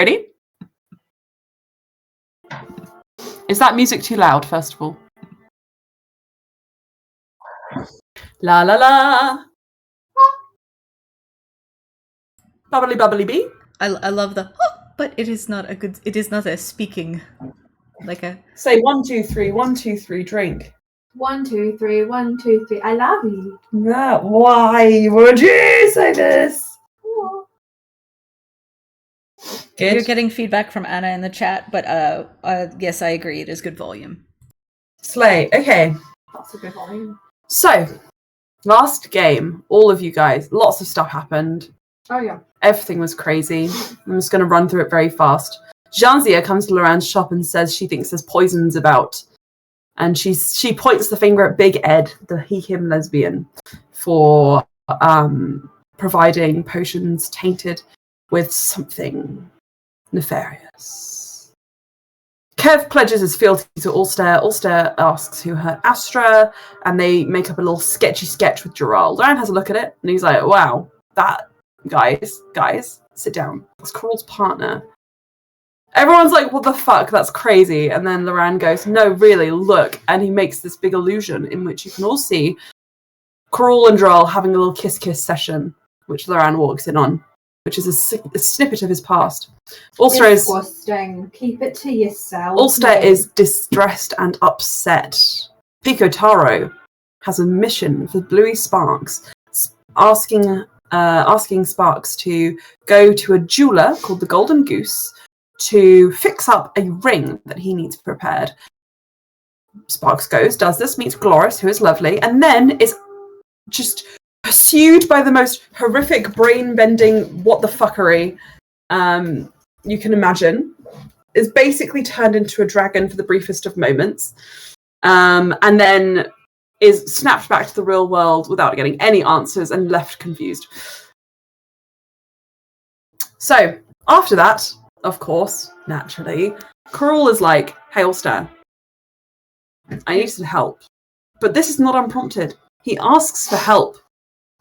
Ready? Is that music too loud, first of all? La la la. Bubbly bubbly bee. I love the but it is not a speaking like a say 1 2 3 1 2 3 drink. 1 2 3 1 2 3 I love you. No, why would you say this? Good. You're getting feedback from Anna in the chat, but yes, I agree. It is good volume. Slay. Okay. That's a good volume. So, last game, all of you guys, lots of stuff happened. Oh yeah. Everything was crazy. I'm just going to run through it very fast. Janzia comes to Loran's shop and says she thinks there's poisons about. And she points the finger at Big Ed, the he-him lesbian, for providing potions tainted with something nefarious. Kev pledges his fealty to Alstaer. Alstaer asks who hurt Astra, and they make up a little sketchy sketch with Gerald. Loran has a look at it, and he's like, wow, that... Guys, sit down. That's Karul's partner. Everyone's like, what the fuck? That's crazy. And then Loran goes, no, really, look. And he makes this big illusion in which you can all see Karul and Droll having a little kiss session, which Loran walks in on, which is a snippet of his past. Alstaer is... Disgusting. Keep it to yourself. Alstaer is distressed and upset. Pico Taro has a mission for Bluey Sparks, asking Sparks to go to a jeweler called the Golden Goose to fix up a ring that he needs prepared. Sparks goes, does this, meets Gloris, who is lovely, and then is just pursued by the most horrific, brain-bending what-the-fuckery you can imagine. Is basically turned into a dragon for the briefest of moments, and then is snapped back to the real world without getting any answers and left confused. So, after that, of course, naturally, Karul is like, hey, Alstaer, I need some help. But this is not unprompted. He asks for help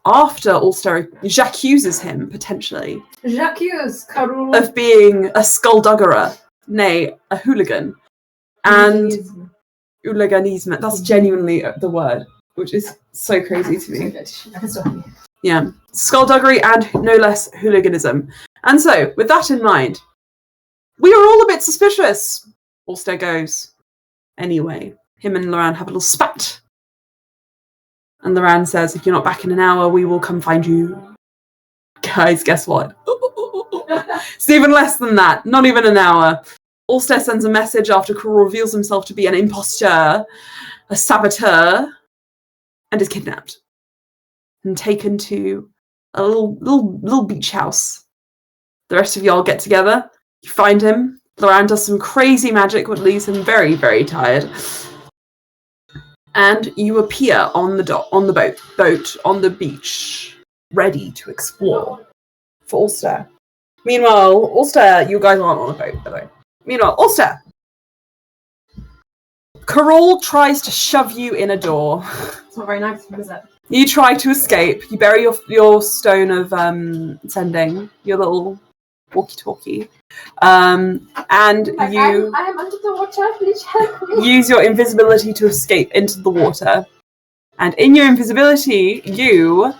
after Alstaer accuses him, potentially, Karul of being a skullduggerer, nay, a hooligan. And... hooliganism. That's genuinely the word, which is so crazy to me. Yeah. Skullduggery and no less hooliganism. And so, with that in mind, we are all a bit suspicious. Alstaer goes. Anyway, him and Loran have a little spat. And Loran says, if you're not back in an hour, we will come find you. Guys, guess what? It's even less than that. Not even an hour. Alstaer sends a message after Karul reveals himself to be an imposteur, a saboteur, and is kidnapped and taken to a little beach house. The rest of y'all get together. You find him. Loran does some crazy magic, which leaves him very, very tired. And you appear on the boat on the beach, ready to explore for Alstaer. Meanwhile, Alstaer, you guys aren't on a boat, by the way. Meanwhile, Alstaer, Karul tries to shove you in a door. It's not very nice, is it? You try to escape. You bury your stone of sending, your little walkie-talkie, and you... I am under the water, please help me. Use your invisibility to escape into the water. And in your invisibility, you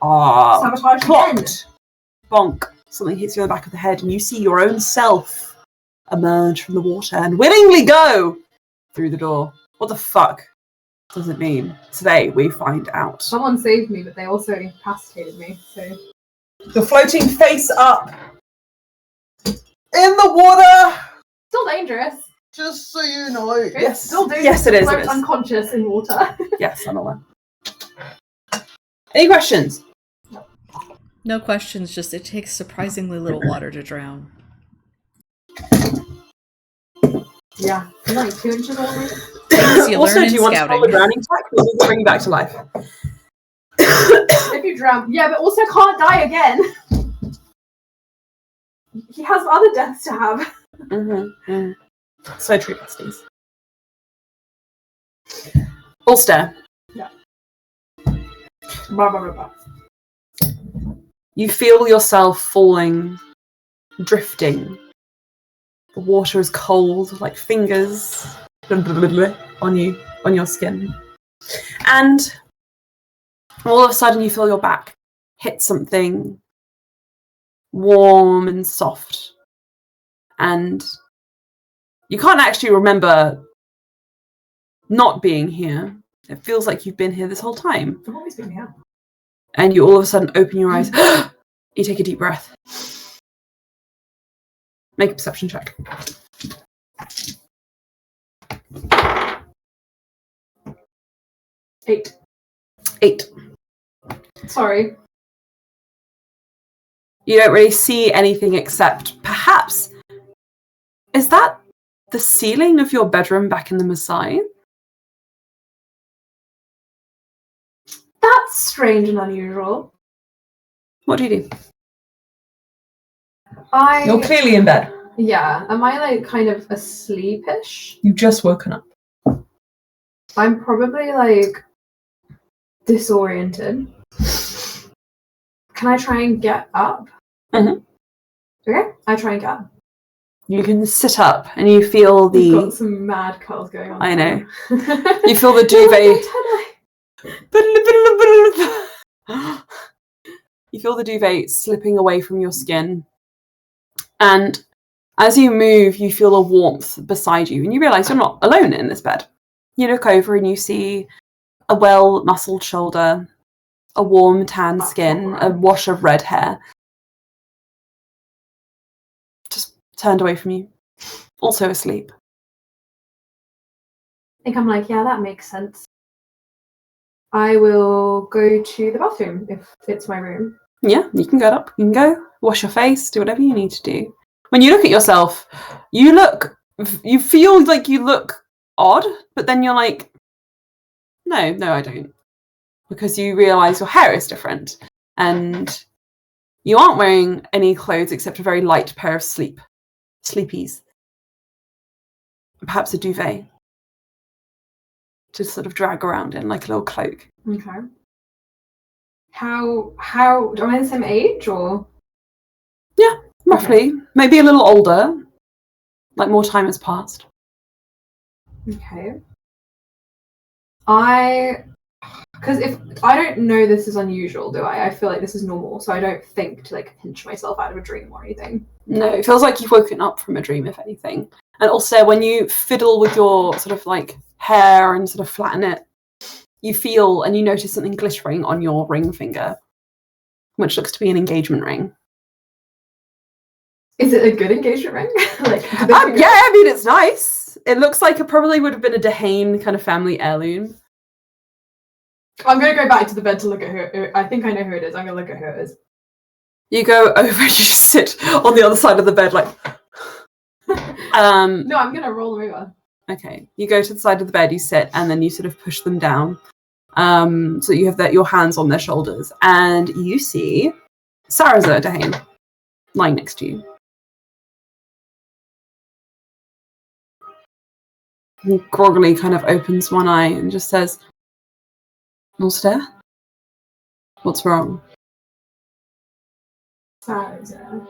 are Sabotage clocked. again. Bonk. Something hits you on the back of the head, and you see your own self emerge from the water and willingly go through the door. What the fuck does it mean? Today we find out. Someone saved me, but they also incapacitated me, so... You're floating face up in the water! Still dangerous. Just so you know. It's still dangerous. Yes, it is. Float unconscious in water. Yes, I'm aware. Any questions? No questions, just it takes surprisingly little water to drown. Yeah. Like 2 inches only. Also, do you want to follow the drowning tech, or will we bring you back to life? If you drown. Yeah, but also can't die again. He has other deaths to have. Mm-hmm. So true, besties. Alstaer. Yeah. Blah, blah, blah, blah. You feel yourself falling, drifting The water is cold, like fingers on your skin. And all of a sudden you feel your back hit something warm and soft. And you can't actually remember not being here. It feels like you've been here this whole time. I've always been here. And you all of a sudden open your eyes. You take a deep breath. Make a perception check. 8. 8. Sorry. You don't really see anything except perhaps, is that the ceiling of your bedroom back in the Maasai? That's strange and unusual. What do you do? You're clearly in bed. Yeah. Am I like kind of asleepish? You've just woken up. I'm probably like disoriented. Can I try and get up? Mhm. Okay, I try and get up. You can sit up and you feel We've got the... some mad curls going on. I know. now. You feel the duvet... You feel the duvet slipping away from your skin. And as you move, you feel a warmth beside you. And you realise you're not alone in this bed. You look over and you see a well-muscled shoulder, a warm tan skin, a wash of red hair. Just turned away from you. Also asleep. I think I'm like, yeah, that makes sense. I will go to the bathroom if it's my room. Yeah, you can get up. You can go, wash your face, do whatever you need to do. When you look at yourself, you feel like you look odd, but then you're like, no, I don't. Because you realise your hair is different. And you aren't wearing any clothes except a very light pair of sleepies. Perhaps a duvet. To sort of drag around in like a little cloak. Okay. How am I the same age or? Yeah, roughly. Okay. Maybe a little older. Like more time has passed. Okay. Because if I don't know this is unusual, do I? I feel like this is normal, so I don't think to like pinch myself out of a dream or anything. No, it feels like you've woken up from a dream, if anything. And also when you fiddle with your sort of like hair and sort of flatten it, you feel and you notice something glittering on your ring finger, which looks to be an engagement ring. Is it a good engagement ring? Yeah, I mean, it's nice. It looks like it probably would have been a Dehane kind of family heirloom. I'm going to go back to the bed to look at her. I think I know who it is. I'm going to look at who it is. You go over, you just sit on the other side of the bed like... No, I'm going to roll them over. Okay, you go to the side of the bed, you sit, and then you sort of push them down. So you have your hands on their shoulders, and you see Saraza Dehane lying next to you. He groggily kind of opens one eye and just says, Alstaer? What's wrong? Saraza.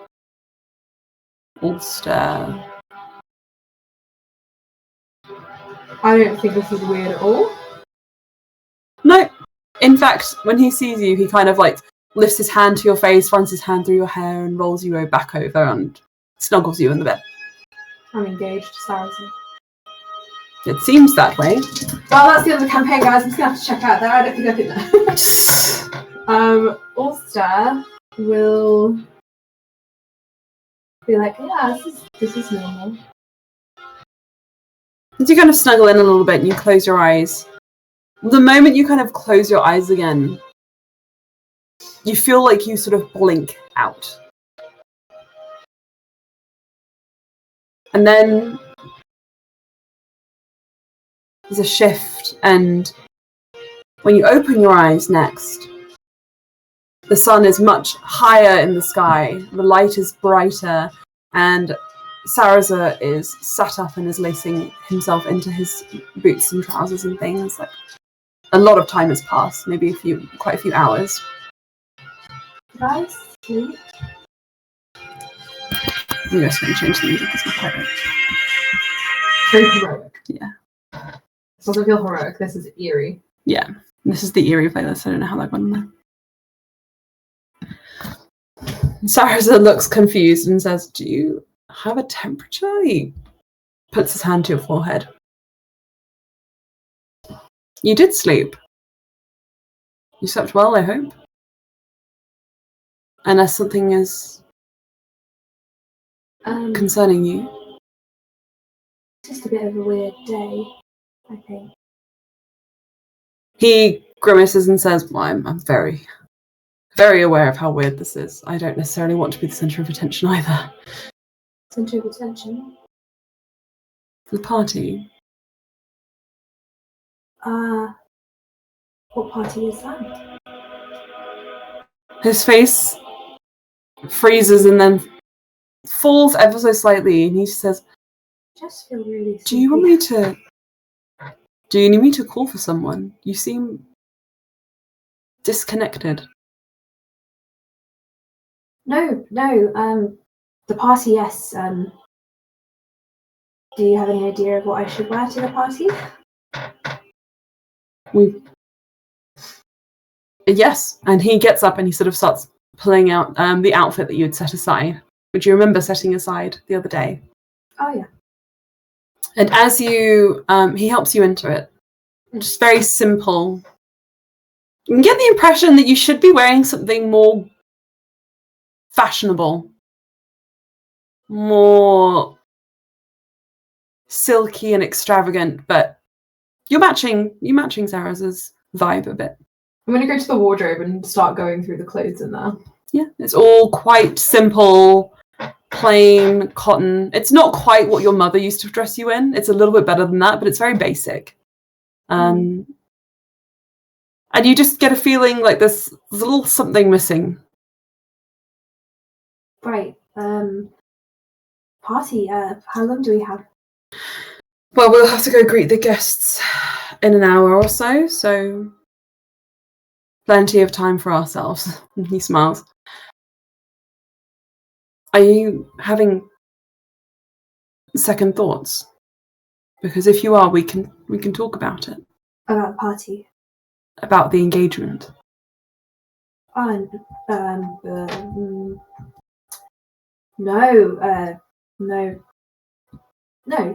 Alstaer. I don't think this is weird at all. No. In fact, when he sees you, he kind of like lifts his hand to your face, runs his hand through your hair, and rolls you back over and snuggles you in the bed. I'm engaged, Saraza. It seems that way. Well, that's the end of the campaign, guys. I'm just gonna have to check out there. I don't think I can. Alstaer will be like, yeah, this is normal. As you kind of snuggle in a little bit and you close your eyes, the moment you kind of close your eyes again, you feel like you sort of blink out. And then there's a shift, and when you open your eyes next, the sun is much higher in the sky, the light is brighter, and Saraza is sat up and is lacing himself into his boots and trousers and things. Like, a lot of time has passed, maybe quite a few hours. Guys, sleep. I'm just going to change the music. It's not quite right. Very heroic. Yeah. This doesn't feel heroic. This is eerie. Yeah. This is the eerie playlist. I don't know how that got in there. Sarasa looks confused and says, "Do you have a temperature?" He puts his hand to your forehead. You did sleep. You slept well, I hope. Unless something is concerning you. Just a bit of a weird day, I think. He grimaces and says, well, I'm very, very aware of how weird this is. I don't necessarily want to be the centre of attention either. Centre of attention? The party. What party is that? His face freezes and then falls ever so slightly, and he says, I just feel really sleepy. Do you need me to call for someone? You seem disconnected. No, the party, yes. Do you have any idea of what I should wear to the party? Yes, and he gets up and he sort of starts pulling out the outfit that you had set aside, which you remember setting aside the other day. Oh, yeah. And as you, he helps you into it. Just very simple. You can get the impression that you should be wearing something more fashionable, more silky and extravagant, but you're matching Sarah's vibe a bit. I'm going to go to the wardrobe and start going through the clothes in there. Yeah, it's all quite simple, plain cotton. It's not quite what your mother used to dress you in. It's a little bit better than that, but it's very basic. And you just get a feeling like there's a little something missing. Right. Party. How long do we have? Well, we'll have to go greet the guests in an hour or so plenty of time for ourselves. He smiles. Are you having second thoughts? Because if you are, we can talk about it. About the party? About the engagement. No,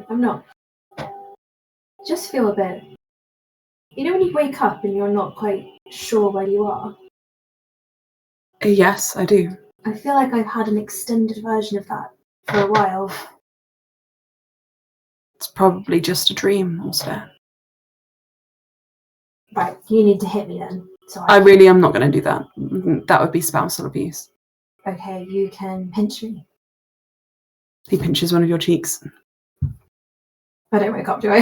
I'm not. Just feel a bit. You know when you wake up and you're not quite sure where you are? Yes, I do. I feel like I've had an extended version of that for a while. It's probably just a dream, Alstaer. Right, you need to hit me then. I really am not going to do that. That would be spousal abuse. Okay, you can pinch me. He pinches one of your cheeks. I don't wake up, do I?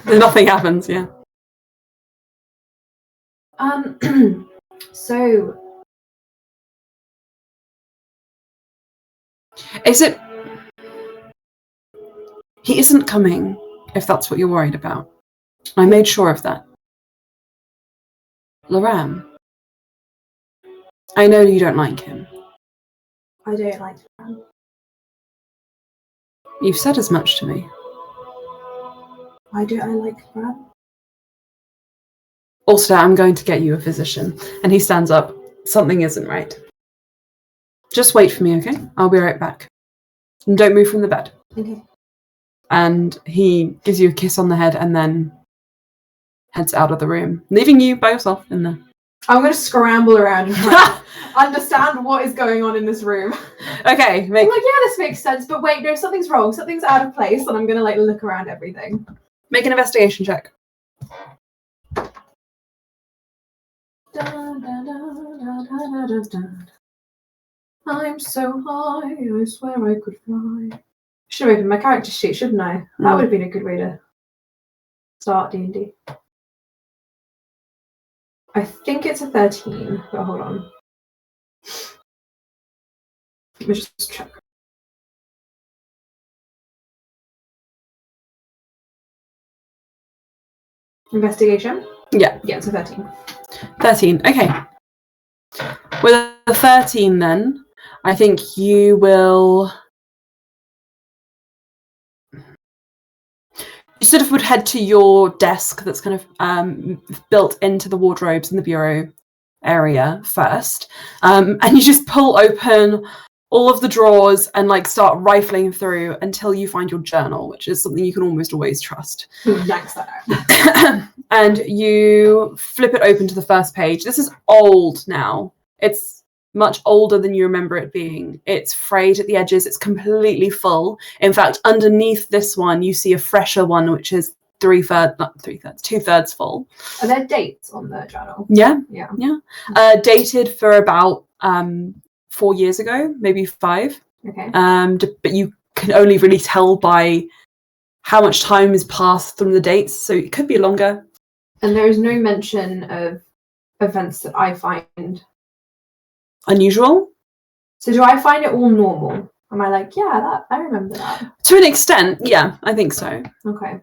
Nothing happens, yeah. So... Is it... He isn't coming, if that's what you're worried about. I made sure of that. Loram. I know you don't like him. I don't like Loram. You've said as much to me. Why don't I like Loram? Alstaer, I'm going to get you a physician. And he stands up. Something isn't right. Just wait for me, okay? I'll be right back. And don't move from the bed. Okay. And he gives you a kiss on the head and then heads out of the room, leaving you by yourself in there. I'm going to scramble around and try to understand what is going on in this room. Okay. I'm like, yeah, this makes sense, but wait, no, something's wrong. Something's out of place, and I'm going to look around everything. Make an investigation check. I'm so high, I swear I could fly. Should have opened my character sheet, shouldn't I? That would have been a good way to start D&D. I think it's a 13, but hold on. Let me just check. Investigation? Yeah. Yeah, it's a 13. 13. Okay. With a 13 then, I think you will sort of would head to your desk that's kind of built into the wardrobes in the bureau area first, and you just pull open all of the drawers and like start rifling through until you find your journal, which is something you can almost always trust. Yanks that out. And you flip it open to the first page. This is old now. It's much older than you remember it being. It's frayed at the edges. It's completely full. In fact, underneath this one, you see a fresher one, which is 2/3 full. Are there dates on the journal? Yeah. Yeah. Dated for about 4 years ago, maybe 5. Okay. But you can only really tell by how much time has passed from the dates, so it could be longer. And there is no mention of events that I find unusual. So do I find it all normal? Am I like, yeah, that I remember that? To an extent, yeah, I think so. Okay.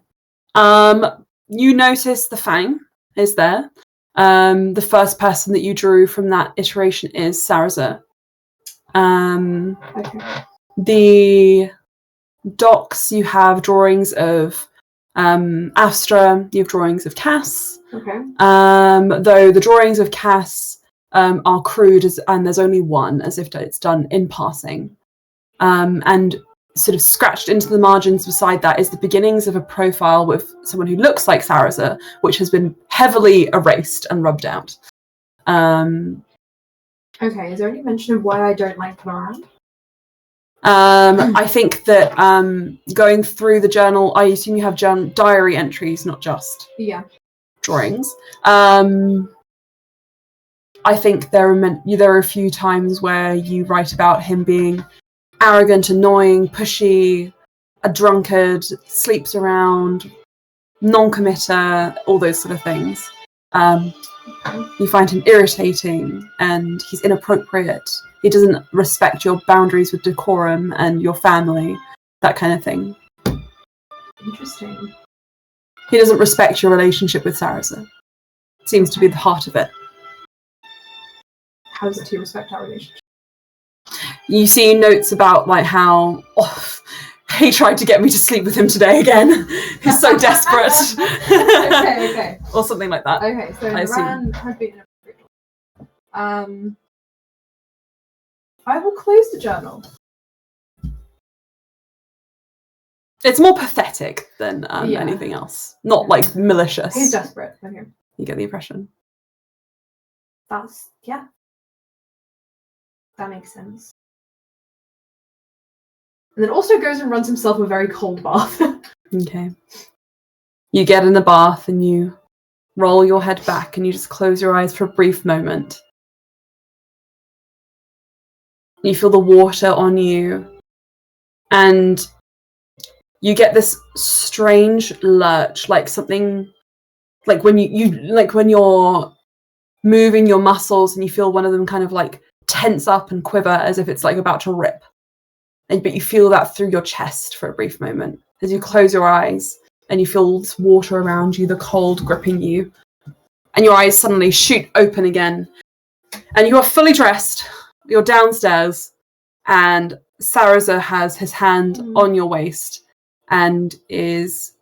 You notice the Fang is there. The first person that you drew from that iteration is Saraza. Okay. The docs, you have drawings of Astra, you have drawings of Cass. Okay. Though the drawings of Cass are crude and there's only one, as if it's done in passing. And sort of scratched into the margins beside that is the beginnings of a profile with someone who looks like Saraza, which has been heavily erased and rubbed out. Okay, is there any mention of why I don't like Moran? I think that going through the journal, I assume you have diary entries, not just drawings. I think there are a few times where you write about him being arrogant, annoying, pushy, a drunkard, sleeps around, non-committer, all those sort of things. You find him irritating and he's inappropriate. He doesn't respect your boundaries with decorum and your family, that kind of thing. Interesting. He doesn't respect your relationship with Saraza. Seems to be the heart of it. How does he respect our relationship? You see notes about like how he tried to get me to sleep with him today again. He's so desperate. Okay. Or something like that. Okay, so Moran has been inappropriate. I will close the journal. It's more pathetic than anything else. Not like malicious. He's desperate. Okay. You get the impression. That makes sense. And then also goes and runs himself a very cold bath. Okay. You get in the bath and you roll your head back and you just close your eyes for a brief moment. You feel the water on you and you get this strange lurch, like something, like when when you're moving your muscles and you feel one of them kind of like tense up and quiver as if it's like about to rip. But you feel that through your chest for a brief moment as you close your eyes and you feel this water around you, the cold gripping you, and your eyes suddenly shoot open again and you are fully dressed. You're downstairs and Saraza has his hand on your waist and is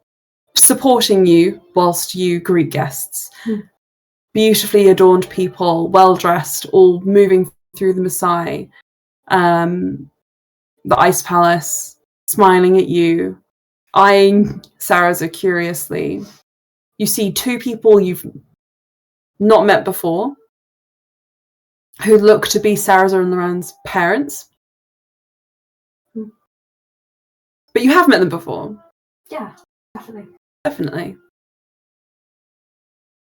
supporting you whilst you greet guests. Beautifully adorned people, well dressed, all moving through the Maasai, the Ice Palace, smiling at you, eyeing Saraza curiously. You see 2 people you've not met before, who look to be Saraza and Loran's parents. But you have met them before. Yeah, definitely. Definitely.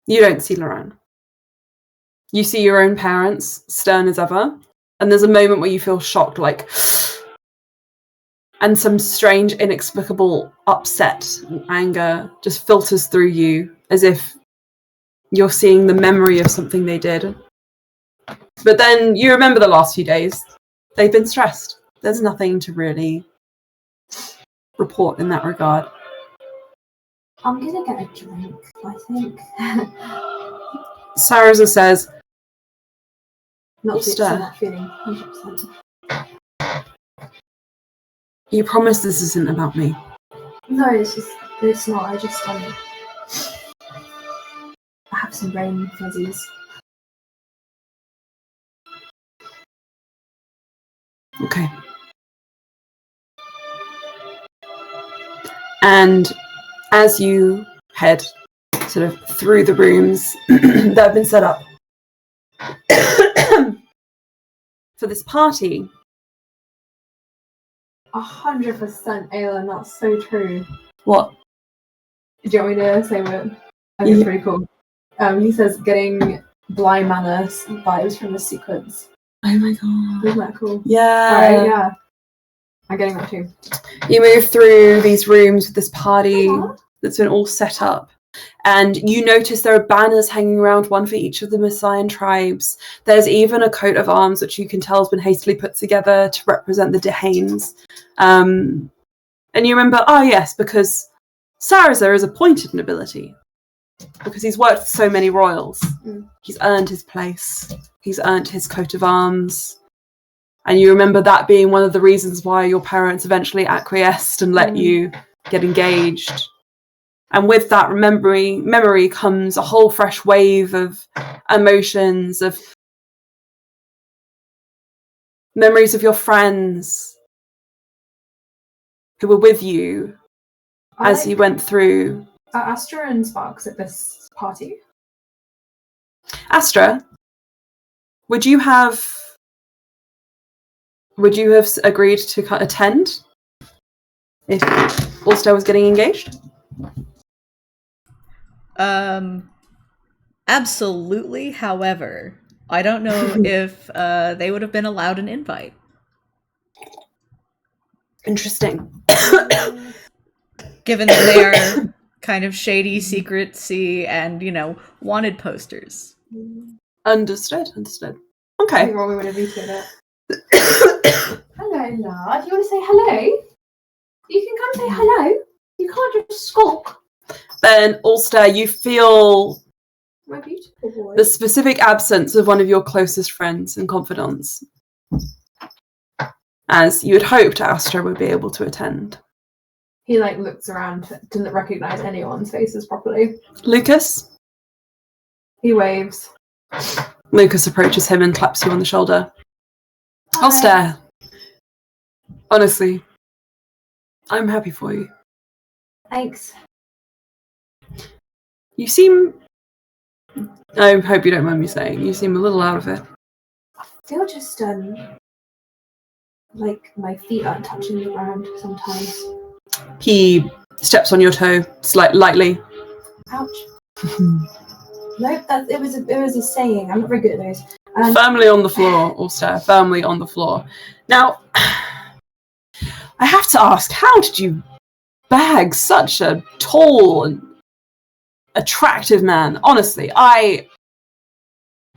You don't see Loran. You see your own parents, stern as ever, and there's a moment where you feel shocked, like, and some strange, inexplicable upset and anger just filters through you, as if you're seeing the memory of something they did. But then you remember the last few days. They've been stressed. There's nothing to really report in that regard. I'm gonna get a drink, I think. Saraza says, Not Stir. that feeling, 100%. You promise this isn't about me? No, it's just It's not. I just I have some brain fuzzies. Okay. And as you head sort of through the rooms that have been set up for this party. 100% Aelin, that's so true. What? Do you want me to say what? I think it's pretty cool. He says getting blind manor vibes from the sequence. Oh my god. Isn't that cool? Yeah. Alright, yeah. I'm getting that too. You move through these rooms with this party Aww. that's been all set up. And you notice there are banners hanging around, one for each of the Messian tribes. There's even a coat of arms, which you can tell has been hastily put together to represent the Dehanes. And you remember, oh yes, because Saraza is appointed nobility. Because he's worked with so many royals. He's earned his place. He's earned his coat of arms. And you remember that being one of the reasons why your parents eventually acquiesced and let you get engaged. And with that memory comes a whole fresh wave of emotions, of memories of your friends who were with you as you went through. Are Astra and Sparks at this party? Astra, would you have agreed to attend if Alstaer was getting engaged? Absolutely. However, I don't know if they would have been allowed an invite. Interesting. Given that they are kind of shady, secrecy, and, wanted posters. Understood. I Okay. think Robbie would have vetoed it. Hello, lad. You want to say hello? You can come say hello. You can't just skulk. Then, Alstaer, you feel My beautiful boy. the specific absence of one of your closest friends and confidants, as you had hoped Astra would be able to attend. He looks around, doesn't recognise anyone's faces properly. Lucas? He waves. Lucas approaches him and claps you on the shoulder. Hi. Alstaer, honestly, I'm happy for you. Thanks. You seem... I hope you don't mind me saying, you seem a little out of it. I feel just like my feet aren't touching the ground sometimes. He steps on your toe, lightly. Ouch. Nope, it was a saying. I'm not very good at those. Firmly on the floor, Alstaer, firmly on the floor. Now, I have to ask, how did you bag such a tall and attractive man? Honestly, I've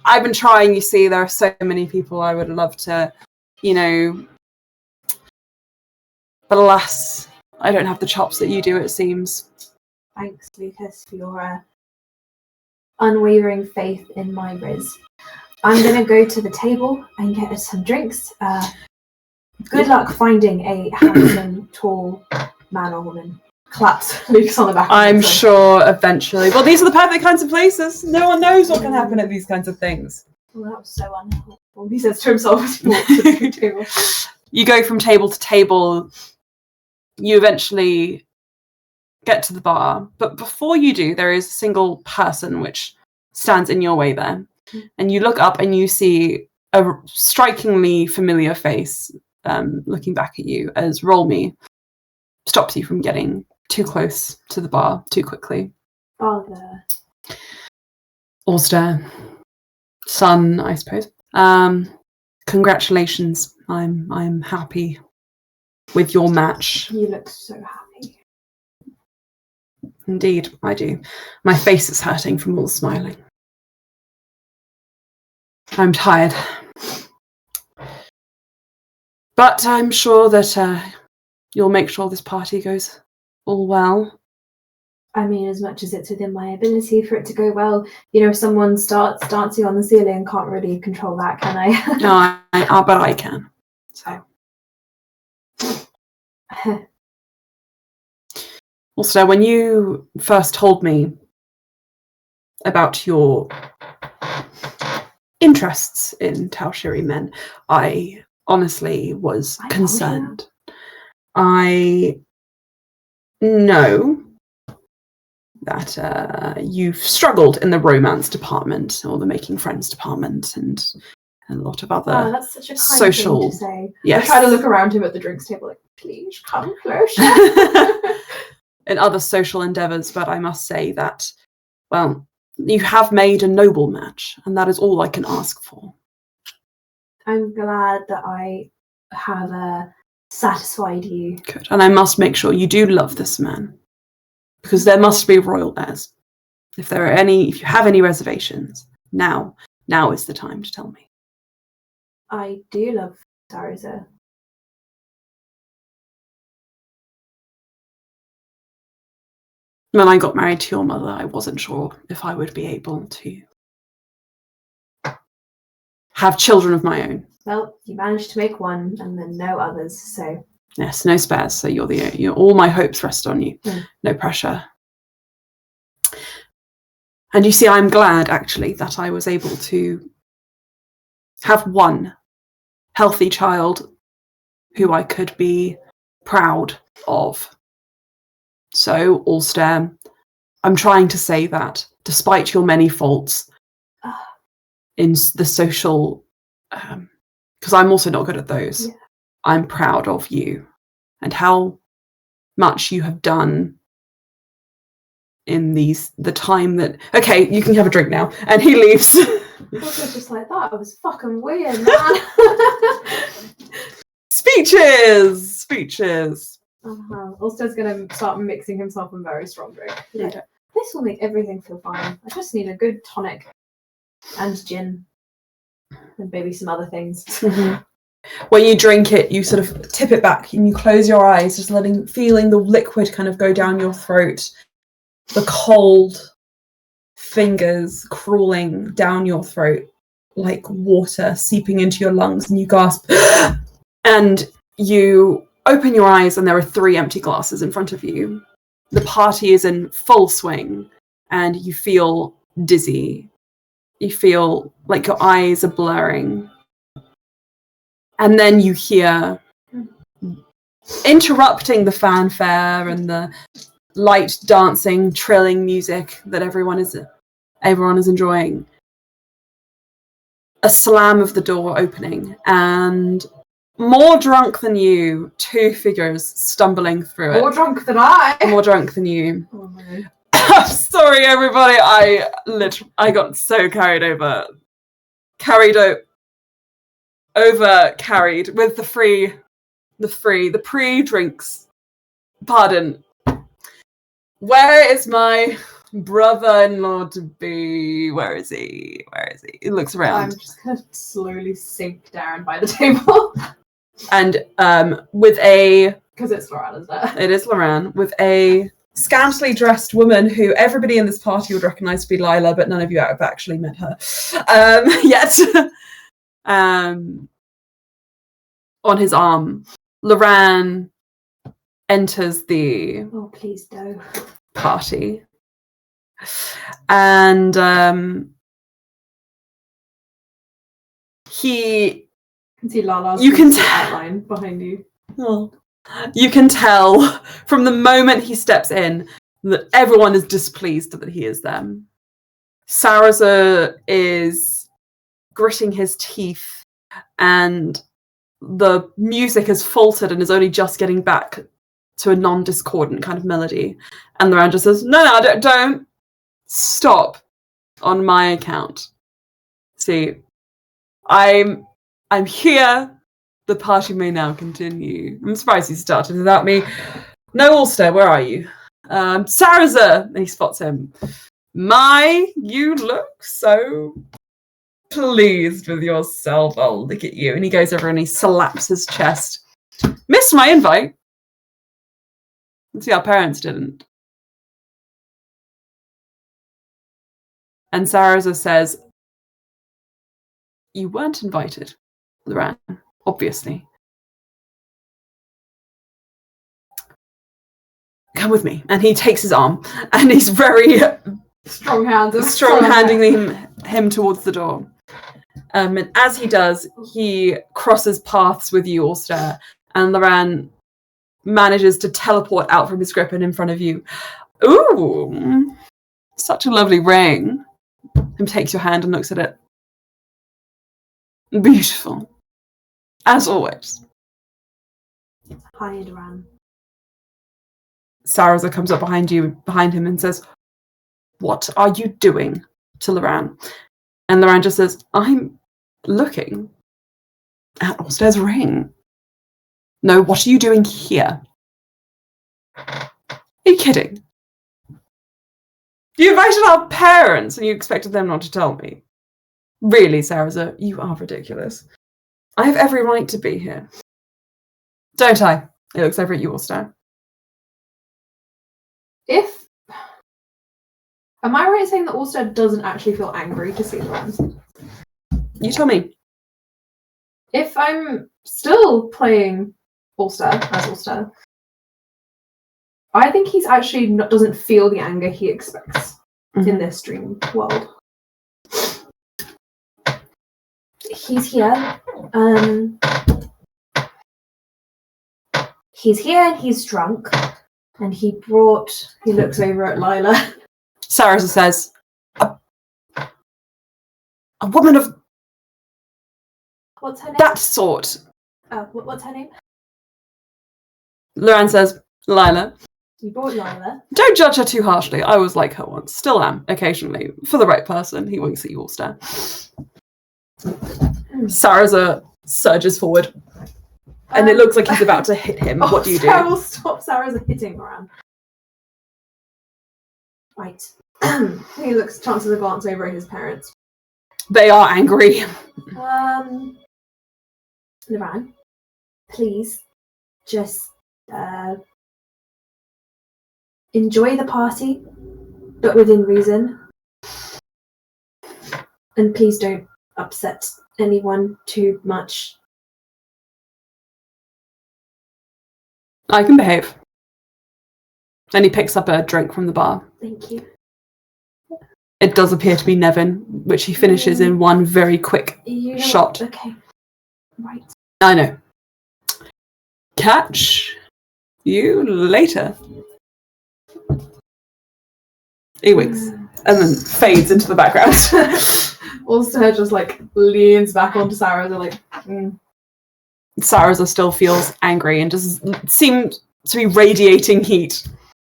been trying, you see, there are so many people I would love to, but alas, I don't have the chops that you do, it seems. Thanks, Lucas, for your unwavering faith in my riz. I'm going to go to the table and get us some drinks. Good luck finding a handsome, tall man or woman. Claps Lucas on the back. I'm sure eventually. Well, these are the perfect kinds of places. No one knows what can happen at these kinds of things. Well, that was so unhelpful. He says to himself as he walks to the table. You go from table to table. You eventually get to the bar. But before you do, there is a single person which stands in your way there. And you look up and you see a strikingly familiar face looking back at you as Rolmy stops you from getting too close to the bar too quickly. Father. Alstaer. Son, I suppose. Congratulations. I'm happy with your match. You look so happy. Indeed, I do. My face is hurting from all the smiling. I'm tired. But I'm sure that you'll make sure this party goes all well. I mean, as much as it's within my ability for it to go well, if someone starts dancing on the ceiling, can't really control that, can I? No, but I can. So. Also, when you first told me about your interests in Taoshiri men, I honestly was concerned. I know that you've struggled in the romance department or the making friends department and a lot of other that's such a kind social thing to say. Yes. I try to look around him at the drinks table like, please come closer. in other social endeavours, but I must say that, well, you have made a noble match, and that is all I can ask for. I'm glad that I have satisfied you. Good. And I must make sure you do love this man, because there must be royal heirs. If you have any reservations, now is the time to tell me. I do love Sarza. When I got married to your mother, I wasn't sure if I would be able to have children of my own. Well, you managed to make one, and then no others. So yes, no spares. So you're all my hopes rest on you. No pressure. And you see, I'm glad actually that I was able to have one healthy child who I could be proud of. So, Alstaer, I'm trying to say that despite your many faults in the social, because I'm also not good at those, I'm proud of you and how much you have done in the time that... Okay, you can have a drink now. And he leaves. I was just like, that was fucking weird, man. Speeches! Alstair's going to start mixing himself a very strong drink. Like, this will make everything feel fine. I just need a good tonic and gin and maybe some other things. Mm-hmm. When you drink it, you sort of tip it back and you close your eyes, just feeling the liquid kind of go down your throat, the cold fingers crawling down your throat like water seeping into your lungs, and you gasp and you open your eyes and there are 3 empty glasses in front of you. The party is in full swing and you feel dizzy. You feel like your eyes are blurring. And then you hear, interrupting the fanfare and the light dancing, trilling music that everyone is enjoying, a slam of the door opening, and more drunk than you, 2 figures stumbling through it. More drunk than I. More drunk than you. Oh my. Sorry, everybody. I got so carried over. Carried with the pre-drinks. Pardon. Where is my brother-in-law to be? Where is he? He looks around. I'm just gonna slowly sink down by the table. And with a... Because it's Loran, isn't it? It is Loran. With a scantily dressed woman who everybody in this party would recognise to be Lila, but none of you have actually met her yet. On his arm, Loran enters the... Oh, please don't. Party. And he... You can see Lala's outline behind you. Oh. You can tell from the moment he steps in that everyone is displeased that he is there. Sarza is gritting his teeth and the music has faltered and is only just getting back to a non-discordant kind of melody. And the ranger says, no, don't stop on my account. See, I'm here. The party may now continue. I'm surprised he started without me. No, Alstaer, where are you? Sarza! And he spots him. You look so pleased with yourself. Oh, look at you. And he goes over and he slaps his chest. Missed my invite. Let's see, our parents didn't. And Sarza says, you weren't invited, Loran, obviously. come with me. And he takes his arm, and he's very Strong hands. strong-handing him towards the door. And as he does, he crosses paths with you, Alstaer, and Loran manages to teleport out from his grip and in front of you. Ooh, such a lovely ring. He takes your hand and looks at it. Beautiful. As always. Hi, Adoran. Saraza comes up behind him and says, "What are you doing?" to Loran. And Loran just says, "I'm looking at Alstair's ring." "No, what are you doing here?" "Are you kidding? You invited our parents and you expected them not to tell me. Really, Saraza, you are ridiculous. I have every right to be here." "Don't I?" He looks over at you, Alstair. Am I right in saying that Alstair doesn't actually feel angry to see Loran? You tell me. If I'm still playing Alstair as Alstair, I think he's actually doesn't feel the anger he expects in this dream world. He's here. He's here and he's drunk. And he looks over at Lila. Saraza says, a woman of What's her name? that sort. What's her name? Loran says, "Lila. You brought Lila. Don't judge her too harshly. I was like her once. Still am, occasionally. For the right person." He winks at you, Alstair. Saraza surges forward. And it looks like he's about to hit him. What do you do? I will stop Saraza hitting Loran. Right. He chances a glance over at his parents. They are angry. Loran, please, just enjoy the party, but within reason. And please don't upset anyone too much. I can behave. And he picks up a drink from the bar. Thank you. It does appear to be Nevin, which he finishes in one very quick shot. Okay. Right. I know. Catch you later. He winks and then fades into the background. Alstair just leans back onto Saraza Saraza still feels angry and just seems to be radiating heat.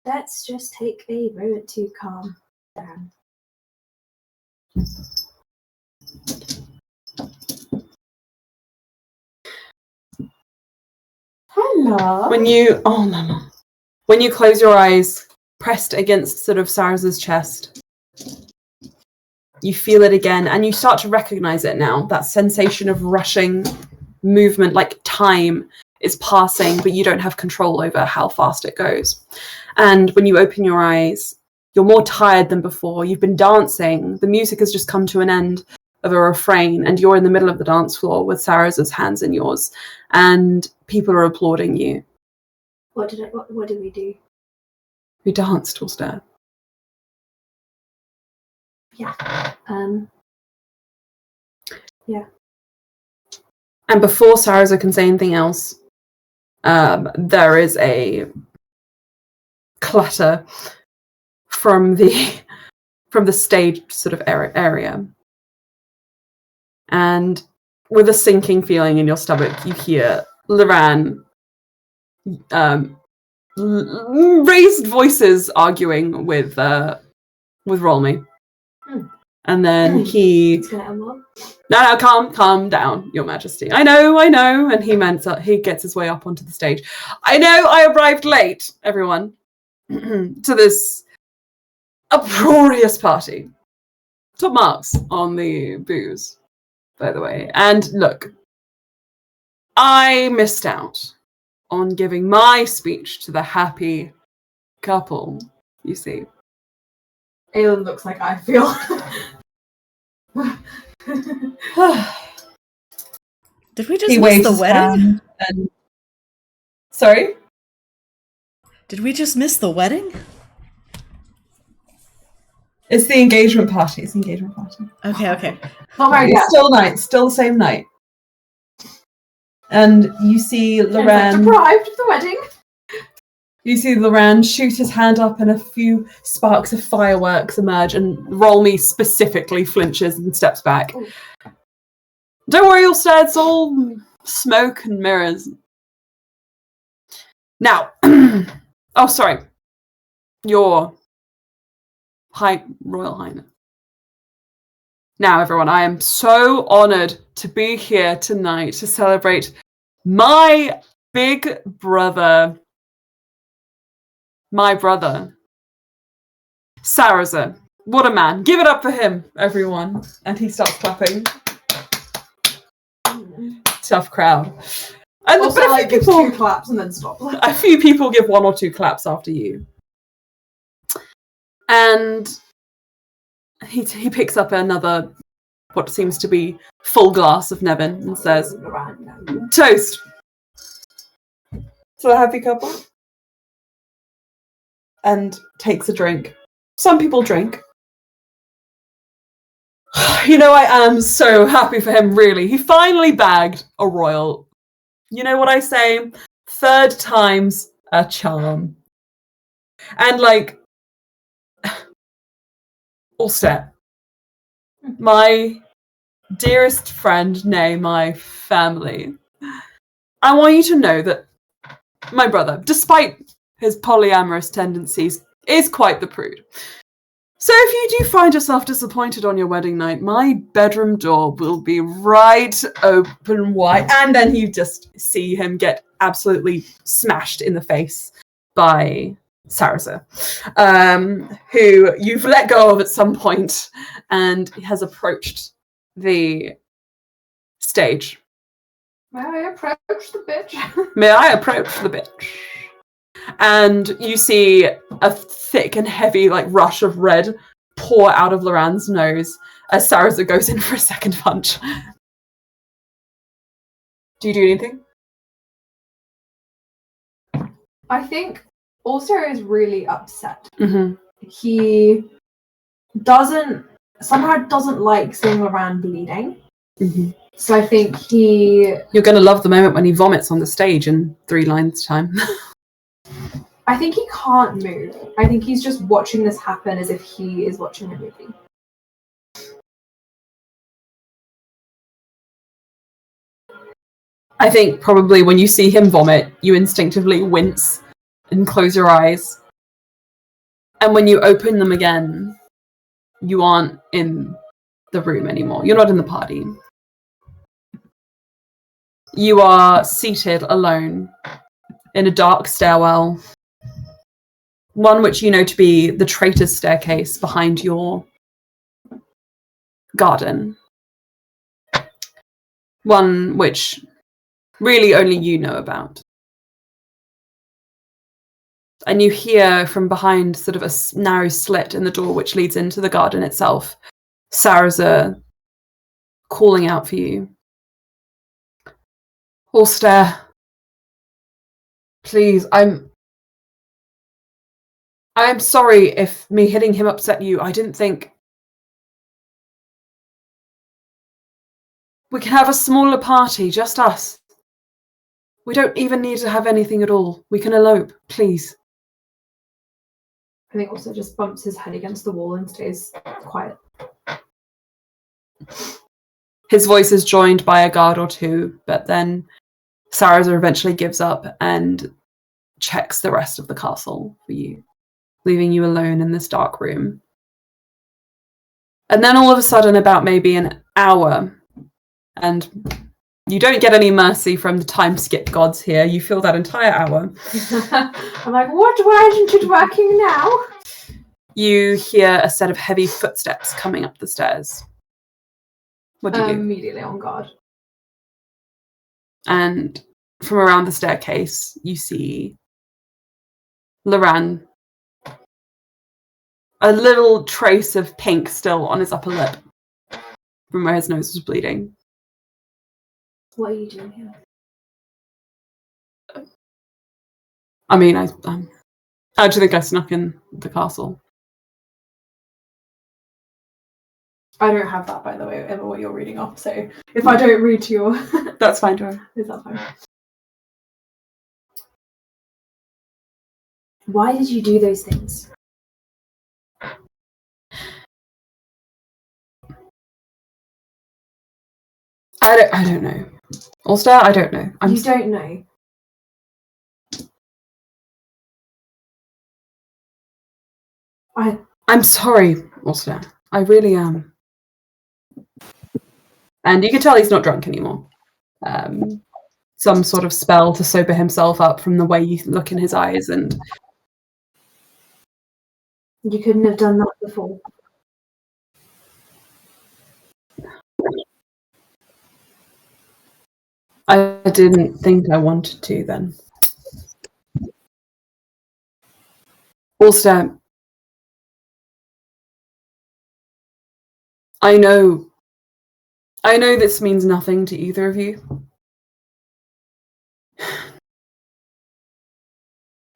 Let's just take a moment to calm down. Hello. When you close your eyes, pressed against sort of Saraza's chest, you feel it again, and you start to recognize it now. That sensation of rushing movement, like time is passing, but you don't have control over how fast it goes. And when you open your eyes, you're more tired than before. You've been dancing. The music has just come to an end of a refrain, and you're in the middle of the dance floor with Saraza's hands in yours, and people are applauding you. What did we do? We danced, Alstair. Yeah. Yeah. And before Saraza can say anything else, there is a clatter from the stage sort of area. And with a sinking feeling in your stomach, you hear Loran raised voices arguing with Rolmy. And then No, calm down, Your Majesty. I know. And he gets his way up onto the stage. I know I arrived late, everyone, to this uproarious party. Top marks on the booze, by the way. And look, I missed out on giving my speech to the happy couple, you see. Aelin looks like I feel. Did we just miss the wedding? Sorry? Did we just miss the wedding? It's the engagement party. It's the engagement party. Okay. Oh my It's still the same night. And you see Loran. Deprived of the wedding. You see Loran shoot his hand up and a few sparks of fireworks emerge, and Rolmy specifically flinches and steps back. Ooh. Don't worry, Alstaer, it's all smoke and mirrors. Now, oh, sorry. Your Royal Highness. Now, everyone, I am so honoured to be here tonight to celebrate my big brother. My brother. Saraza. What a man. Give it up for him, everyone. And he starts clapping. Tough crowd. And Also, but like, people, 2 claps and then stop. a few people give 1 or 2 claps after you. And he picks up another, what seems to be full glass of Nevin, and says, "Toast to the happy couple." And takes a drink. Some people drink. You know, I am so happy for him, really. He finally bagged a royal. You know what I say? 3rd time's a charm. And, like, Alstaer, my dearest friend, nay, my family, I want you to know that my brother, despite his polyamorous tendencies, is quite the prude. So if you do find yourself disappointed on your wedding night, my bedroom door will be right open wide. And then you just see him get absolutely smashed in the face by Saraza, who you've let go of at some point and has approached the stage. May I approach the bitch? May I approach the bitch? And you see a thick and heavy, like, rush of red pour out of Loran's nose as Saraza goes in for a second punch. Do you do anything? I think Alstaer is really upset. Mm-hmm. He somehow doesn't like seeing Loran bleeding. Mm-hmm. So I think You're going to love the moment when he vomits on the stage in 3 lines' time. I think he can't move. I think he's just watching this happen as if he is watching a movie. I think probably when you see him vomit, you instinctively wince and close your eyes. And when you open them again, you aren't in the room anymore. You're not in the party. You are seated alone in a dark stairwell, one which you know to be the traitor's staircase behind your garden. One which really only you know about. And you hear from behind sort of a narrow slit in the door which leads into the garden itself, Saraza calling out for you. Alstaer, please, I'm sorry if me hitting him upset you. I didn't think. We can have a smaller party, just us. We don't even need to have anything at all. We can elope, please. I think also just bumps his head against the wall and stays quiet. His voice is joined by a guard or 2, but then Saraza eventually gives up and checks the rest of the castle for you, leaving you alone in this dark room. And then all of a sudden, about maybe an hour, and you don't get any mercy from the time skip gods here. You feel that entire hour. I'm like, why isn't it working now? You hear a set of heavy footsteps coming up the stairs. What do you do? Immediately on guard. And from around the staircase, you see Loran. A little trace of pink still on his upper lip from where his nose was bleeding. What are you doing here? I mean, I'm How do you think I snuck in the castle? I don't have that, by the way, ever what you're reading off. So if I don't read to your, That's fine, Tori. is that fine? Why did you do those things? I don't know. Alstaer, I don't know. You don't know. I'm sorry, Alstaer. I really am. And you can tell he's not drunk anymore. Some sort of spell to sober himself up from the way you look in his eyes, and You couldn't have done that before. I didn't think I wanted to then. Alstaer, I know this means nothing to either of you.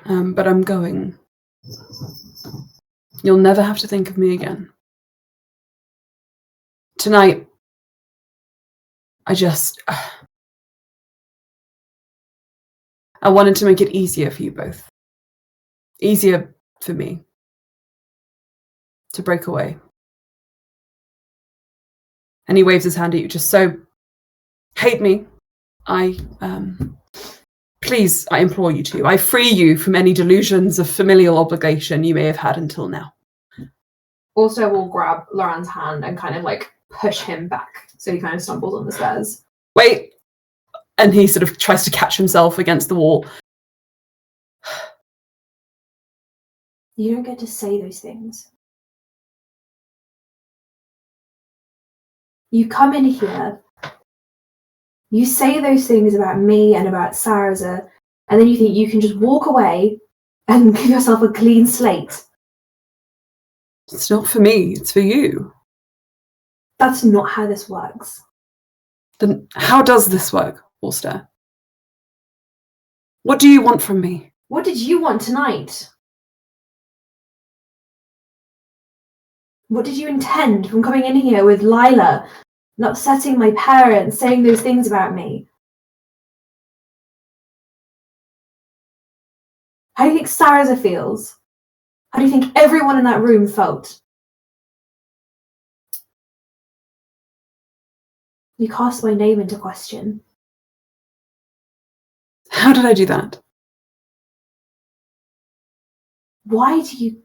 But I'm going. You'll never have to think of me again. Tonight, I wanted to make it easier for you both. Easier for me to break away. And he waves his hand at you, just so hate me. Please, I implore you to. I free you from any delusions of familial obligation you may have had until now. Also, will grab Lauren's hand and kind of like push him back, so he kind of stumbles on the stairs. Wait! And he sort of tries to catch himself against the wall. You don't get to say those things. You come in here, you say those things about me and about Sarza, and then you think you can just walk away and give yourself a clean slate. It's not for me, it's for you. That's not how this works. Then how does this work, Alstaer? What do you want from me? What did you want tonight? What did you intend from coming in here with Lila, not upsetting my parents, saying those things about me? How do you think Sarza feels? How do you think everyone in that room felt? You cast my name into question. How did I do that? Why do you...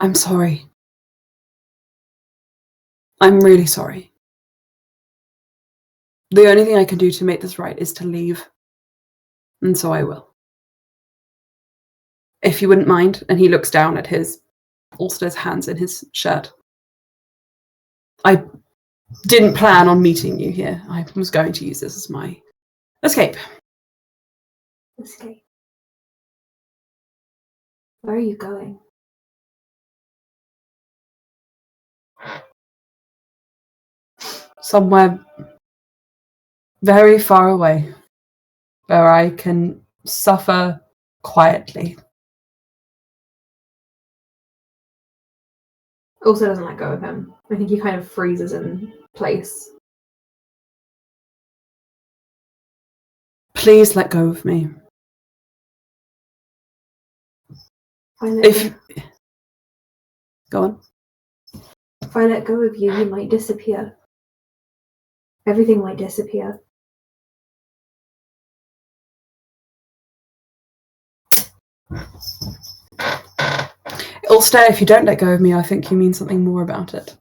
I'm sorry. I'm really sorry. The only thing I can do to make this right is to leave. And so I will. If you wouldn't mind, and he looks down at his Alstair's hands in his shirt. I didn't plan on meeting you here. I was going to use this as my escape. Escape. Where are you going? Somewhere very far away, where I can suffer quietly. Also doesn't let go of him. I think he kind of freezes in place. Please let go of me. Go on. If I let go of you, you might disappear. Everything might disappear. Alstair, if you don't let go of me, I think you mean something more about it.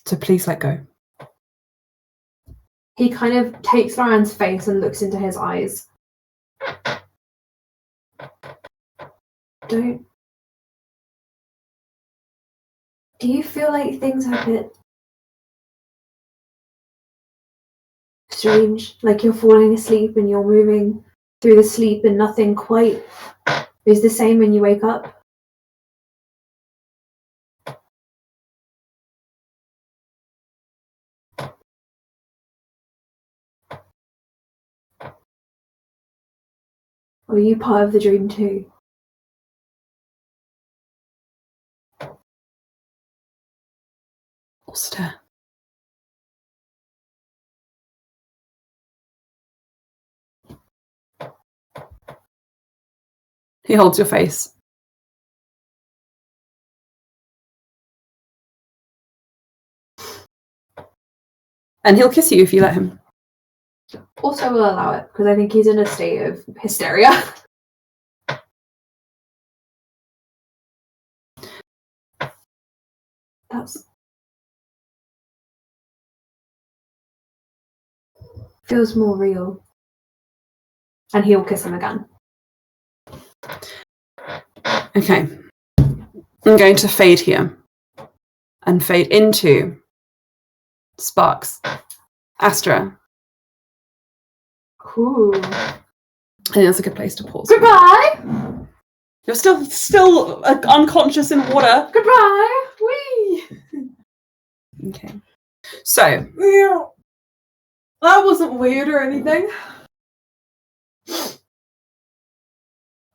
So please let go. He kind of takes Lauren's face and looks into his eyes. Do you feel like things are a bit strange? Like you're falling asleep and you're moving through the sleep and nothing quite is the same when you wake up? Were you part of the dream too? Alstaer. He holds your face. And he'll kiss you if you let him. Also will allow it, because I think he's in a state of hysteria. That's... feels more real. And he'll kiss him again. Okay. I'm going to fade here. And fade into Sparks. Astra. Ooh. I think that's a good place to pause. Goodbye! You're still unconscious in water. Goodbye! Whee! Okay. So, That wasn't weird or anything.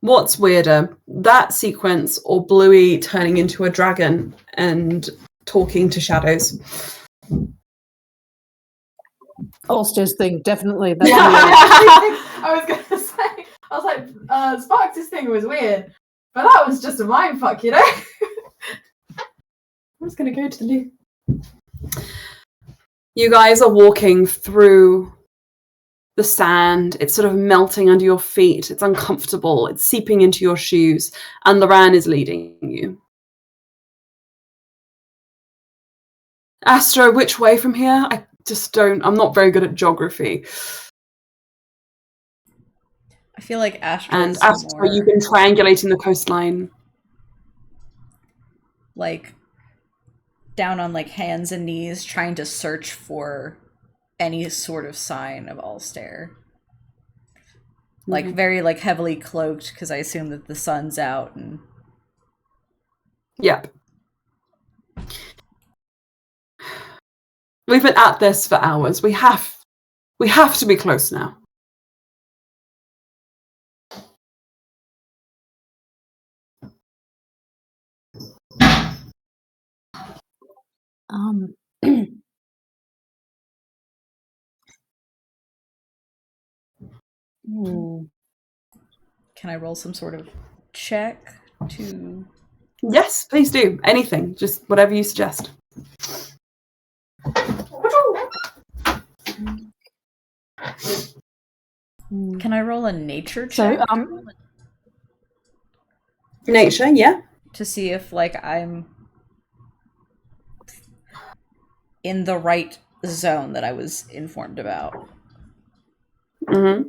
what's weirder? That sequence or Bluey turning into a dragon and talking to shadows? Alstair's thing, definitely. That's I was gonna say, I was like, Sparks' thing was weird, but that was just a mindfuck, you know? I'm just gonna go to the loo. You guys are walking through the sand. It's sort of melting under your feet. It's uncomfortable. It's seeping into your shoes. And Loran is leading you. Astra, which way from here? I'm not very good at geography. I feel like Astra And is Astra, more you've been triangulating the coastline. like down on like hands and knees trying to search for any sort of sign of Alstaer. Like very like heavily cloaked because I assume that the sun's out and Yep. We've been at this for hours. We have to be close now. can I roll some sort of check to Yes, please do. Anything. Just whatever you suggest. Can I roll a nature check So, Nature, yeah. to see if like I'm in the right zone that I was informed about? Mm-hmm.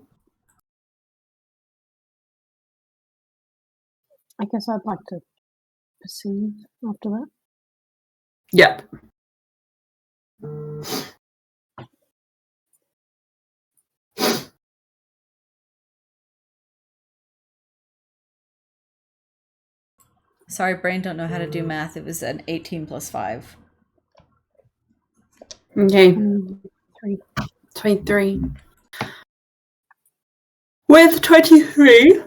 I guess I'd like to perceive after that. Yep. Sorry, brain don't know how to do math. It was an 18 plus 5. Okay. 23. With 23.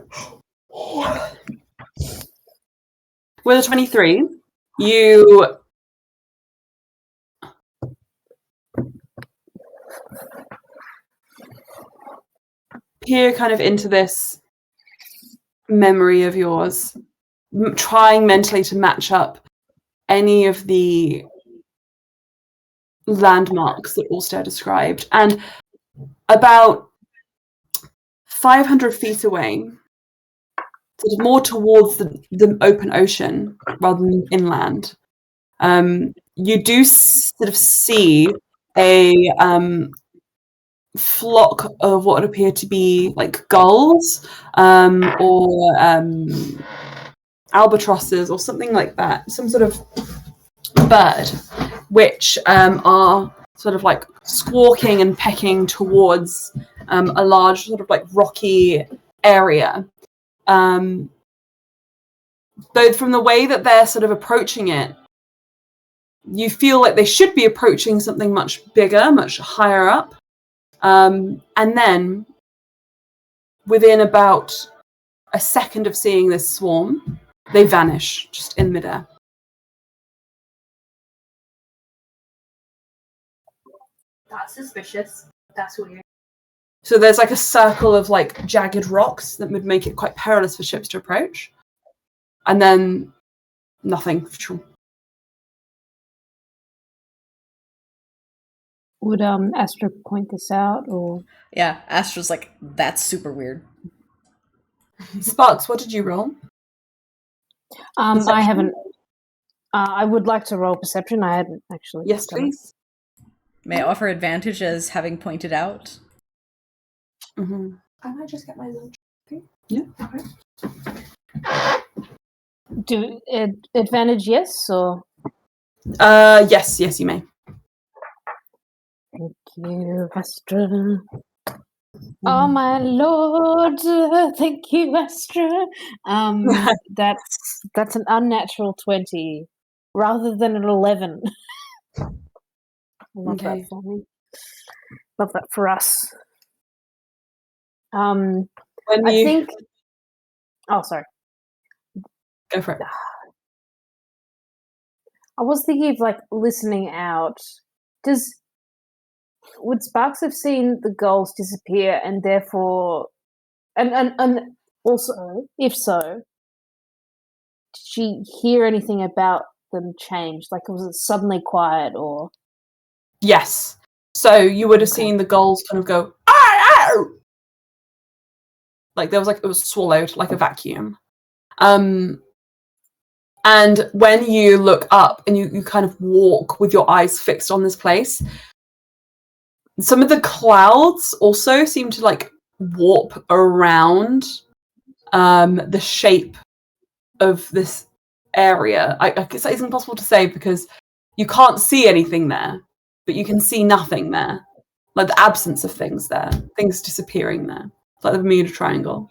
With a 23, you peer kind of into this memory of yours, trying mentally to match up any of the landmarks that Alstair described. And about 500 feet away, sort of more towards the open ocean rather than inland, you do sort of see a flock of what would appear to be like gulls or albatrosses or something like that, some sort of bird, which are sort of like squawking and pecking towards a large sort of like rocky area. Though from the way that they're sort of approaching it, you feel like they should be approaching something much bigger, much higher up. And then within about a second of seeing this swarm, they vanish just in midair. That's suspicious. That's weird. So there's like a circle of like jagged rocks that would make it quite perilous for ships to approach. And then nothing. Would Astra point this out, or Yeah, Astra's like, that's super weird. Sparks, what did you roll? I haven't. I would like to roll perception. I hadn't actually. Yes, done it. please. May I offer advantage as having pointed out? Mm-hmm. I might just get my little. Yeah. Okay. Do advantage? Yes, or Yes, you may. thank you, Astra. Oh my lord! Thank you, Astra. That's an unnatural 20 rather than an 11. I love Okay. that for me. Love that for us. When I you think. Oh, sorry. go for it. I was thinking of like listening out. Would Sparks have seen the goals disappear, and therefore, and also, if so, did she hear anything about them change? Like, was it suddenly quiet, or? Yes. So you would have seen the gulls kind of go, "Ow!" Like there was like it was swallowed like a vacuum. And when you look up and you kind of walk with your eyes fixed on this place, some of the clouds also seem to like warp around the shape of this area. I guess that is impossible to say because you can't see anything there, but you can see nothing there. Like the absence of things there, things disappearing there. It's like the Bermuda Triangle.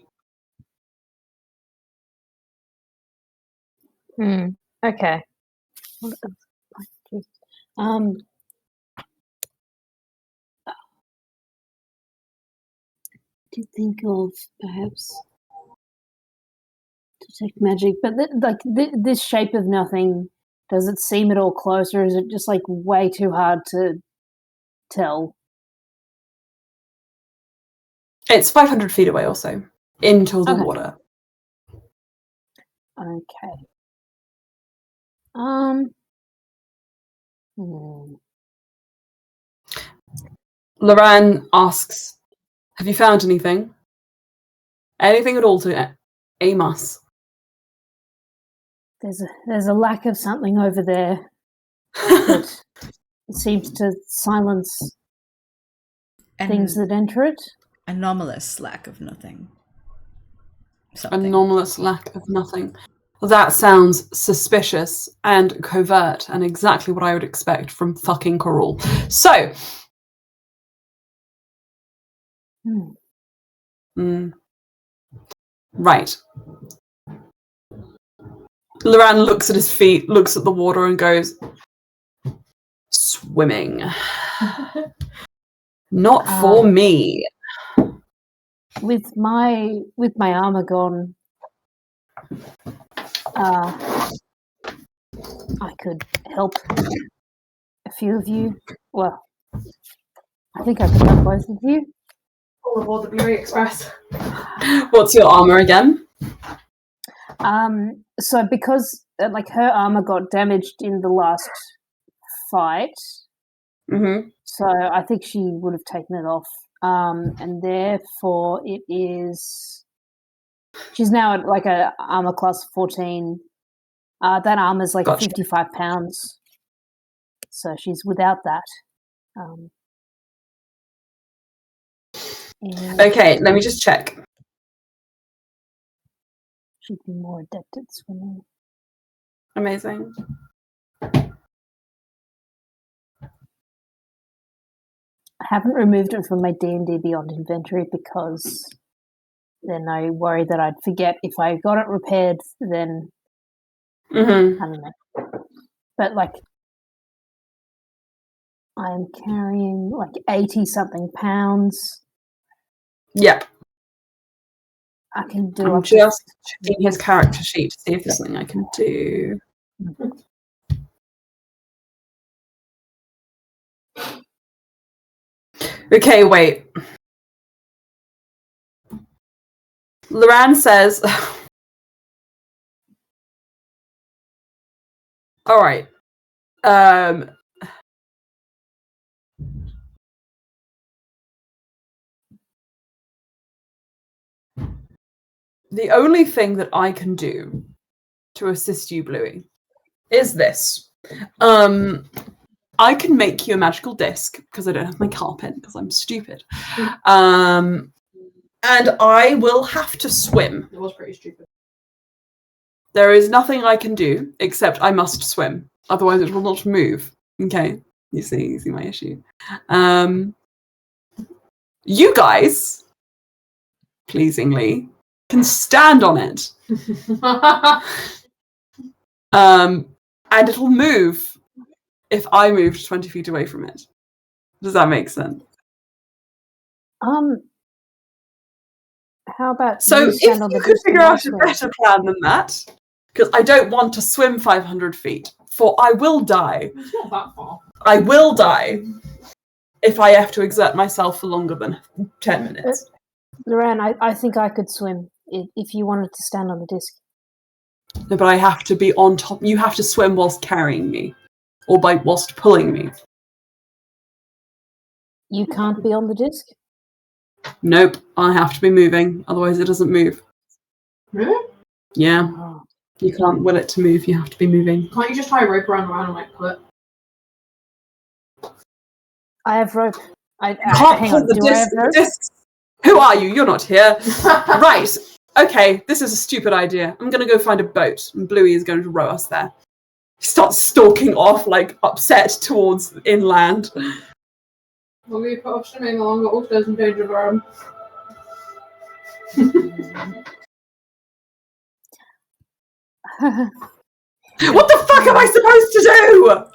Okay. Do you think of perhaps detect magic, but this shape of nothing, does it seem at all close, or is it just like way too hard to tell? It's 500 feet away or so into the Okay. water. Okay. Loran asks, "Have you found anything? Anything at all to aim us?" There's a lack of something over there that seems to silence things that enter it. Anomalous lack of nothing. Something. Anomalous lack of nothing. Well, that sounds suspicious and covert and exactly what I would expect from fucking Karul. So, right. Loran looks at his feet, looks at the water and goes, "Swimming. Not for me." With my armor gone, I could help a few of you. Well, I think I could help both of you. All aboard the Beauty Express. What's your armor again? So because like her armor got damaged in the last fight, so I think she would have taken it off, and therefore it is. She's now at like a armor class 14. That armor's like 55 pounds, so she's without that. Okay, let me just check. She'd be more adept at swimming. Amazing. I haven't removed it from my D&D Beyond inventory because then I worry that I'd forget. If I got it repaired, then I don't know. But like, I'm carrying like 80 something pounds. Yep. I can do. I'm up to- just checking his character sheet to see if there's something I can do. Okay, wait. Loran says... All right. The only thing that I can do to assist you, Bluey, is this. I can make you a magical disc because I don't have my carpet because I'm stupid. And I will have to swim. It was pretty stupid. There is nothing I can do except I must swim. Otherwise it will not move. Okay. You see my issue. You guys, pleasingly, can stand on it. And it'll move if I moved 20 feet away from it. Does that make sense? How about So you if stand on the you could disc figure and I'll out a swim? better plan than that, because I don't want to swim 500 feet, for I will die. It's not that far. I will die if I have to exert myself for longer than 10 minutes. Loran, I think I could swim if you wanted to stand on the disc. No, but I have to be on top. You have to swim whilst carrying me, or whilst pulling me. You can't be on the disc? Nope, I have to be moving, otherwise it doesn't move. Really? Yeah, Oh. you can't will it to move, you have to be moving. Can't you just tie a rope around and like pull it? I have rope. Can't hang pull on, the do I have rope? discs. Who are you? You're not here. Right, okay, this is a stupid idea. I'm going to go find a boat, and Bluey is going to row us there. He starts stalking off, like, upset towards inland. Will we put off swimming along the Alstaers in danger of our own? What the fuck am I supposed to do?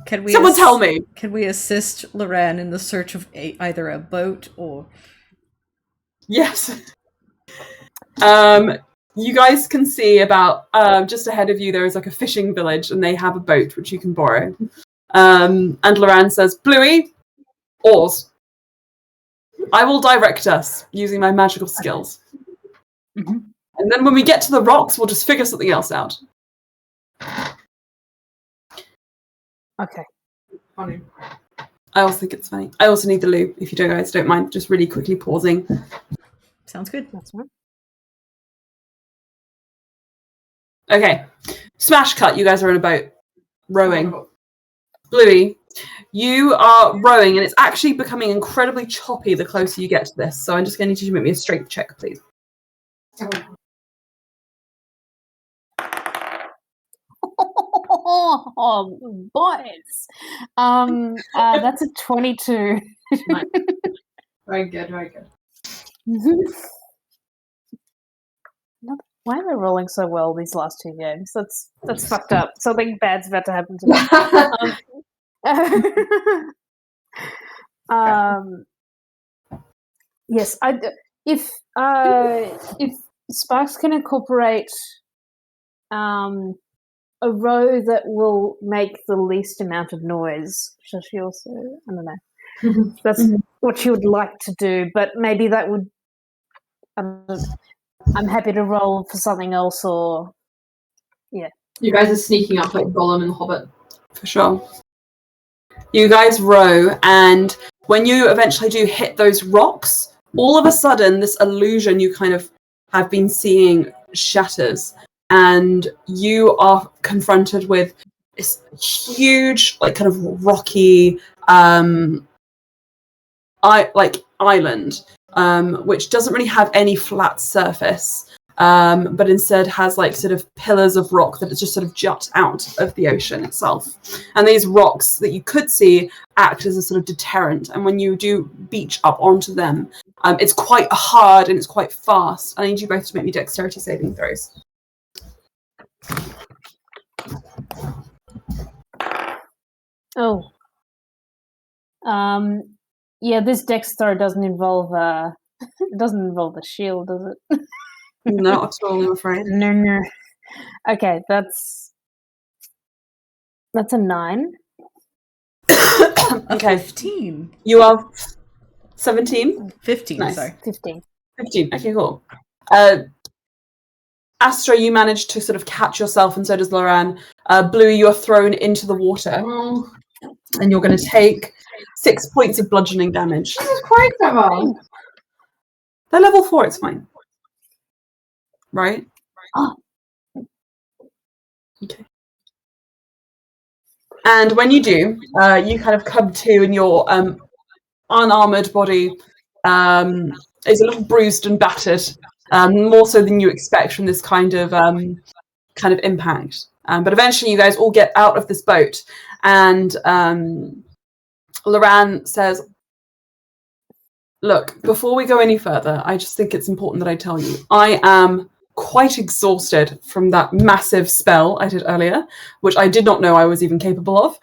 Can we Someone tell me. Can we assist Loran in the search of either a boat or... Yes. You guys can see about just ahead of you there is like a fishing village and they have a boat which you can borrow. And Loran says, Bluey, oars. I will direct us using my magical skills. Mm-hmm. And then when we get to the rocks, we'll just figure something else out. Okay. Funny. I also think it's funny. I also need the loo, if you guys don't mind, just really quickly pausing. Sounds good. That's right. Okay. Smash cut, you guys are in a boat. Rowing. Bluey, you are rowing, and it's actually becoming incredibly choppy the closer you get to this, so I'm just going to need you to make me a strength check, please. Oh, boys. That's a 22. Nice. Very good, very good. Why am I rolling so well these last two games? That's fucked up. Something bad's about to happen to me. Yes, if Sparks can incorporate a row that will make the least amount of noise, shall she also? I don't know. That's what she would like to do, but maybe that would. I'm happy to roll for something else, or yeah. You guys are sneaking up like Gollum and the Hobbit. For sure. You guys row, and when you eventually do hit those rocks, all of a sudden this illusion you kind of have been seeing shatters, and you are confronted with this huge, like, kind of rocky island, which doesn't really have any flat surface, but instead has like sort of pillars of rock that just sort of jut out of the ocean itself. And these rocks that you could see act as a sort of deterrent. And when you do beach up onto them, it's quite hard and it's quite fast. I need you both to make me dexterity saving throws. Oh. Yeah, this dex throw doesn't involve it doesn't involve the shield, does it? Not at all, I'm afraid. No. Okay, that's a 9. Okay. 15. You are 17? 15, Nice. sorry. 15. 15. Okay, cool. Astra, you manage to sort of catch yourself, and so does Loran. Bluey, you are thrown into the water, and you're going to take 6 points of bludgeoning damage. Jesus Christ, Emma! They're level 4, it's fine. Right? Oh. Okay. And when you do, you kind of come to, and your unarmored body is a little bruised and battered, more so than you expect from this kind of impact. But eventually, you guys all get out of this boat, and Loran says, "Look, before we go any further, I just think it's important that I tell you, I am quite exhausted from that massive spell I did earlier, which I did not know I was even capable of,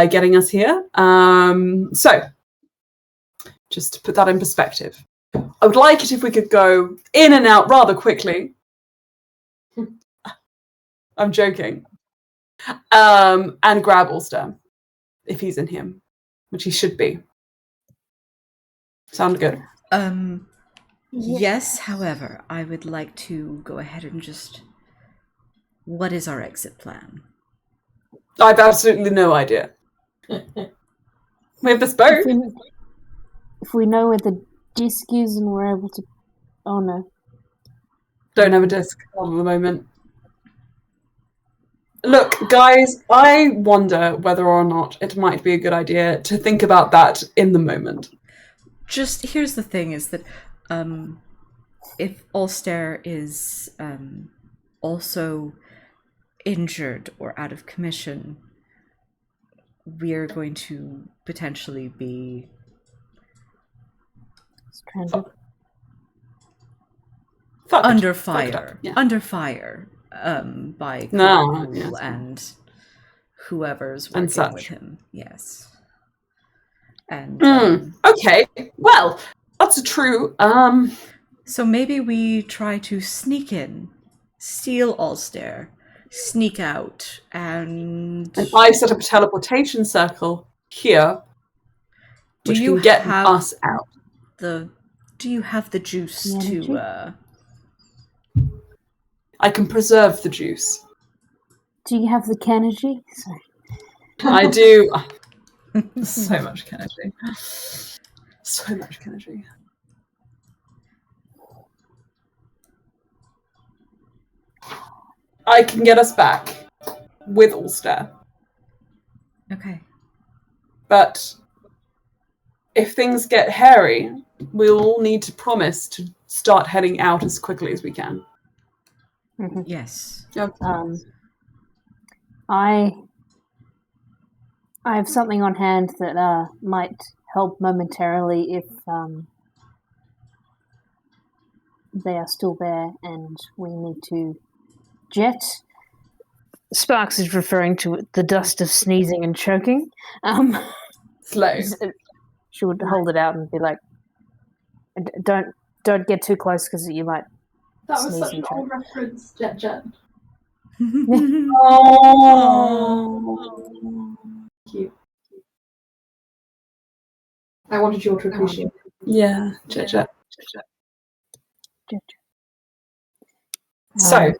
getting us here. So, just to put that in perspective, I would like it if we could go in and out rather quickly." I'm joking. And grab Alstaer, if he's in him, which he should be. Sound good? Yes, however, I would like to go ahead and just... What is our exit plan? I've absolutely no idea. We have this boat. If we know where the disc is and we're able to... Oh, no. Don't have a disc at the moment. Look, guys, I wonder whether or not it might be a good idea to think about that in the moment. Just, here's the thing, is that if Alstaer is also injured or out of commission, we're going to potentially be... Stranded. Under fire. Yeah. Under fire. By No, Karul yes. and whoever's And working such. with him. Yes. And okay, well, that's true. so maybe we try to sneak in, steal Alstaer, sneak out, and I've set up a teleportation circle here, which can get us out. Do you have the juice to... I can preserve the juice. Do you have the Kennedy? Sorry. I do. So much energy. So much energy. I can get us back with Alstaer. Okay. But if things get hairy, we'll all need to promise to start heading out as quickly as we can. Mm-hmm. Yes. Yep. I have something on hand that might help momentarily if they are still there and we need to jet. Sparks is referring to the dust of sneezing and choking. Slow. She would hold it out and be like, "Don't get too close because you might." That was sneeze such and an choke. old reference, Jet. Oh. Cute. I wanted you all to appreciate it. Yeah, Jet. Um, So.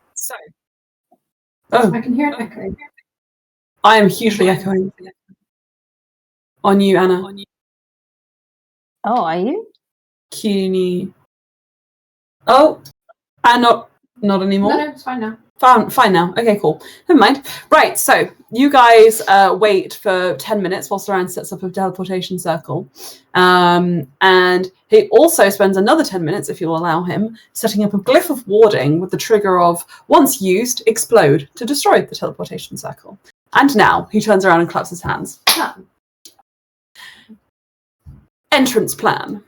Oh, I can hear an echo. I am hugely echoing. On you, Anna. Oh, are you? CUNY. Oh, and not anymore. No, it's fine now. Fine now. Okay, cool. Never mind. Right, so you guys wait for 10 minutes whilst Loran sets up a teleportation circle. And he also spends another 10 minutes, if you'll allow him, setting up a glyph of warding with the trigger of, once used, explode to destroy the teleportation circle. And now he turns around and claps his hands. Entrance plan.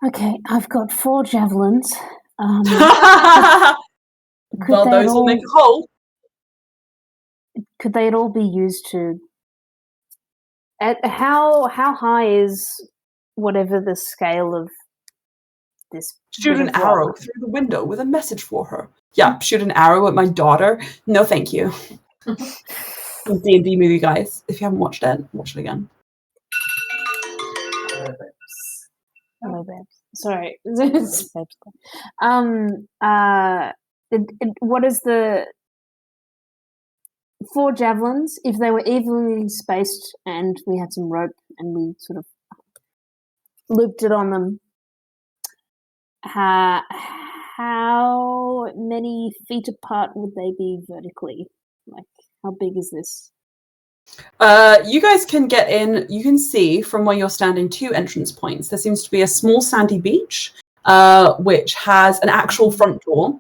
Okay, I've got 4 javelins. Well, those will make a hole. Could they at all be used to? At how high is whatever the scale of this. Shoot bit an of rock. arrow through the window with a message for her. Yeah, shoot an arrow at my daughter. No, thank you. D&D movie, guys. If you haven't watched it, watch it again. Hello, babes. Sorry. What is the 4 javelins? If they were evenly spaced and we had some rope and we sort of looped it on them, how many feet apart would they be vertically? Like, how big is this? You guys can get in. You can see from where you're standing 2 entrance points. There seems to be a small sandy beach, which has an actual front door.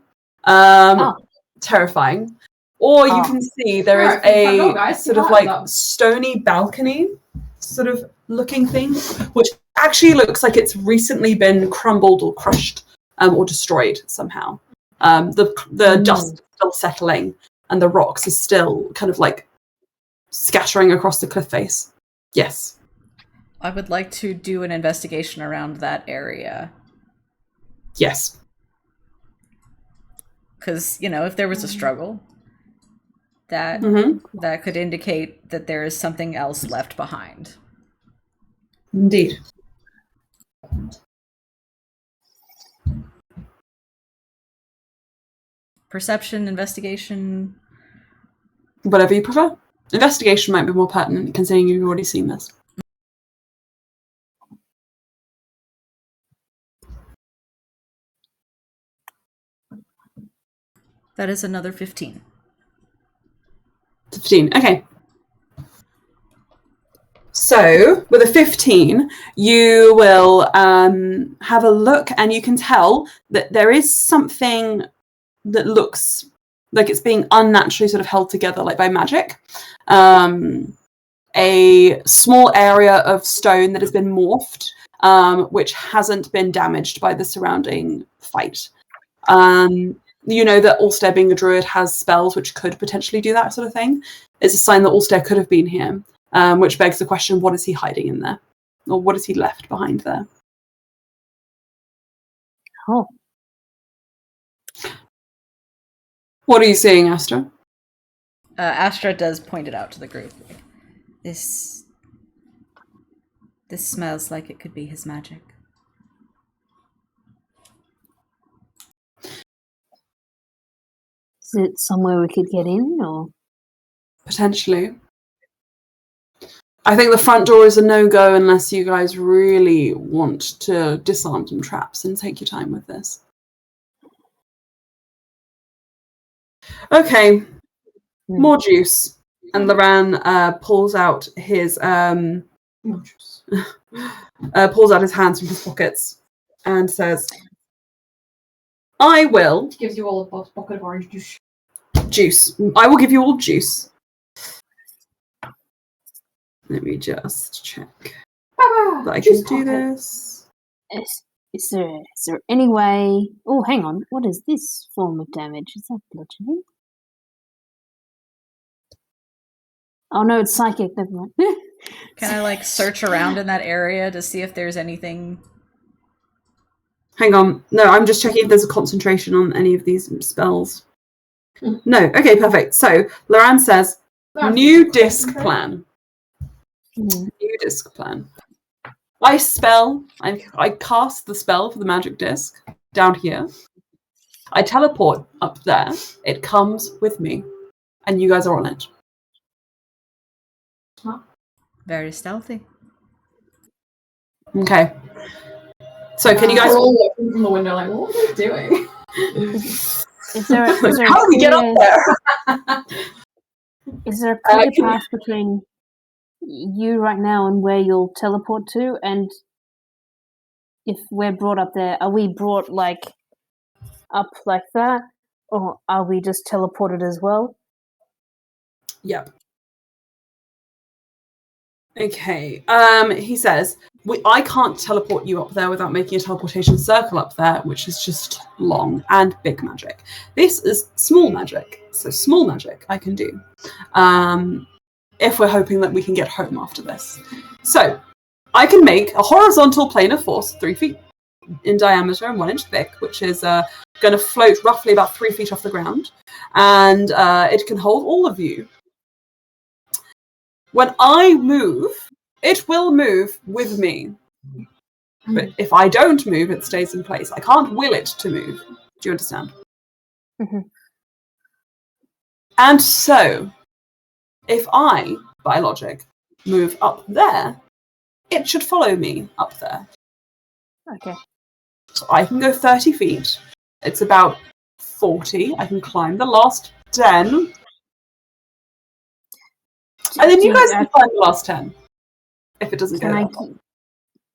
Terrifying. Or you can see there is a sort of like stony balcony sort of looking thing, which actually looks like it's recently been crumbled or crushed or destroyed somehow. The dust is still settling and the rocks are still kind of like scattering across the cliff face. Yes. I would like to do an investigation around that area. Yes. Because, if there was a struggle, that could indicate that there is something else left behind. Indeed. Perception, investigation? Whatever you prefer. Investigation might be more pertinent, considering you've already seen this. That is another 15. 15, okay. So, with a 15, you will have a look and you can tell that there is something that looks like it's being unnaturally sort of held together, like by magic. A small area of stone that has been morphed, which hasn't been damaged by the surrounding fight. You know that Alstaer, being a druid, has spells which could potentially do that sort of thing. It's a sign that Alstaer could have been here, which begs the question, what is he hiding in there? Or what has he left behind there? Oh. What are you seeing, Astra? Astra does point it out to the group. This smells like it could be his magic. Is it somewhere we could get in, or? Potentially. I think the front door is a no-go unless you guys really want to disarm some traps and take your time with this. Okay. More juice. And Loran pulls out his pulls out his hands from his pockets and says, I will... Gives you all a bucket of orange juice. Juice. I will give you all juice. Let me just check that I can do this. Is there any way... Oh, hang on. What is this form of damage? Is that bludgeoning? Oh, no, it's psychic. Never mind. Can I, search around in that area to see if there's anything... Hang on. No, I'm just checking if there's a concentration on any of these spells. No. Okay, perfect. So, Loran says, new disc plan. New disc plan. I cast the spell for the magic disc down here. I teleport up there. It comes with me. And you guys are on it. Very stealthy. Okay. So can you guys... We're all looking from the window like, what are they doing? Is there How do we get up there? Is there a clear path between you right now and where you'll teleport to? And if we're brought up there, are we brought up like that? Or are we just teleported as well? Yep. Okay. He says, I can't teleport you up there without making a teleportation circle up there, which is just long and big magic. This is small magic. So small magic I can do. If we're hoping that we can get home after this. So I can make a horizontal plane of force 3 feet. in diameter and 1 inch thick, which is going to float roughly about 3 feet off the ground, and it can hold all of you. When I move, it will move with me. But if I don't move, it stays in place. I can't will it to move. Do you understand? Mm-hmm. And so, if I, by logic, move up there, it should follow me up there. Okay. So I can go 30 feet. It's about 40. I can climb the last 10. And then you guys can climb the last 10. If it doesn't go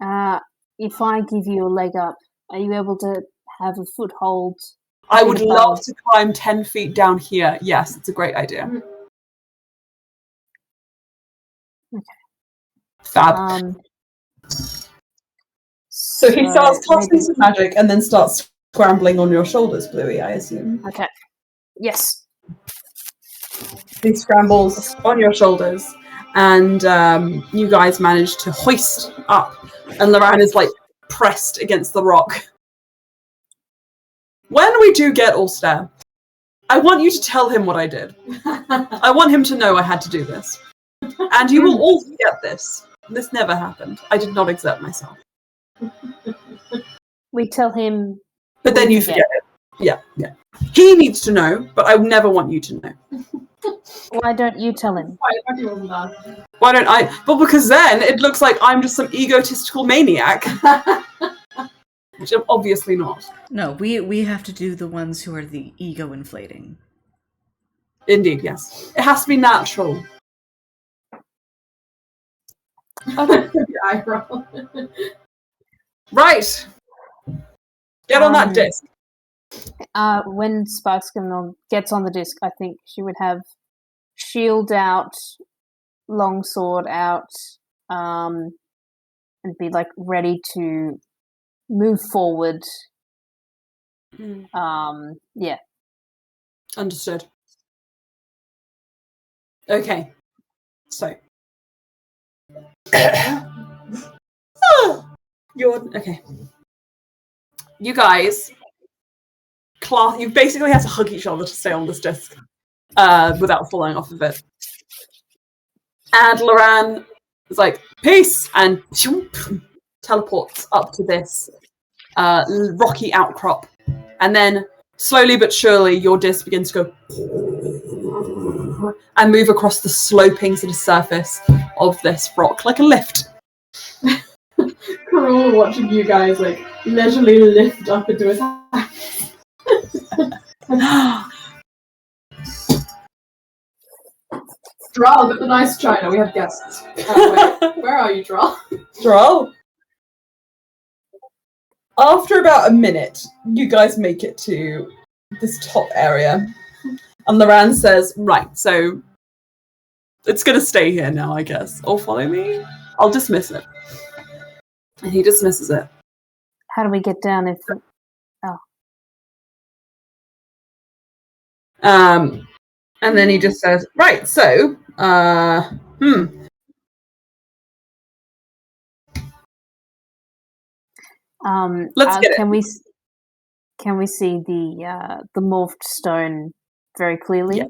that if I give you a leg up, are you able to have a foothold? I would love to climb 10 feet down here. Yes, it's a great idea. Okay. Fab. So he starts casting some magic and then starts scrambling on your shoulders, Bluey, I assume. Okay. Yes. He scrambles on your shoulders, and you guys manage to hoist up, and Loran is like pressed against the rock. When we do get Alstaer, I want you to tell him what I did. I want him to know I had to do this. And you will all forget this. This never happened. I did not exert myself. We tell him. But then you forget it. Yeah. He needs to know, but I never want you to know. Why don't you tell him? Why don't I? Well, because then it looks like I'm just some egotistical maniac. Which I'm obviously not. No, we have to do the ones who are the ego inflating. Indeed, yes. It has to be natural. Right. Get on that disc. When Sparks gets on the disc, I think she would have shield out, longsword out, and be like ready to move forward. Yeah. Understood. Okay. So. Okay. You guys, you basically have to hug each other to stay on this disc without falling off of it. And Loran is like, peace, and teleports up to this rocky outcrop. And then, slowly but surely, your disc begins to go and move across the sloping sort of surface of this rock, like a lift. Karul watching you guys like leisurely lift up into his hands. Dral, get the nice china. We have guests. Where are you, Dral? Dral? After about a minute, you guys make it to this top area. And Loran says, right, so it's going to stay here now, I guess. Or follow me? I'll dismiss it. And he dismisses it. How do we get down if... And then he just says, right, so, Let's get it. Can we see the morphed stone very clearly? Yeah.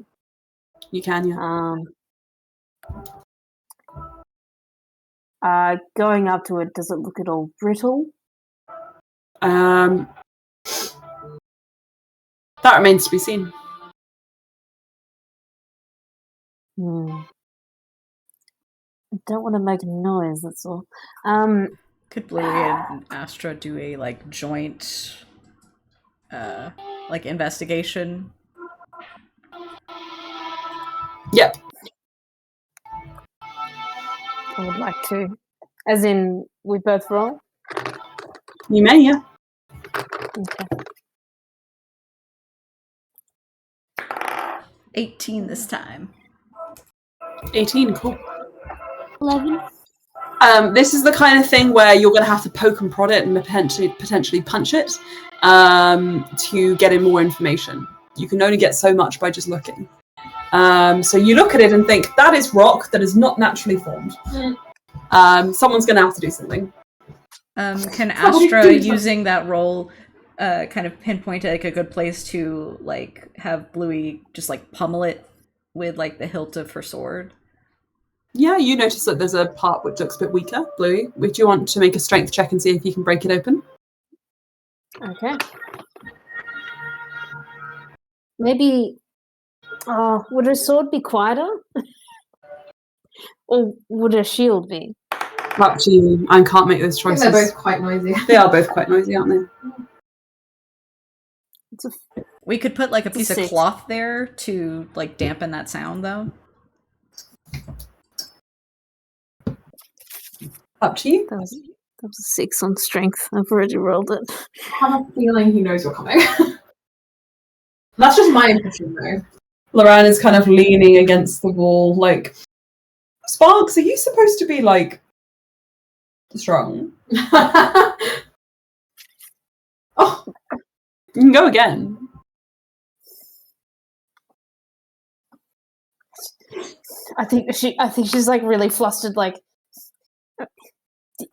You can, yeah. Going up to it, does it look at all brittle? That remains to be seen. I don't want to make a noise, that's all. Could Bluey and Astra do a joint investigation? Yep. I would like to. As in, we both roll? You may, yeah. Okay. 18 this time. 18, cool. 11. This is the kind of thing where you're going to have to poke and prod it and potentially punch it to get in more information. You can only get so much by just looking. So you look at it and think, that is rock that is not naturally formed. Someone's going to have to do something. Can Somebody Astra, do something. using that roll, kind of pinpoint like a good place to like have Bluey just like pummel it with like the hilt of her sword? Yeah, you notice that there's a part which looks a bit weaker, Bluey. Would you want to make a strength check and see if you can break it open? Okay. Maybe. Would a sword be quieter, or would a shield be? Up to you. I can't make those I think choices. they're both quite noisy. They are both quite noisy, aren't they? It's a We could put like a piece of 6. cloth there to like dampen that sound, though. Up to you. That was a 6 on strength. I've already rolled it. I have a feeling he knows you're coming. That's just my impression, though. Loran is kind of leaning against the wall, like, Sparks, are you supposed to be, like, strong? Oh, You can go again. I think she's like really flustered. Like,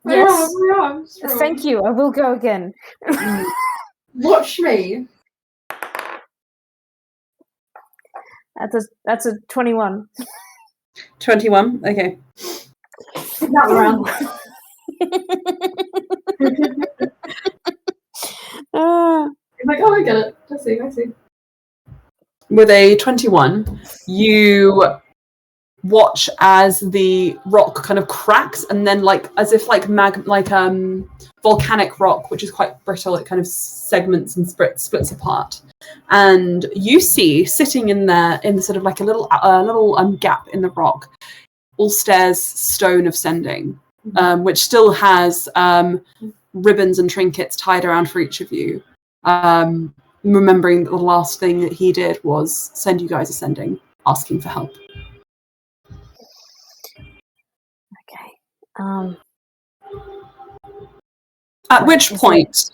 my yes, arm, my arm's strong. thank you. I will go again. Watch me. That's a 21. 21, okay. That round. He's like, oh, I get it. I see. With a 21, you watch as the rock kind of cracks, and then, like, as if like volcanic rock, which is quite brittle, it kind of segments and splits apart. And you see sitting in there, in the sort of like a little gap in the rock, Alstaer's stone of sending, which still has ribbons and trinkets tied around for each of you. Remembering that the last thing that he did was send you guys ascending, asking for help. Okay. At which point,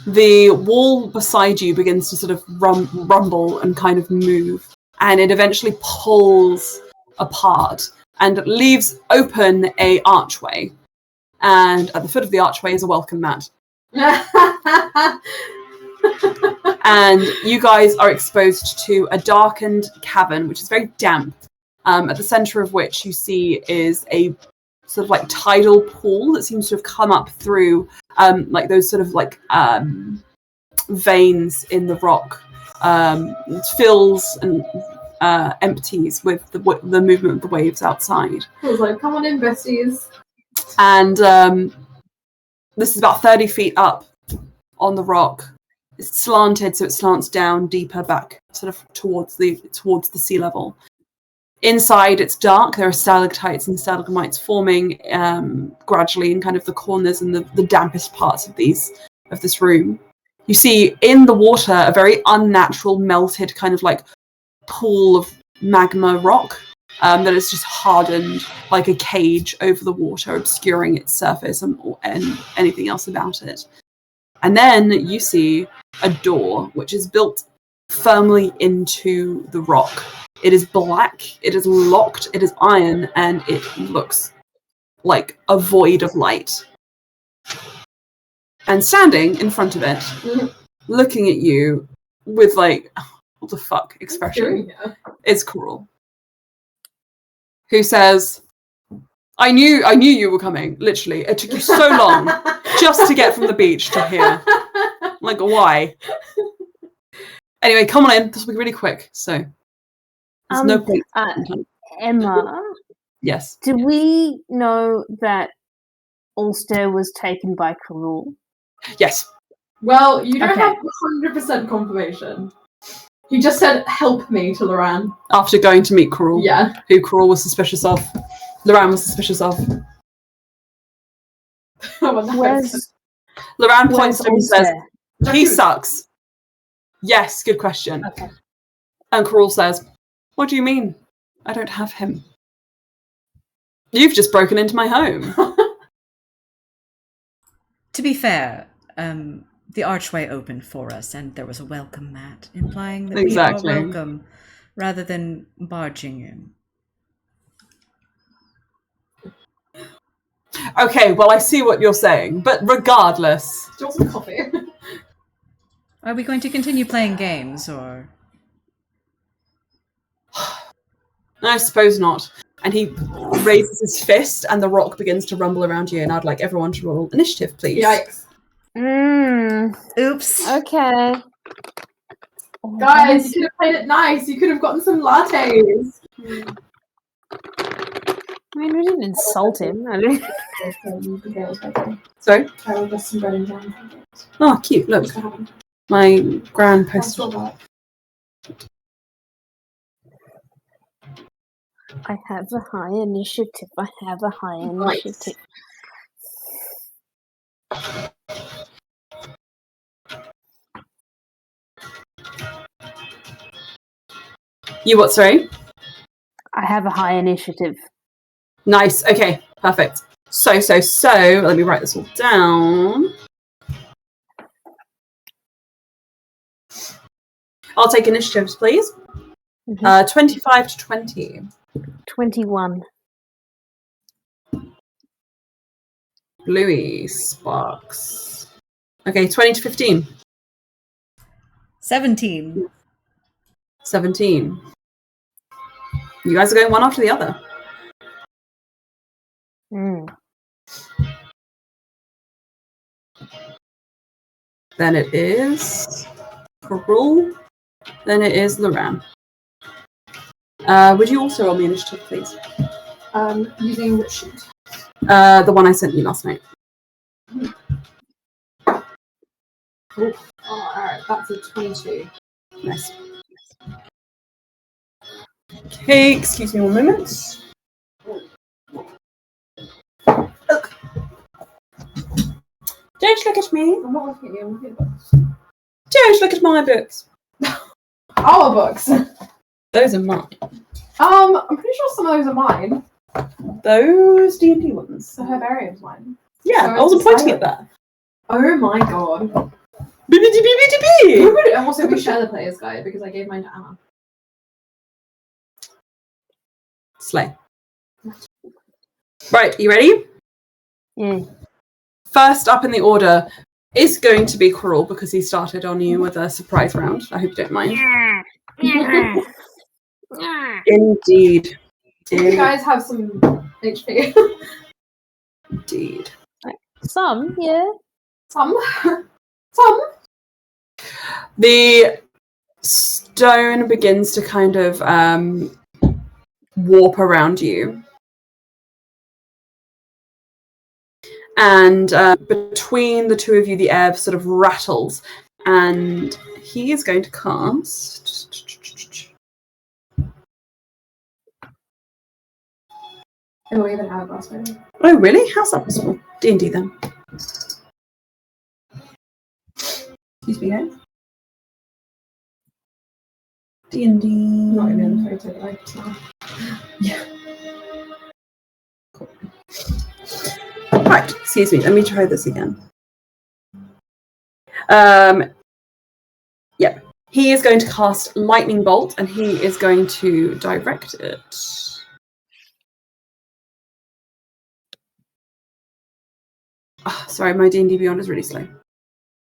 the wall beside you begins to sort of rumble and kind of move, and it eventually pulls apart and leaves open a archway. And at the foot of the archway is a welcome mat. And you guys are exposed to a darkened cavern, which is very damp, at the center of which you see is a sort of like tidal pool that seems to have come up through like those sort of like veins in the rock. It fills and empties with the movement of the waves outside. I was like, come on in, besties. And this is about 30 feet up on the rock. It's slanted, so it slants down deeper back, sort of towards the sea level. Inside, it's dark. There are stalactites and stalagmites forming gradually in kind of the corners and the dampest parts of this room. You see in the water a very unnatural, melted kind of like pool of magma rock that is just hardened like a cage over the water, obscuring its surface and anything else about it. And then you see a door which is built firmly into the rock. It is black, it is locked, it is iron, and it looks like a void of light. And standing in front of it, looking at you with like, what the fuck expression, is Karul, who says, I knew you were coming, literally. It took you so long just to get from the beach to here. Like, why? Anyway, come on in. This will be really quick, so there's no point. Emma? Yes. Do we know that Alstaer was taken by Karul? Yes. Well, you don't Okay. have 100% confirmation. He just said, help me to Loran. After going to meet Karul. Yeah. Who Karul was suspicious of. Loran was suspicious of. Where's Loran points to him and says, Alstaer? he sucks. Yes, good question. Okay. And Karul says, what do you mean? I don't have him. You've just broken into my home. To be fair, the archway opened for us, and there was a welcome mat, implying that Exactly. we are welcome, rather than barging in. Okay, well, I see what you're saying, but regardless. Do you want some coffee? Are we going to continue playing games, or...? I suppose not. And he raises his fist, and the rock begins to rumble around you, and I'd like everyone to roll initiative, please. Yikes. Oops. Okay. Guys, you could have played it nice. You could have gotten some lattes. I mean, we didn't insult him. Sorry? I will just some bread and jam. Oh, cute. Look. My grand post. I have a high initiative. I have a high initiative. You what, sorry? I have a high initiative. Nice. Okay, perfect. So, let me write this all down. I'll take initiatives, please. 25 to 20. 21. Bluey sparks. Okay, 20 to 15. 17. 17. You guys are going one after the other. Then it is Karul. Then it is Loran. Would you also roll me initiative, please? Using which sheet? The one I sent you last night. Oh, alright, that's a 22. Nice. Okay, excuse me one moment. Look. Don't look at me. I'm not looking at you, I'm looking at books. Don't look at my books. Our books. Those are mine. I'm pretty sure some of those are mine. Those D&D ones. The herbarium's mine. Yeah, So I wasn't it's pointing silent. at that. Oh my god. BBDBBDB! And also we share the player's guide because I gave mine to Anna. Slay. Right, you ready? Yeah. First up in the order is going to be Karul because he started on you with a surprise round. I hope you don't mind. Indeed. You guys have some HP. Indeed. Some, yeah. Some. The stone begins to kind of warp around you. And between the two of you, the air sort of rattles. And he is going to cast... Oh, we even have a glass ready. Oh, really? How's that possible? D&D then. Excuse me, guys. D&D. Not even in the photo, but I can tell. Yeah. Cool. Right, excuse me, let me try this again. Yeah. He is going to cast Lightning Bolt and he is going to direct it. Oh, sorry, my D&D Beyond is really slow.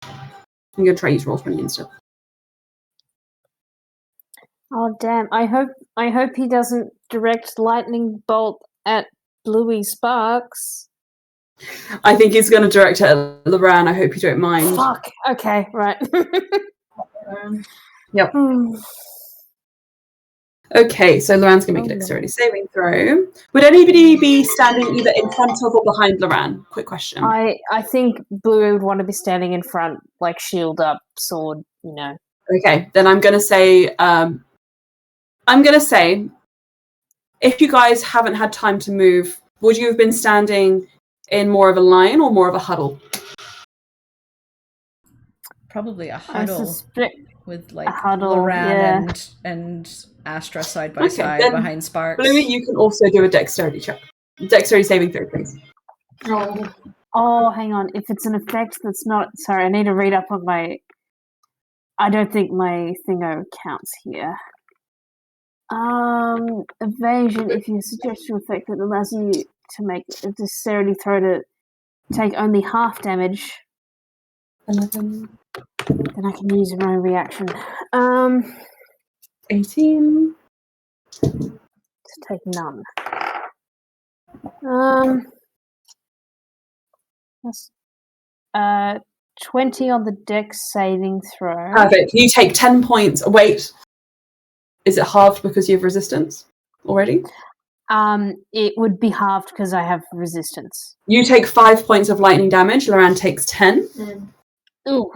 I'm going to try use Roll20 instead. Oh damn! I hope he doesn't direct lightning bolt at Bluey Sparks. I think he's going to direct it at Loran. I hope you don't mind. Fuck. Okay, right. Yep. Okay, so Loran's going to make a dexterity saving throw. Would anybody be standing either in front of or behind Loran? Quick question. I think Bluey would want to be standing in front, like shield up, sword, you know. Okay, then I'm going to say, if you guys haven't had time to move, would you have been standing in more of a line or more of a huddle? Probably a huddle with like huddle, Loran and Astra side by side then behind Sparks. Bluey, you can also do a dexterity check. Dexterity saving throw, please. Oh, hang on. If it's an effect that's not... Sorry, I need to read up on my... I don't think my thingo counts here. Evasion, if you suggest an effect that allows you to make a dexterity throw to take only half damage. 11. Then I can use my own reaction. 18. To take none. That's 20 on the dex saving throw. Perfect. You take 10 points. Wait. Is it halved because you have resistance already? It would be halved because I have resistance. You take 5 points of lightning damage. Loran takes 10. Ooh.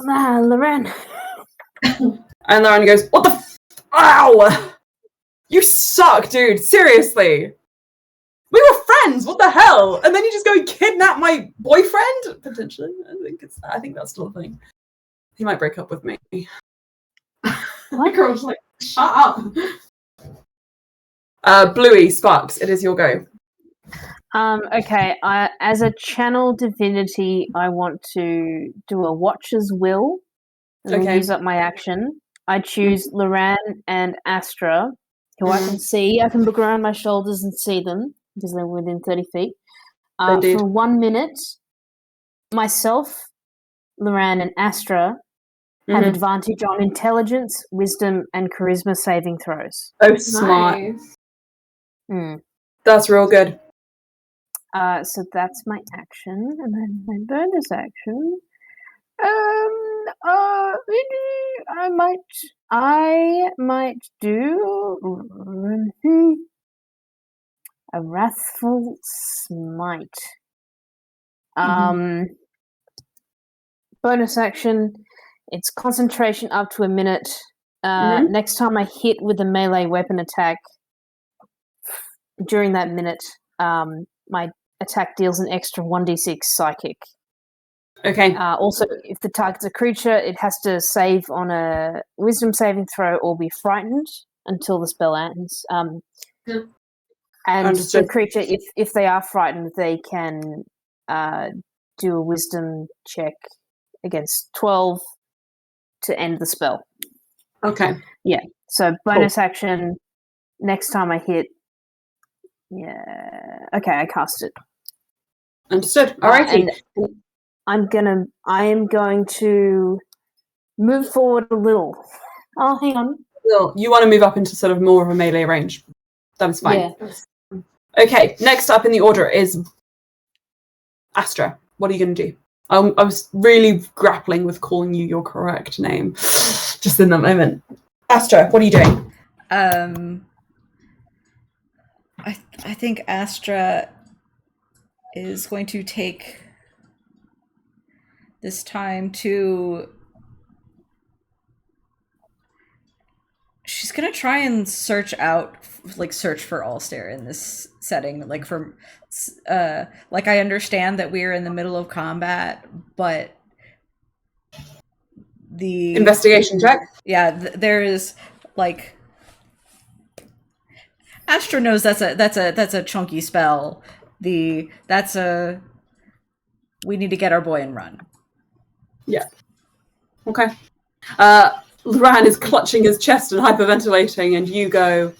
Loran. And Loran goes, what the ow! You suck, dude. Seriously. We were friends. What the hell? And then you just go and kidnap my boyfriend? Potentially. I think that's still a thing. He might break up with me. My girl's like, shut up. Bluey, Sparks, it is your go. Okay, as a channel divinity, I want to do a Watcher's Will. And use up my action. I choose Loran and Astra, who I can see. I can look around my shoulders and see them, because they're within 30 feet. For 1 minute, myself, Loran, and Astra had advantage on intelligence, wisdom, and charisma saving throws. Oh, smart. Nice. That's real good. So that's my action, and then my bonus action. I might do a wrathful smite. Bonus action. It's concentration up to a minute. Next time I hit with a melee weapon attack, during that minute, my attack deals an extra 1d6 psychic. Okay. Also, if the target's a creature, it has to save on a wisdom saving throw or be frightened until the spell ends. And Understood. the creature, if they are frightened, they can do a wisdom check against 12 to end the spell. Okay. Yeah. So bonus action, next time I hit. Yeah. Okay, I cast it. Understood. Alrighty. I am going to move forward a little. Oh, hang on. Well, you want to move up into sort of more of a melee range. That is fine. Yeah. Okay, next up in the order is Astra. What are you going to do? I was really grappling with calling you your correct name just in that moment. Astra, what are you doing? I think Astra is going to take this time to... She's gonna try and search for Alstaer in this setting. Like I understand that we're in the middle of combat, but the Investigation check. Yeah, there is like Astra knows that's a chunky spell. We need to get our boy and run. Yeah. Okay. Loran is clutching his chest and hyperventilating, and you go,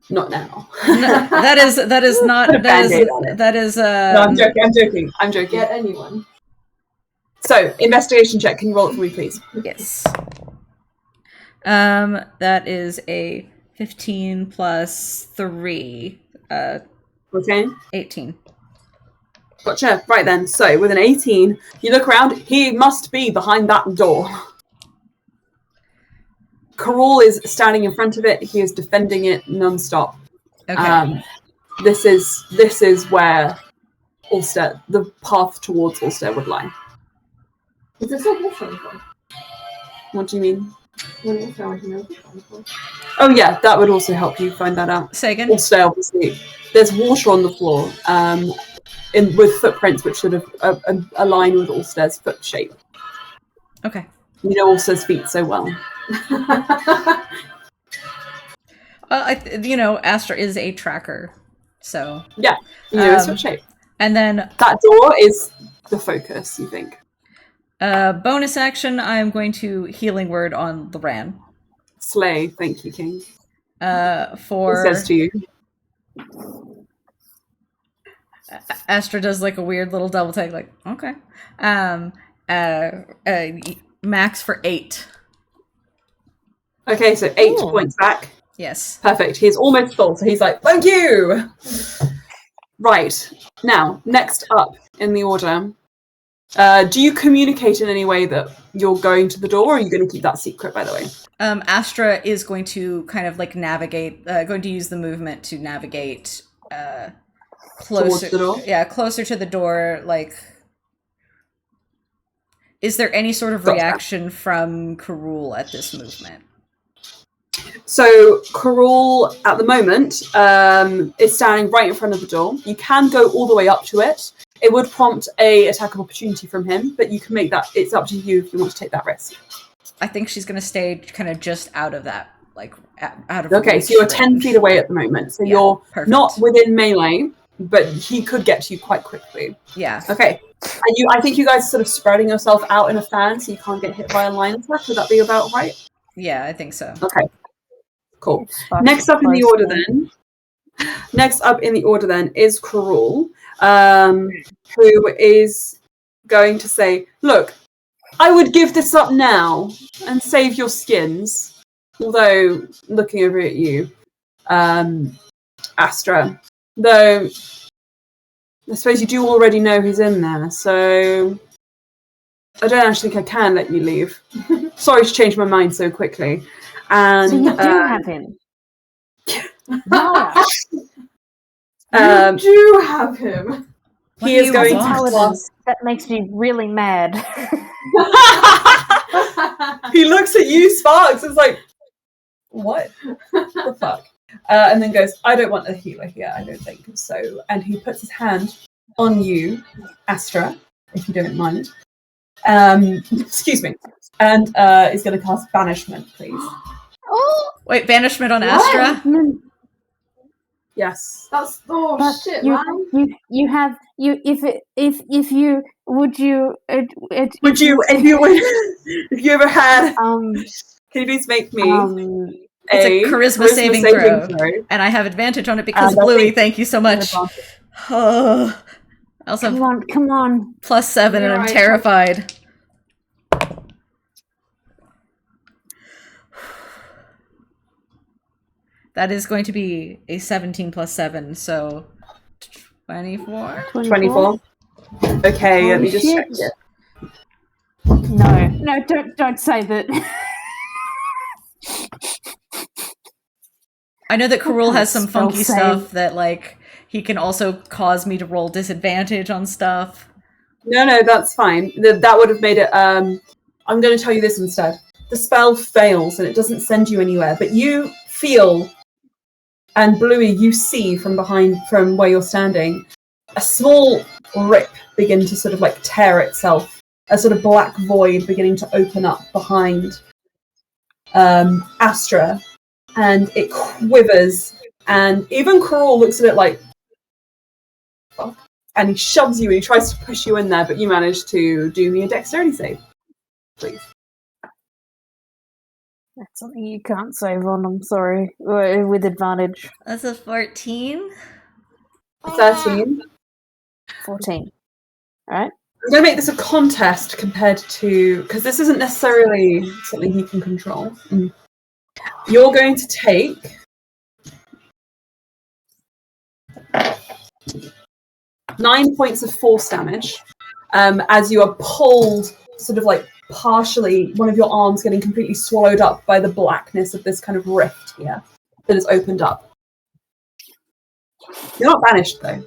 not now. No, that is not that is No, I'm joking. Get anyone. So, investigation check. Can you roll it for me, please? Yes. That is a 15 plus 3. Okay. 18. Gotcha. Right then. So, with an 18, you look around. He must be behind that door. Karul is standing in front of it. He is defending it non-stop. Okay. This is where Alstaer, the path towards Alstaer would lie. Is there still water on the floor? What do you mean? No. Oh yeah, that would also help you find that out. Say again? Alstaer, obviously. There's water on the floor, with footprints which sort of align with Alstair's foot shape. Okay. You know Alstair's feet so well. Astra is a tracker, so yeah, you know his foot shape. And then that door is the focus. You think? Bonus action. I am going to healing word on Loran. Slay, thank you, King. For he says to you. Astra does like a weird little double take, like, okay. Max for 8. Okay, so 8 Ooh. points back. Yes. Perfect. He's almost full, so he's like, thank you! Right. Now, next up in the order, do you communicate in any way that you're going to the door, or are you going to keep that secret, by the way? Astra is going to kind of like navigate, going to use the movement to navigate closer. Towards the door? Yeah, closer to the door. Like, is there any sort of Gotcha. reaction from Karul at this movement? So Karul, at the moment, is standing right in front of the door. You can go all the way up to it. It would prompt a attack of opportunity from him, but you can make that. It's up to you if you want to take that risk. I think she's going to stay kind of just out of that, like out of. Okay, so you're 10 feet away at the moment. So you're perfect. not within melee, but he could get to you quite quickly. Yeah. Okay. And I think you guys are sort of spreading yourself out in a fan so you can't get hit by a line attack. Would that be about right? Yeah, I think so. Okay. Cool. Next up in the order then is Karul, who is going to say, look, I would give this up now and save your skins. Although, looking over at you, Astra, though I suppose you do already know he's in there, so I don't actually think I can let you leave. Sorry to change my mind so quickly. And so you do have him. No. You do have him. He is going to. That makes me really mad. He looks at you, Sparks. It's like, what the fuck? And then goes, I don't want a healer here. I don't think so. And he puts his hand on you, Astra, if you don't mind. Excuse me. And is going to cast Banishment, please. Oh, wait, Banishment on Astra? Yes. That's shit, you, man. You have if you would you would you if you ever had can you please make me it's a charisma saving throw, and I have advantage on it because Bluey. Thank you so much. I also have come on +7, and I'm terrified. That is going to be a 17 + 7, so 24. 24. Okay, let me just check it. No, don't say that. I know that Karul has some funky stuff that, like, he can also cause me to roll disadvantage on stuff. No, that's fine. That would have made it. I'm going to tell you this instead. The spell fails and it doesn't send you anywhere, but you feel. And Bluey, you see from where you're standing, a small rip begin to sort of like tear itself, a sort of black void beginning to open up behind Astra, and it quivers, and even Karul looks at it like, fuck, and he shoves you and he tries to push you in there, but you manage to do me a dexterity save, please. That's something you can't save on, I'm sorry. With advantage. That's a 14. 13. 14. Alright. I'm going to make this a contest compared to... Because this isn't necessarily something he can control. You're going to take... 9 points of force damage as you are pulled sort of like partially, one of your arms getting completely swallowed up by the blackness of this kind of rift here that has opened up. You're not banished, though.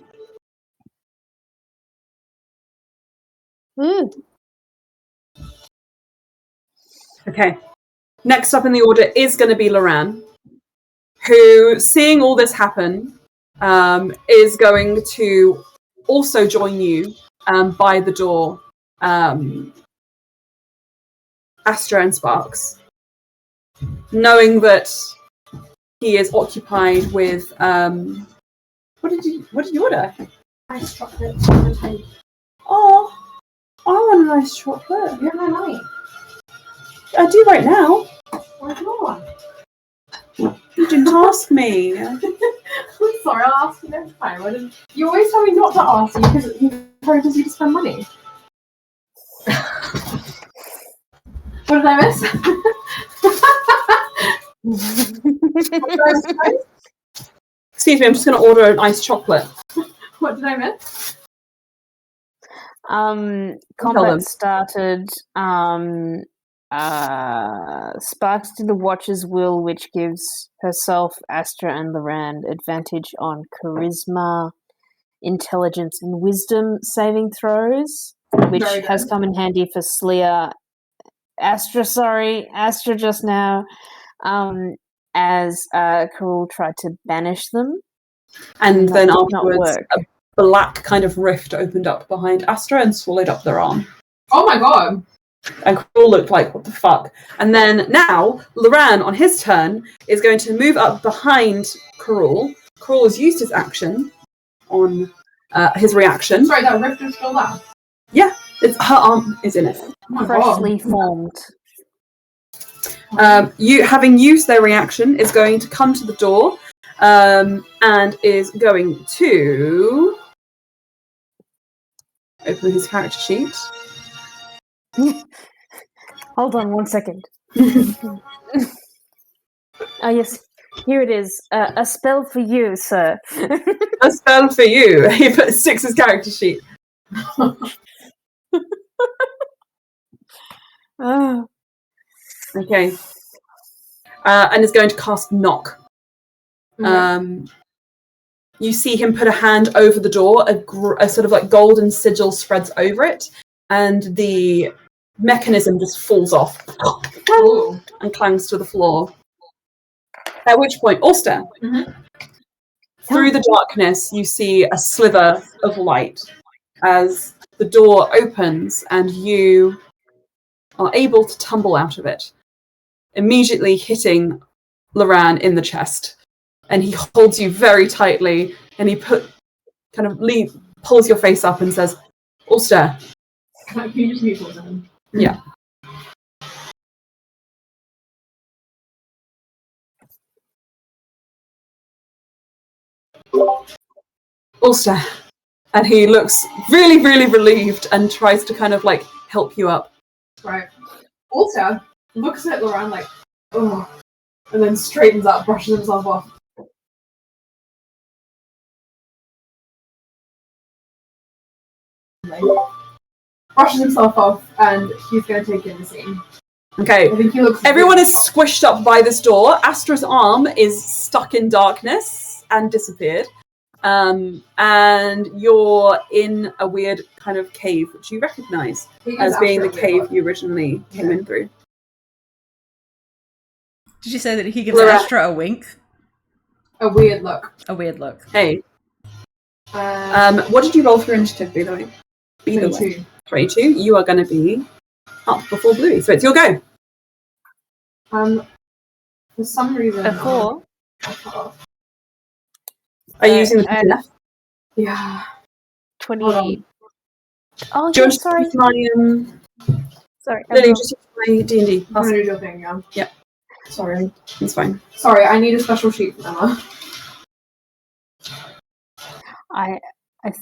Okay. Next up in the order is going to be Loran, who, seeing all this happen, is going to also join you by the door, Astra and Sparks, knowing that he is occupied with what did you order? Ice chocolate. Oh, I want an ice chocolate. You have no money. I do right now. Why not? You didn't ask me. I'm Sorry, I'll ask you next time. You always tell me not to ask you because it encourages you to spend money. What did I miss? Excuse me, I'm just going to order an iced chocolate. What did I miss? Combat started. Sparks to the Watcher's will, which gives herself, Astra, and Loran advantage on charisma, intelligence, and wisdom saving throws, which has come in handy for Sleer. Astra just now, as Karul tried to banish them. And then not afterwards, work. a black kind of rift opened up behind Astra and swallowed up their arm. Oh my god! And Karul looked like, what the fuck? And then now, Loran, on his turn, is going to move up behind Karul. Karul has used his action on his reaction. Sorry, that rift is still there? Yeah, her arm is in it. Oh my Freshly god. formed. You, having used their reaction, is going to come to the door and is going to open his character sheet. Hold on 1 second. Oh, yes. Here it is. A spell for you, sir. A spell for you. He sticks his character sheet. Oh. Okay. And is going to cast Knock. You see him put a hand over the door, a sort of like golden sigil spreads over it, and the mechanism just falls off and clangs to the floor. At which point, Alstaer, through the darkness, you see a sliver of light as the door opens and you are able to tumble out of it, immediately hitting Loran in the chest. And he holds you very tightly, and he pulls your face up and says, Alstaer. Can you just mute him? Yeah. Alstaer. And he looks really, really relieved and tries to kind of like help you up. Right. Alstaer looks at Loran like, oh, and then straightens up, brushes himself off. Brushes himself off, and he's going to take in the scene. Okay. I think he looks. Everyone is squished up by this door. Astra's arm is stuck in darkness and disappeared. And you're in a weird kind of cave, which you recognise as being the cave you originally came in through. Did you say that he gives Astra a wink? A weird look. A weird look. Hey. What did you roll for initiative, by the way? 22. 22. You are going to be up before Bluey, so it's your go. For some reason. A 4. Are you using the PDF? Yeah. 28. Oh, Do you yeah, want to sorry. use my Sorry. Lily, just use my D&D. I'm going to do your thing, yeah. Yep. Sorry. It's fine. Sorry, I need a special sheet for Emma. I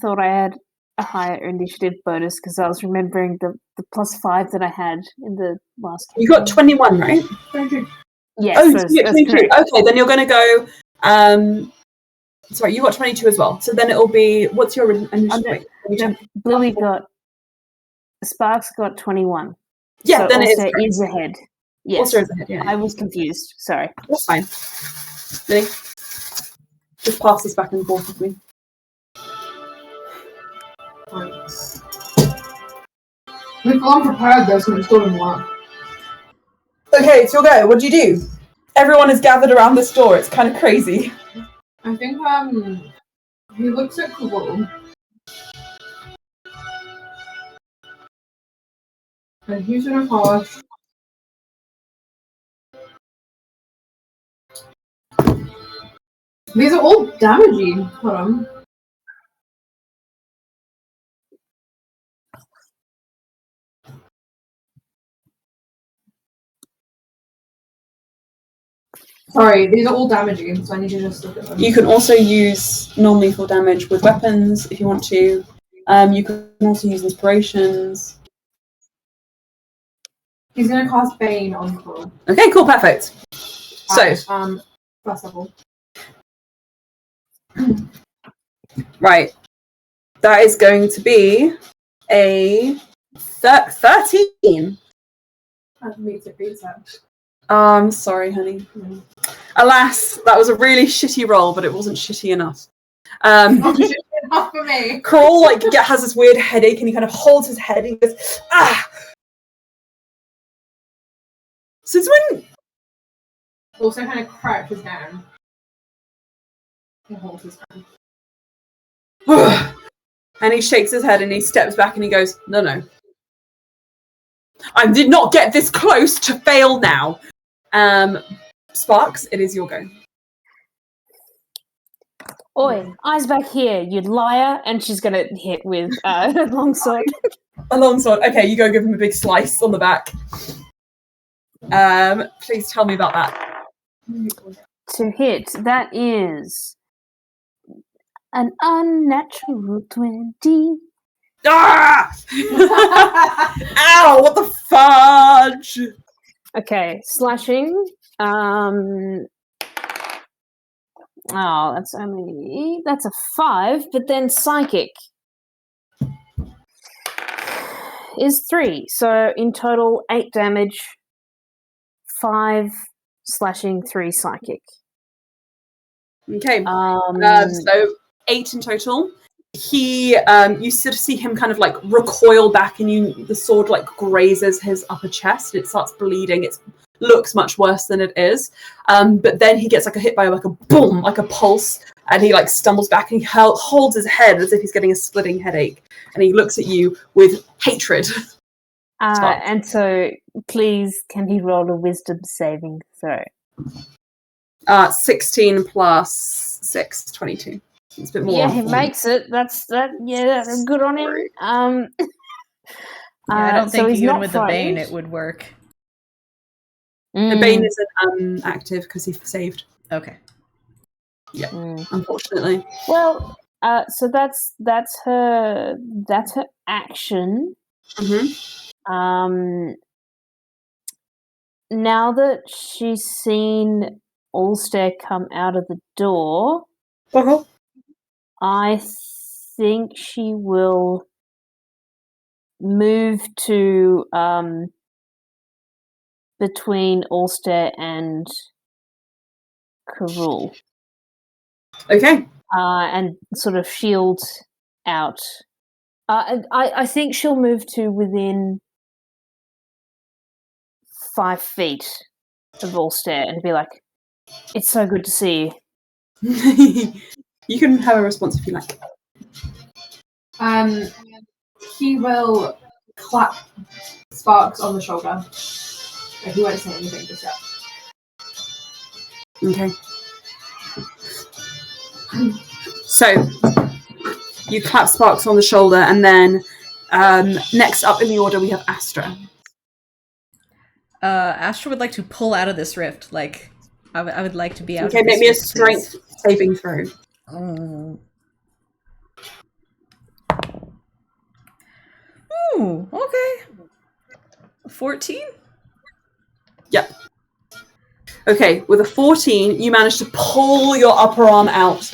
thought I had a higher initiative bonus because I was remembering the +5 that I had in the last You got 21, right? 22. Yes, Oh, that's you got 22. correct. Okay, then you're going to go... sorry, you got 22 as well. So then it'll be... What's your initiative? Bluey got... Sparks got 21. Yeah, so then it Alstaer is ahead. Yes. Alstaer is ahead, yeah. I was confused. Sorry. That's fine. Lily, just pass this back and forth with me. We've gone prepared though, so it's still in one. Okay, it's your go. What do you do? Everyone is gathered around this door. It's kind of crazy. I think he looks at Karul. And he's gonna pass. These are all damaging. Hold on. Sorry, these are all damaging, so I need to just look at them. You can also use non-lethal damage with weapons if you want to. You can also use inspirations. He's going to cast Bane on Karul. Okay, cool, perfect. So, First level. right. That is going to be a 13. That meets it, beats that. I'm sorry, honey. Alas, that was a really shitty roll, but it wasn't shitty enough. Enough for me. Karul has this weird headache, and he kind of holds his head and he goes, ah! Since when? Also kind of crouches down. And holds his hand. And he shakes his head and he steps back and he goes, no. I did not get this close to fail now. Sparks, it is your go. Oi, eyes back here, you liar! And she's gonna hit with a longsword. A longsword. Okay, you go give him a big slice on the back. Please tell me about that. To hit, that is an unnatural 20. Ah! Ow! What the fudge? Okay, slashing. That's a 5, but then psychic is 3. So in total, 8 damage, 5 slashing, 3 psychic. Okay. So 8 in total. He, you sort of see him kind of recoil back, and the sword grazes his upper chest, and it starts bleeding. It looks much worse than it is. But then he gets a hit by a boom, like a pulse, and he stumbles back, and he holds his head as if he's getting a splitting headache, and he looks at you with hatred. And so, please, can he roll a wisdom saving throw? 16 plus 6, 22. It's a bit more. Yeah, he makes it. That's good on him. I don't think even with frightened. the Bane it would work. The Bane isn't active because he saved. Okay. Yeah, unfortunately. Well, so that's her action. Mm-hmm. Now that she's seen Alstaer come out of the door, I think she will move to between Alstaer and Karul. Okay. And sort of shield out. I think she'll move to within 5 feet of Alstaer and be like, "It's so good to see you." You can have a response if you like. He will clap Sparks on the shoulder. He won't say anything just yet. Okay. So, you clap Sparks on the shoulder, and then next up in the order we have Astra. Astra would like to pull out of this rift. I would like to be out. Okay, of this make me a rift, strength please. saving throw. Ooh, okay. 14? Yep. Okay, with a 14, you manage to pull your upper arm out.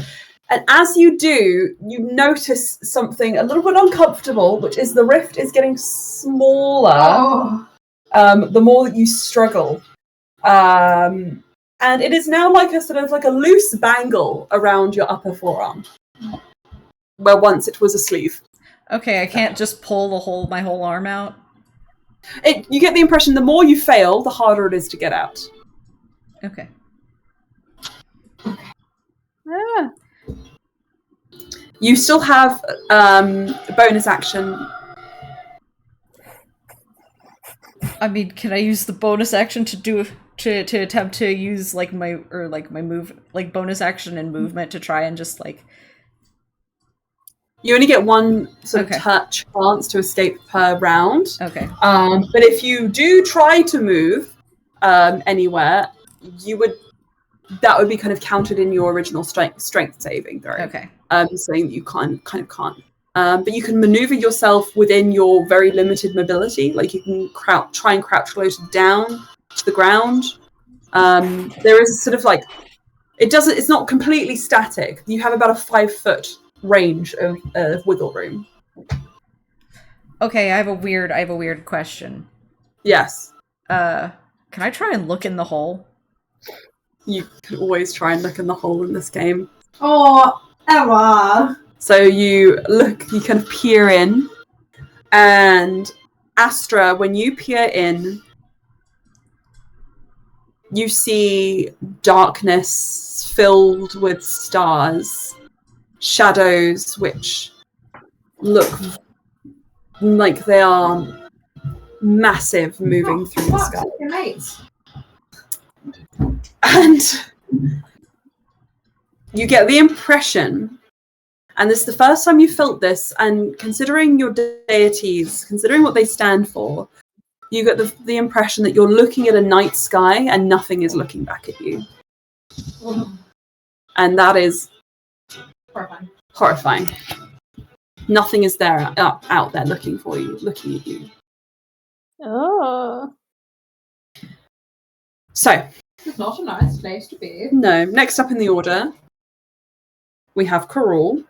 And as you do, you notice something a little bit uncomfortable, which is the rift is getting smaller the more that you struggle. And it is now like a loose bangle around your upper forearm, where once it was a sleeve. Okay, I can't just pull my whole arm out? You get the impression the more you fail, the harder it is to get out. Okay. You still have a bonus action. I mean, can I use the bonus action to attempt to use my move, bonus action and movement to try and just You only get one sort of touch chance to escape per round. Okay. But if you do try to move anywhere, you would that would be kind of counted in your original strength saving throw. Okay. Saying that you kind of can't. But you can maneuver yourself within your very limited mobility. Like you can try and crouch close down to the ground. There is a sort of like it's not completely static. You have about a 5-foot range of wiggle room. Okay, I have a weird question. Yes. Can I try and look in the hole? You can always try and look in the hole in this game. Oh, Emma. So you kind of peer in, and Astra, when you peer in, you see darkness filled with stars, shadows which look like they are massive, moving through the sky. Mates. And you get the impression, and this is the first time you felt this, and considering your deities, considering what they stand for, you get the impression that you're looking at a night sky and nothing is looking back at you. And that is horrifying. Nothing is there out there looking at you. Oh. So, It's not a nice place to be. no, next up in the order, we have Karul,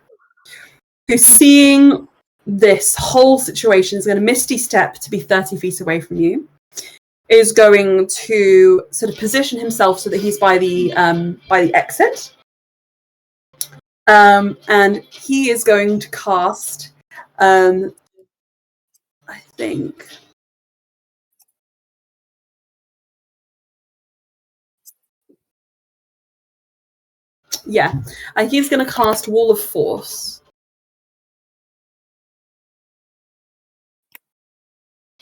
who's seeing this whole situation, is going to misty step to be 30 feet away from you, is going to sort of position himself so that he's by the exit, and he is going to cast, I think, yeah, he's going to cast Wall of Force.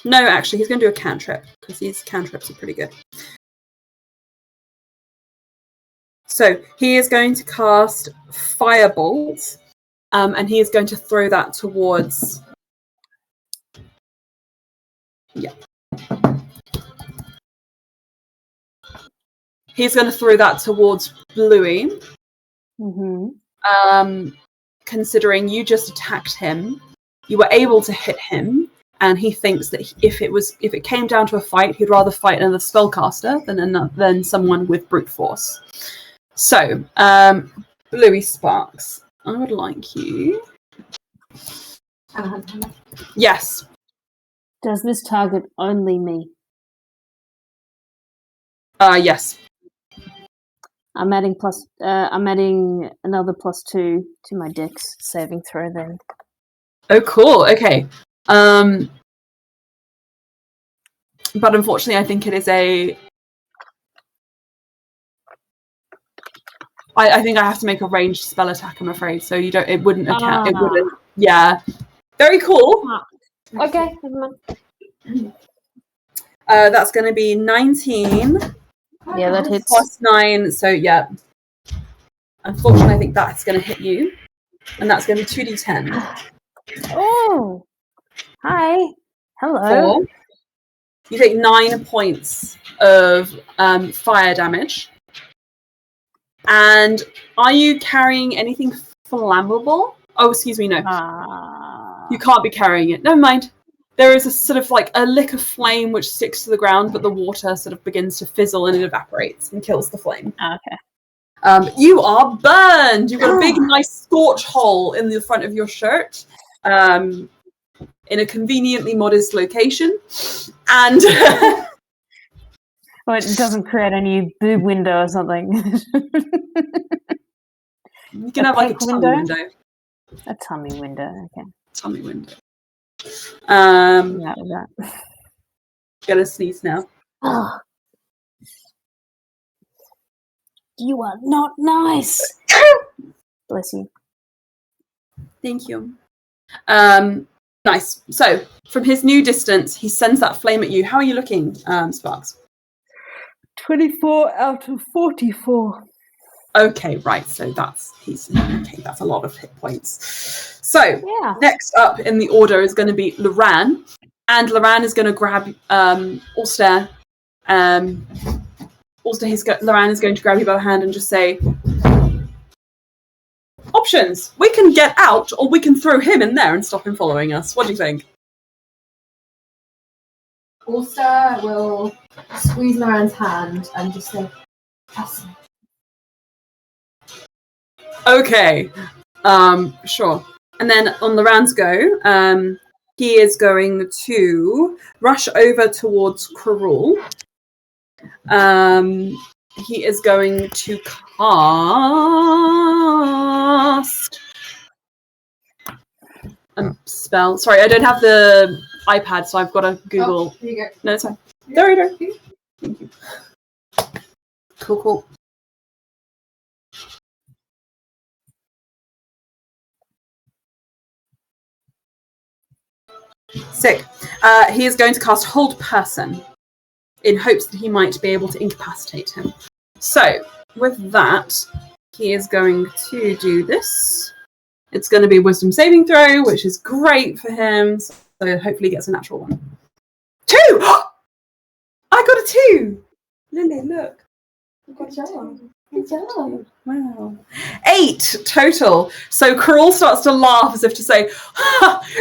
No, actually, he's going to do a cantrip, because these cantrips are pretty good. So, he is going to cast Firebolt, and he is going to throw that towards... Yeah. He's going to throw that towards Bluey. Mm-hmm. Considering you just attacked him, you were able to hit him, and he thinks that if it came down to a fight, he'd rather fight another spellcaster than someone with brute force. So, Bluey Sparks, I would like you. Yes. Does this target only me? Yes. I'm adding another +2 to my dex saving throw then. Oh, cool. Okay. But unfortunately, I think it is I think I have to make a ranged spell attack, I'm afraid. So you don't. It wouldn't account. It wouldn't. Yeah. Very cool. Okay, never mind. That's going to be 19. Yeah, that hits. Plus 9. So yeah. Unfortunately, I think that's going to hit you, and that's going to be 2d10. Oh, hi. Hello. 4. You take 9 points of fire damage. And are you carrying anything flammable? Oh, excuse me, no. You can't be carrying it. Never mind. There is a sort of like a lick of flame which sticks to the ground, but the water sort of begins to fizzle and it evaporates and kills the flame. Okay. You are burned! You've got a big, nice scorch hole in the front of your shirt. In a conveniently modest location. And... Oh, it doesn't create any boob window or something. You can have like a tummy window. A tummy window, okay. Tummy window. That. Gonna sneeze now. Oh. You are not nice. Bless you. Thank you. Nice. So, from his new distance, he sends that flame at you. How are you looking, Sparks? 24 out of 44. Okay, right. So that's a lot of hit points. So next up in the order is going to be Loran, and Loran is going to grab Alstaer, Also, Loran is going to grab you by the hand and just say, options. We can get out, or we can throw him in there and stop him following us. What do you think? Alstaer will squeeze Loran's hand and just say, trust me. Okay. Sure. And then on Loran's go, he is going to rush over towards Karul. He is going to cast a spell. Sorry, I don't have the iPad, so I've got to Google. Oh, here you go. No, it's fine. There you go. Thank you. Cool. Sick. He is going to cast Hold Person in hopes that he might be able to incapacitate him. So, with that, he is going to do this. It's going to be a Wisdom saving throw, which is great for him. So hopefully he gets a natural one. 2! I got a 2! Lily, look. Good job. Good job. Wow. 8 total. So Karul starts to laugh as if to say,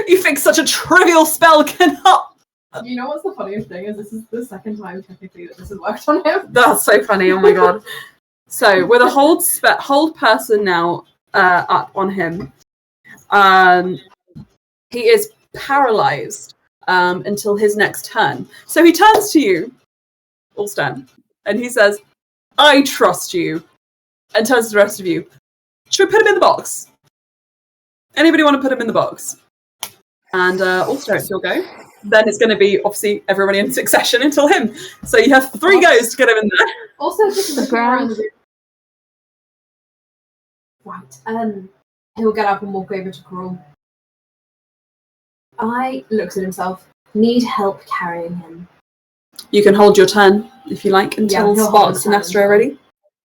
you think such a trivial spell cannot... You know what's the funniest thing is this is the second time technically that this has worked on him. That's so funny, oh my god. So with a hold person now up on him, he is paralyzed until his next turn. So he turns to you, Alstaer, and he says, I trust you, and turns to the rest of you. Should we put him in the box? Anybody want to put him in the box? And Alstaer, it's your go. Then it's going to be, obviously, everybody in succession until him. So you have 3 goes to get him in there. Also, just looking around the room. Right. He'll get up and walk over to Karul. I looks at himself. Need help carrying him. You can hold your turn, if you like, until he'll Sparks hold and his Astra are ready.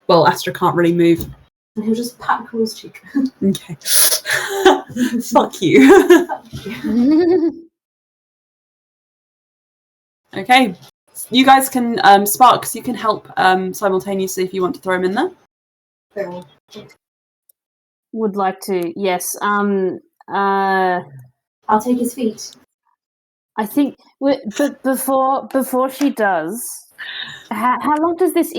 Well, Astra can't really move. And he'll just pat Karul's cheek. Okay. Fuck you. Okay. You guys can, Sparks, you can help simultaneously if you want to throw him in there. Would like to, yes. I'll take his feet. I think, but before she does, how long does this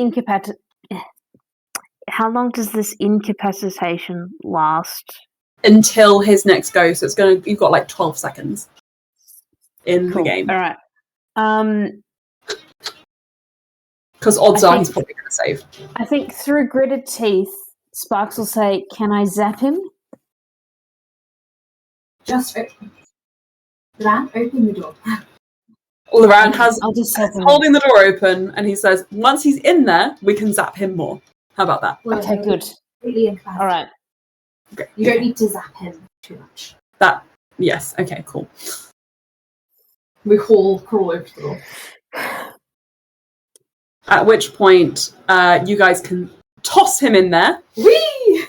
incapacitation last? Until his next go, so you've got like 12 seconds in the game. All right. Because odds are he's probably going to save. I think through gritted teeth, Sparks will say, "Can I zap him?" Just Loran, open the door. Loran is holding the door open, and he says, once he's in there, we can zap him more. How about that? Okay, good. Completely incapacitated. All right. Okay. You don't need to zap him too much. Yes, okay, cool. We haul Karul over to the door. At which point, you guys can toss him in there. Whee!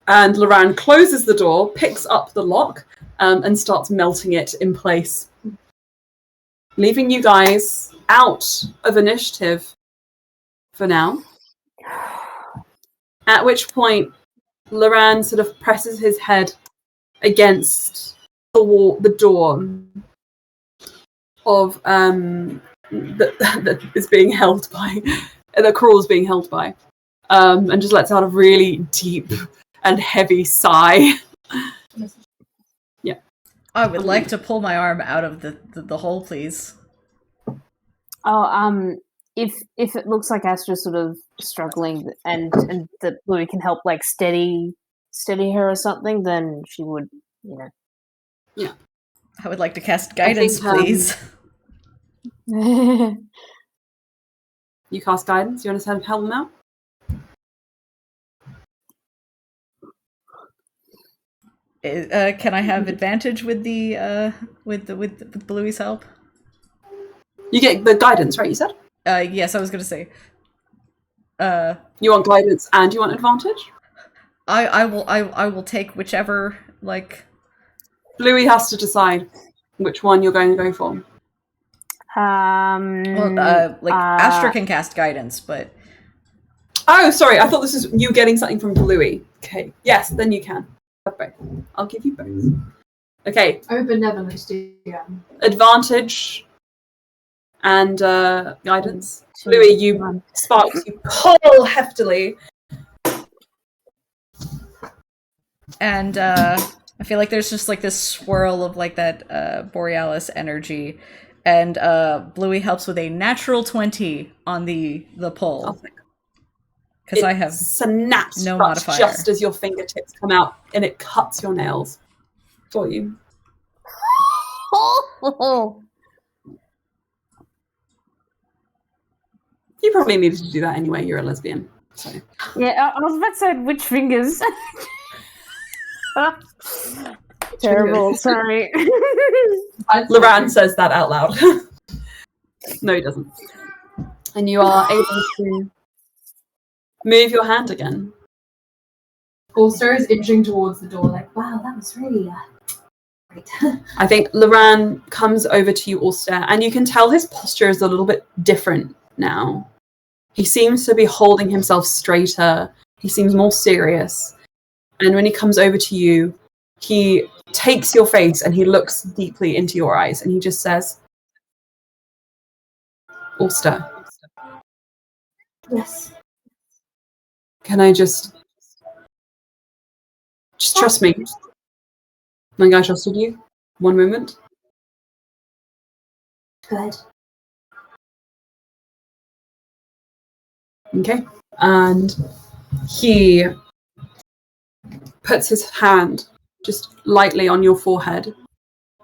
And Loran closes the door, picks up the lock, and starts melting it in place. Leaving you guys out of initiative for now. At which point, Loran sort of presses his head against the wall, the door of that is being held by, that Karul's being held by, and just lets out a really deep and heavy sigh. Yeah. I would like to pull my arm out of the hole, please. Oh, if it looks like Astra's sort of struggling and that Bluey can help like steady her or something, then she would, Yeah. I would like to cast guidance, please. You cast guidance? You want to help him out? Can I have advantage with with Bluey's help? You get the guidance, right? You said. Yes, I was going to say. You want guidance and you want advantage? I will take whichever, like. Bluey has to decide which one you're going to go for. Astra can cast guidance, but Oh, sorry. I thought this was you getting something from Bluey. Okay. Yes, then you can. Okay. I'll give you both. Okay. Oh, benevolence, yeah. Advantage and guidance. Bluey, you Sparks, you pull heftily. and I feel like there's just like this swirl of like that Borealis energy, and Bluey helps with a natural 20 on the pull. Because I have snaps no modifier. Just as your fingertips come out, and it cuts your nails for you. You probably needed to do that anyway. You're a lesbian, so. Yeah, I was about to say which fingers. Terrible. Sorry. Loran says that out loud. No, he doesn't. And you are able to move your hand again. Alstaer is inching towards the door, like, wow, that was really great. I think Loran comes over to you, Alstaer, and you can tell his posture is a little bit different now. He seems to be holding himself straighter. He seems more serious. And when he comes over to you, he takes your face and he looks deeply into your eyes and he just says, Alstaer. Yes. Can I just trust me? Like I trusted you? One moment. Good. Okay. And he puts his hand just lightly on your forehead.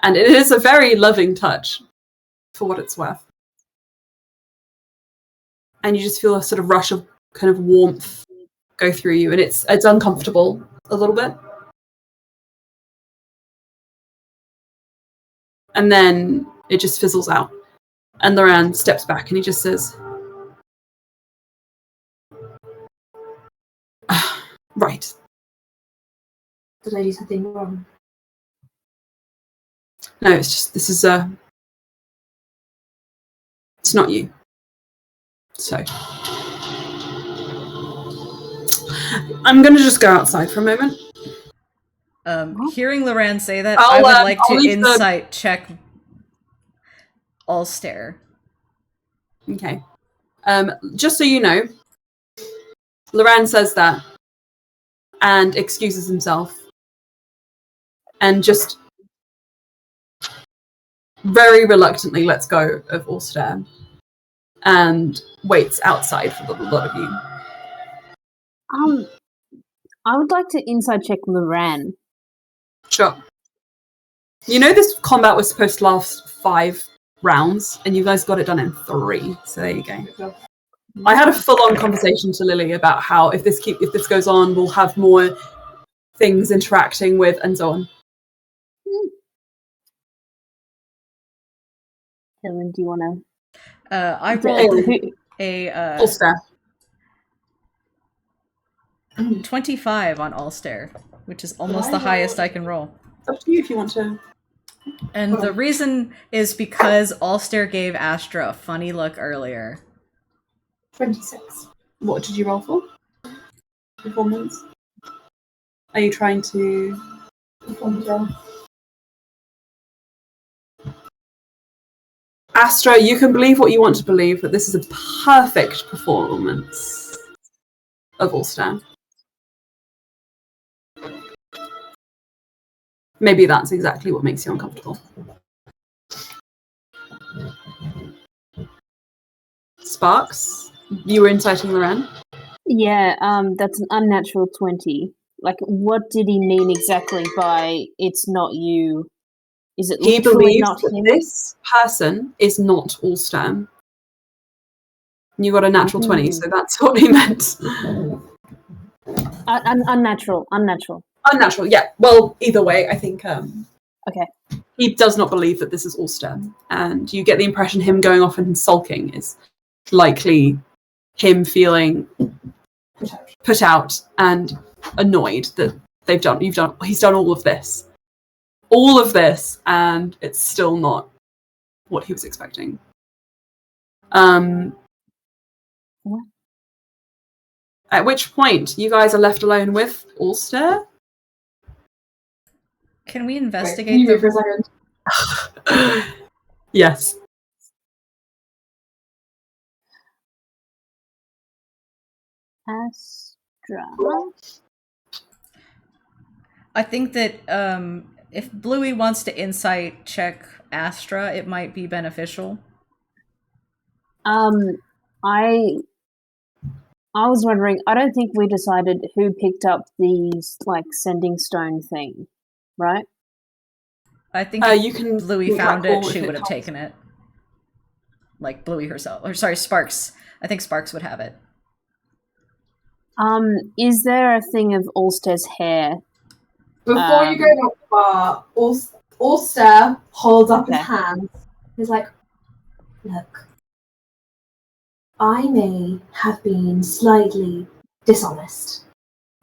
And it is a very loving touch, for what it's worth. And you just feel a sort of rush of kind of warmth go through you. And it's uncomfortable a little bit. And then it just fizzles out. And Loran steps back and he just says, right. Did I do something wrong? No, it's just, this is, it's not you. So. I'm going to just go outside for a moment. Hearing Loran say that, I would like to insight check Alstaer. Okay. Just so you know, Loran says that and excuses himself and just very reluctantly lets go of Alstaer and waits outside for the lot of you. I would like to inside check Loran. Sure. You know this combat was supposed to last 5 rounds, and you guys got it done in 3. So there you go. I had a full-on conversation to Lily about how if this goes on, we'll have more things interacting with, and so on. Helen, do you want to? I rolled a Alstaer. 25 on Alstaer, which is almost the highest I can roll. It's up to you if you want to. And the reason is because Alstaer gave Astra a funny look earlier. 26. What did you roll for? Performance? Are you trying to... Performance roll. Astra, you can believe what you want to believe, but this is a perfect performance of Alstaer. Maybe that's exactly what makes you uncomfortable. Sparks, you were inciting Loran? Yeah, that's an unnatural 20. Like, what did he mean exactly by "it's not you"? Is it He literally believes not that him? this person is not Alstaer. You got a natural 20, so that's what he meant. Unnatural. Unnatural, yeah. Well, either way, I think Okay. he does not believe that this is Alstaer. And you get the impression him going off and sulking is likely him feeling put out and annoyed that he's done all of this. All of this, and it's still not what he was expecting. What? At which point you guys are left alone with Alstaer. Can we Wait, investigate can you move for a second? Yes. Astra. I think that if Bluey wants to insight check Astra, it might be beneficial. I was wondering, I don't think we decided who picked up the like sending stone thing, right? I think You can Bluey found recall it, if she it would have comes- taken it. Like Bluey herself. Or sorry, Sparks. I think Sparks would have it. Is there a thing of Alstair's hair? Before you go that far, Alstair holds up his Okay. hands. He's like, look, I may have been slightly dishonest.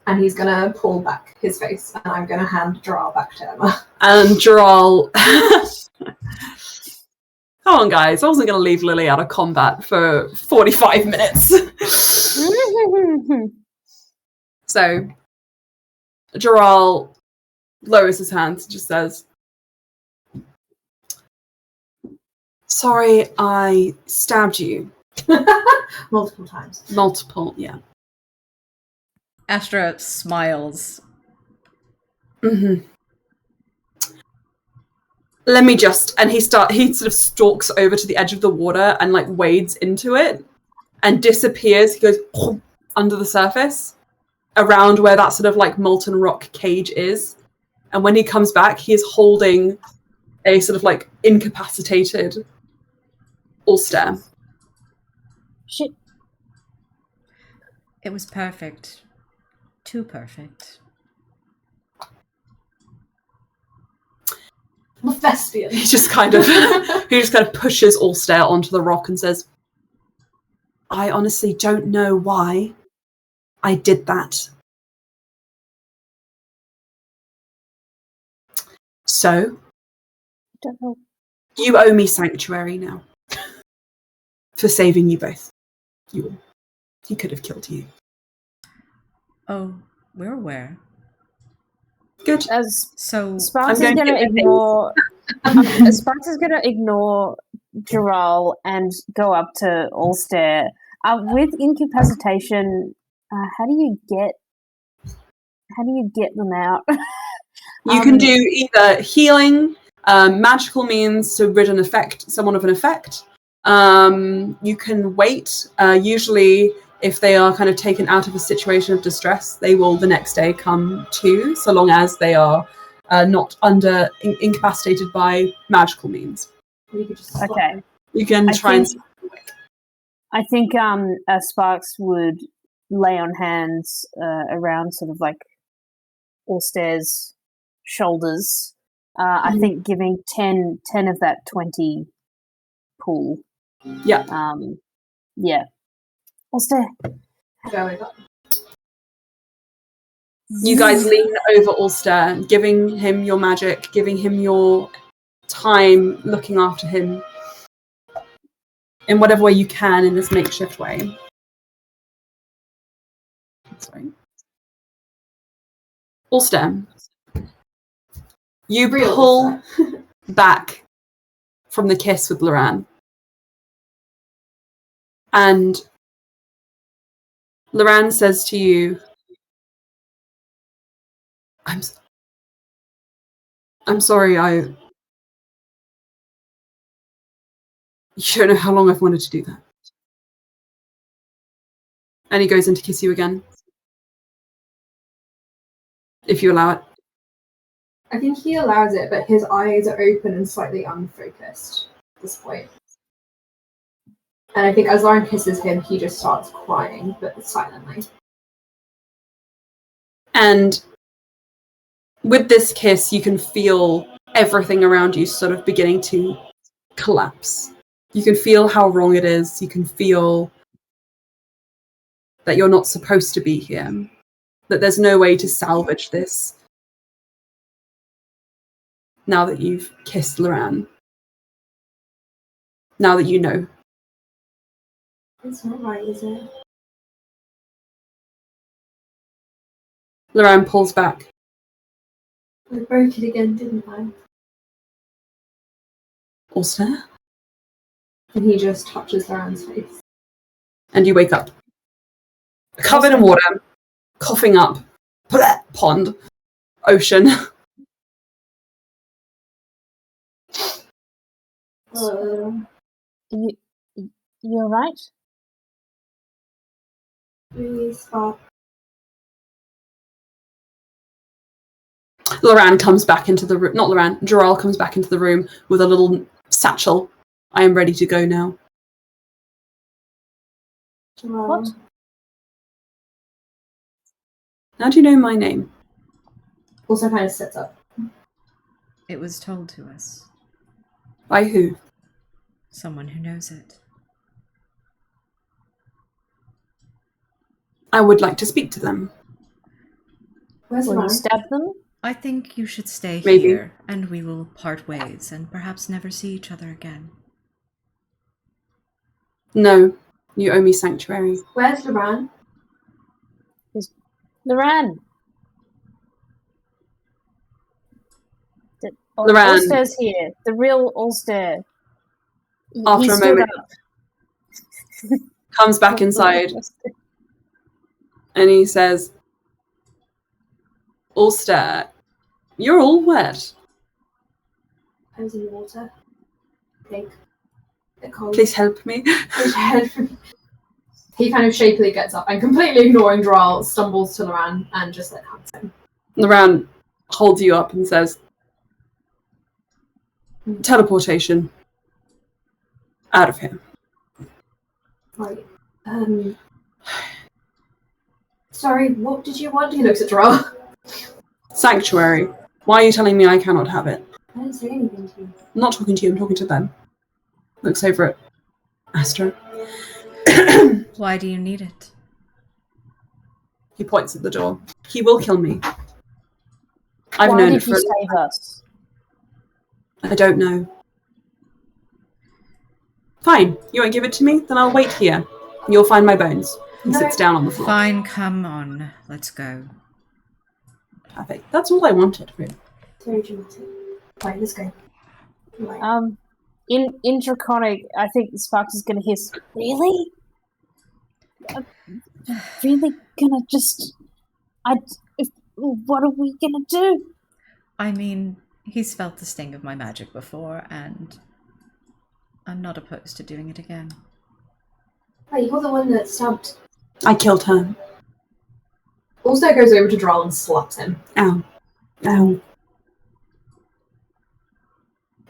And he's gonna pull back his face, and I'm gonna hand Drow back to Emma. And Gerald. Come on, guys. I wasn't going to leave Lily out of combat for 45 minutes. So, Gerald lowers his hands and just says, sorry, I stabbed you. Multiple times. Multiple, yeah. Astra smiles. Mm-hmm. Let me just, and he sort of stalks over to the edge of the water and like wades into it and disappears. He goes under the surface around where that sort of like molten rock cage is. And when he comes back, he is holding a sort of like incapacitated Alstair. Shit. It was perfect. Too perfect. Thespian. He just kind of pushes Alstair onto the rock and says, I honestly don't know why I did that. So, Don't know. you owe me sanctuary now. For saving you both. He could have killed you. Oh, we're aware. Good. As So Sparks I'm is going going to to get ignore. Sparks is going to ignore Gerald and go up to Alstair. With incapacitation, how do you get them out? You can do either healing, magical means to rid someone of an effect. You can wait. Usually, if they are kind of taken out of a situation of distress, they will the next day come to, so long as they are not incapacitated by magical means. You could just slap Okay. him. You can try I think Sparks would lay on hands around sort of like Alstair's shoulders. I think giving 10 of that 20 pool. Yeah. Yeah. Alstair. Going up. You guys lean over Alstair, giving him your magic, giving him your time, looking after him in whatever way you can in this makeshift way. Sorry. Alstair, you Real pull back from the kiss with Loran. And Loran says to you, I'm sorry, you don't know how long I've wanted to do that. And he goes in to kiss you again. If you allow it. I think he allows it, but his eyes are open and slightly unfocused at this point. And I think as Lauren kisses him, he just starts crying, but silently. And with this kiss, you can feel everything around you sort of beginning to collapse. You can feel how wrong it is. You can feel that you're not supposed to be here. That there's no way to salvage this. Now that you've kissed Loran. Now that you know It's not right, is it? Loran pulls back. I broke it again, didn't I? Alstaer? And he just touches Laran's face. And you wake up. Covered in water. Coughing up. Pond. Ocean. You're right. Really spot. Loran comes back into the room. Not Loran. Joral comes back into the room with a little satchel. I am ready to go now. What? How do you know my name? Also kind of sits up. It was told to us. By who? Someone who knows it. I would like to speak to them. Where's Will you Laran? stab them? I think you should stay Maybe. here, and we will part ways, and perhaps never see each other again. No, you owe me sanctuary. Where's Laran? Loran. Loran. Alstair's here. The real Alstair. After He a stood moment, up. comes back inside and he says, Alstair, you're all wet. I was in the water. Big. Bit cold. Please help me. He kind of shakily gets up and, completely ignoring Droll, stumbles to Laran and just like hugs him. Loran holds you up and says, teleportation. Out of here. Right. Sorry, what did you want? He looks at Droll. Sanctuary. Why are you telling me I cannot have it? I didn't say anything to you. I'm not talking to you, I'm talking to them. Looks over at Astra. Why do you need it? He points at the door. He will kill me. I've Why known did it you for save us? I don't know. Fine, you won't give it to me? Then I'll wait here. You'll find my bones. He No. sits down on the floor. Fine, come on. Let's go. Perfect. That's all I wanted, really. It's very dramatic. Right, let's go. Right. In Draconic, I think Sparks is gonna hiss. Really? Really gonna just? What are we gonna do? I mean, he's felt the sting of my magic before, and I'm not opposed to doing it again. Right, you're the one that stabbed. I killed her. Also goes over to Droll and slaps him. Ow. Ow.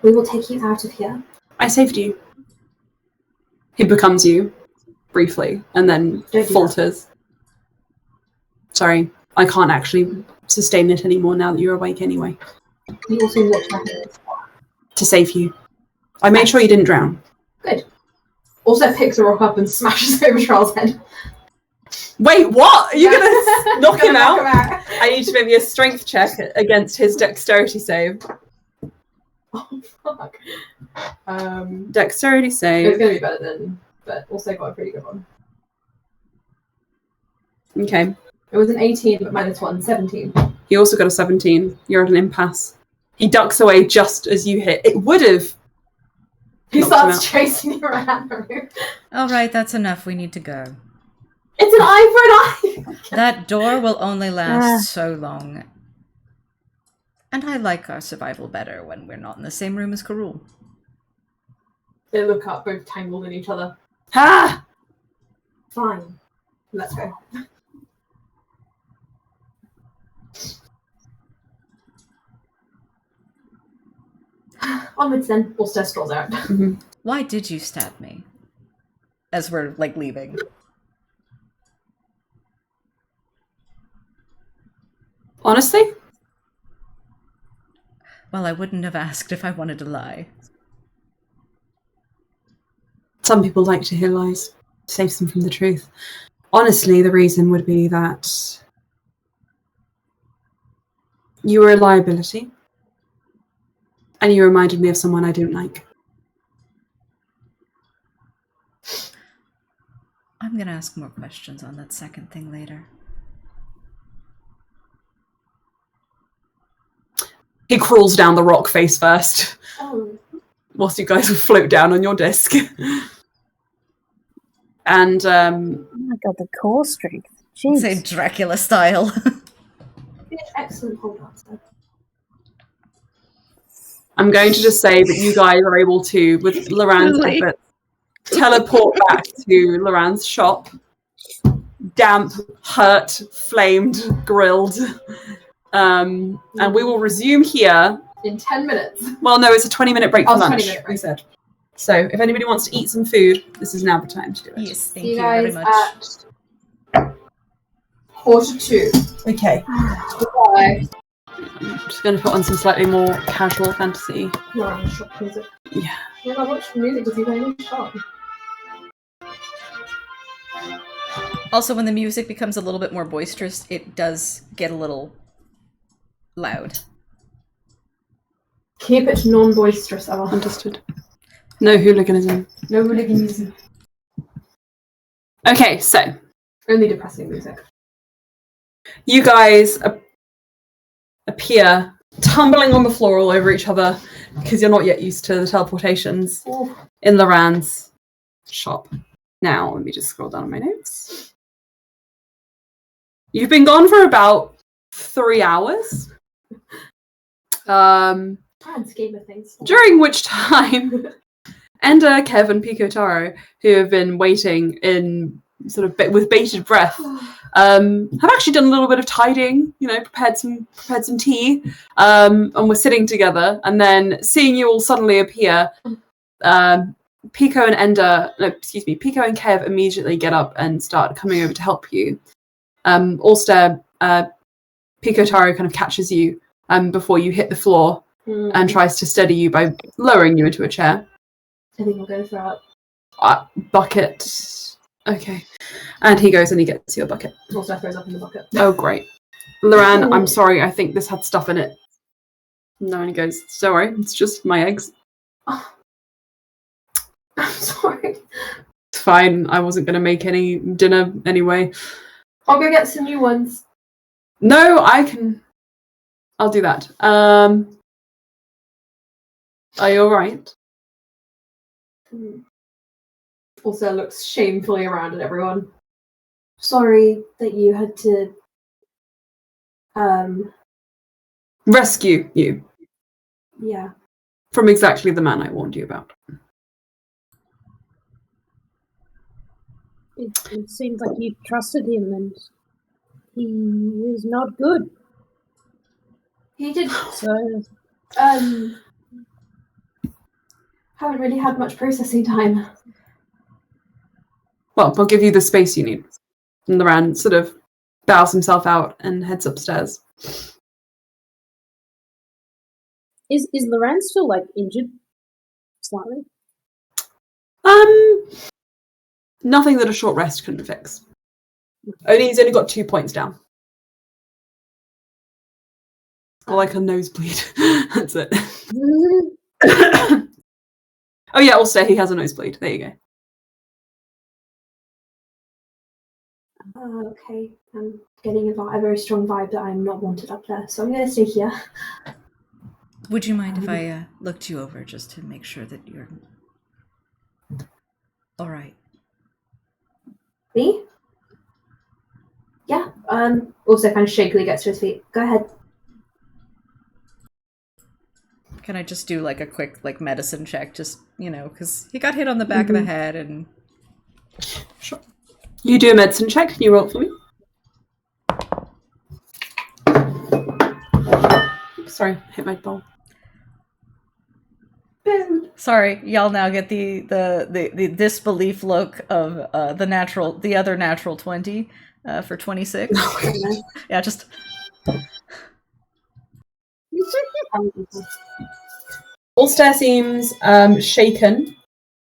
We will take you out of here. I saved you. He becomes you, briefly, and then Don't do falters. Sorry, I can't actually sustain it anymore now that you're awake anyway. You also watch my hands. To save you. I made sure you didn't drown. Good. Also picks a rock up and smashes over Droll's head. Wait, what? Are you gonna knock him Knock out? him out. I need to make me a strength check against his dexterity save. Oh, fuck. Dexterity It was save. going to be better than, but also got a pretty good one. Okay. It was an 18, but -1, 17. He also got a 17. You're at an impasse. He ducks away just as you hit. It would have. He knocked him starts out. chasing you around the room. All right, that's enough. We need to go. It's an eye for an eye! That door will only last so long. And I like our survival better when we're not in the same room as Karul. They look up, both tangled in each other. Ha! Fine. Let's go. Onwards then. Alstair strolls out. Why did you stab me? As we're, like, leaving. Honestly? Well, I wouldn't have asked if I wanted to lie. Some people like to hear lies. Saves them from the truth. Honestly, the reason would be that you were a liability. And you reminded me of someone I didn't like. I'm gonna ask more questions on that second thing later. He crawls down the rock face first, Oh, whilst you guys float down on your disc. And Oh my god, the core strength. Jeez. Say Dracula style. be an excellent hold answer. I'm going to just say that you guys are able to, with Loran's Really? efforts, teleport back to Loran's shop. Damp, hurt, flamed, grilled. And we will resume here. In 10 minutes. Well, no, it's a 20-minute break Oh, for lunch, 20-minute break. I said. So if anybody wants to eat some food, this is now the time to do it. Yes, thank See you you very guys much. at 1:45. Okay. Bye. I'm just going to put on some slightly more casual fantasy. You're on the shop music. Yeah. Yeah, I watch music because you play in the shop. Also, when the music becomes a little bit more boisterous, it does get a little loud. Keep it non-boisterous, Ella. Understood. No hooliganism. No hooliganism. Okay, so Only depressing music. you guys appear tumbling on the floor all over each other because you're not yet used to the teleportations in Loran's shop. Now, let me just scroll down on my notes. You've been gone for about 3 hours. Grand scheme of things. During which time, Ender, Kev, and Pico Taro, who have been waiting in sort of with bated breath, have actually done a little bit of tidying. You know, prepared some tea, and we're sitting together. And then seeing you all suddenly appear, Pico and Kev immediately get up and start coming over to help you. Alstaer, Pico Taro kind of catches you before you hit the floor and tries to steady you by lowering you into a chair. I think we'll go for that. Bucket. Okay. And he goes and he gets you a bucket. Also throws up in the bucket. Oh, great. Loran, I'm sorry. I think this had stuff in it. No, and he goes, sorry, it's just my eggs. Oh. I'm sorry. It's fine. I wasn't going to make any dinner anyway. I'll go get some new ones. No, I'll do that. Are you alright? Also looks shamefully around at everyone. Sorry that you had to Rescue you yeah. from exactly the man I warned you about. It seems like you trusted him and he is not good. He did So haven't really had much processing time. Well, I'll give you the space you need. And Loran sort of bows himself out and heads upstairs. is Loran still like injured? Slightly? Nothing that a short rest couldn't fix. He's only got 2 points down. Or like a nosebleed. That's it. Oh yeah, also he has a nosebleed. There you go. Okay. I'm getting a very strong vibe that I'm not wanted up there, so I'm going to stay here. Would you mind if I looked you over just to make sure that you're all right? Me? Yeah. Also kind of shakily gets to his feet. Go ahead. Can I just do like a quick like medicine check? Just because he got hit on the back of the head and. Sure. You do a medicine check. Can you roll it for me? Oops, sorry, hit my bowl. Sorry, y'all now get the disbelief look of the other natural 20 for 26. Yeah, just Alstaer seems shaken,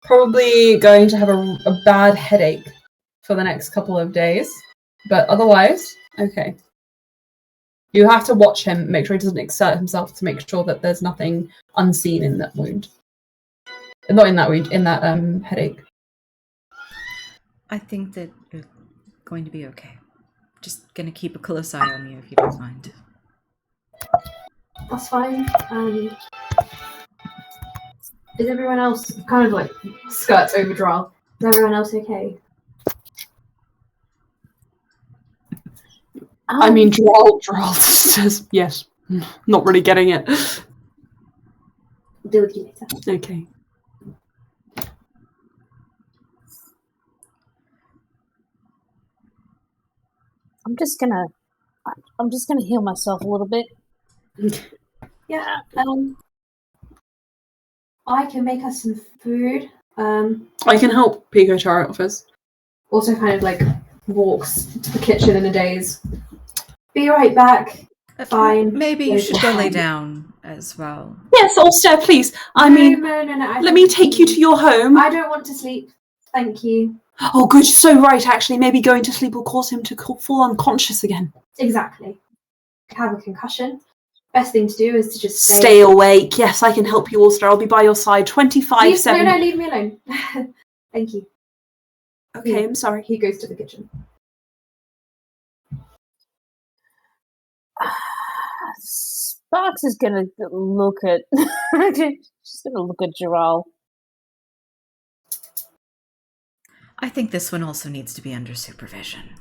probably going to have a bad headache for the next couple of days, but otherwise, okay. You have to watch him, make sure he doesn't exert himself to make sure that there's nothing unseen in that wound. Not in that wound, in that headache. I think that you're going to be okay. Just gonna keep a close eye on you if you don't mind. That's fine. Is everyone else kind of like skirts over Droll? Is everyone else okay? I mean, Droll says yes. Not really getting it. Deal with you later. Okay. I'm just gonna heal myself a little bit. Yeah. I can make us some food. I can help Pico Char out first. Also kind of like walks to the kitchen in a daze. Be right back. Fine. Maybe you should go lay down as well. Yes, Alstaer, please. No, Let me take you to your home. I don't want to sleep. Thank you. Oh, good. So right, actually. Maybe going to sleep will cause him to fall unconscious again. Exactly. Have a concussion. Best thing to do is to just Stay awake. Yes, I can help you, Alstaer. I'll be by your side 24/7. No, leave me alone. Thank you. Okay, I'm sorry. He goes to the kitchen. Sparks is gonna look at. She's gonna look at Gerald. I think this one also needs to be under supervision.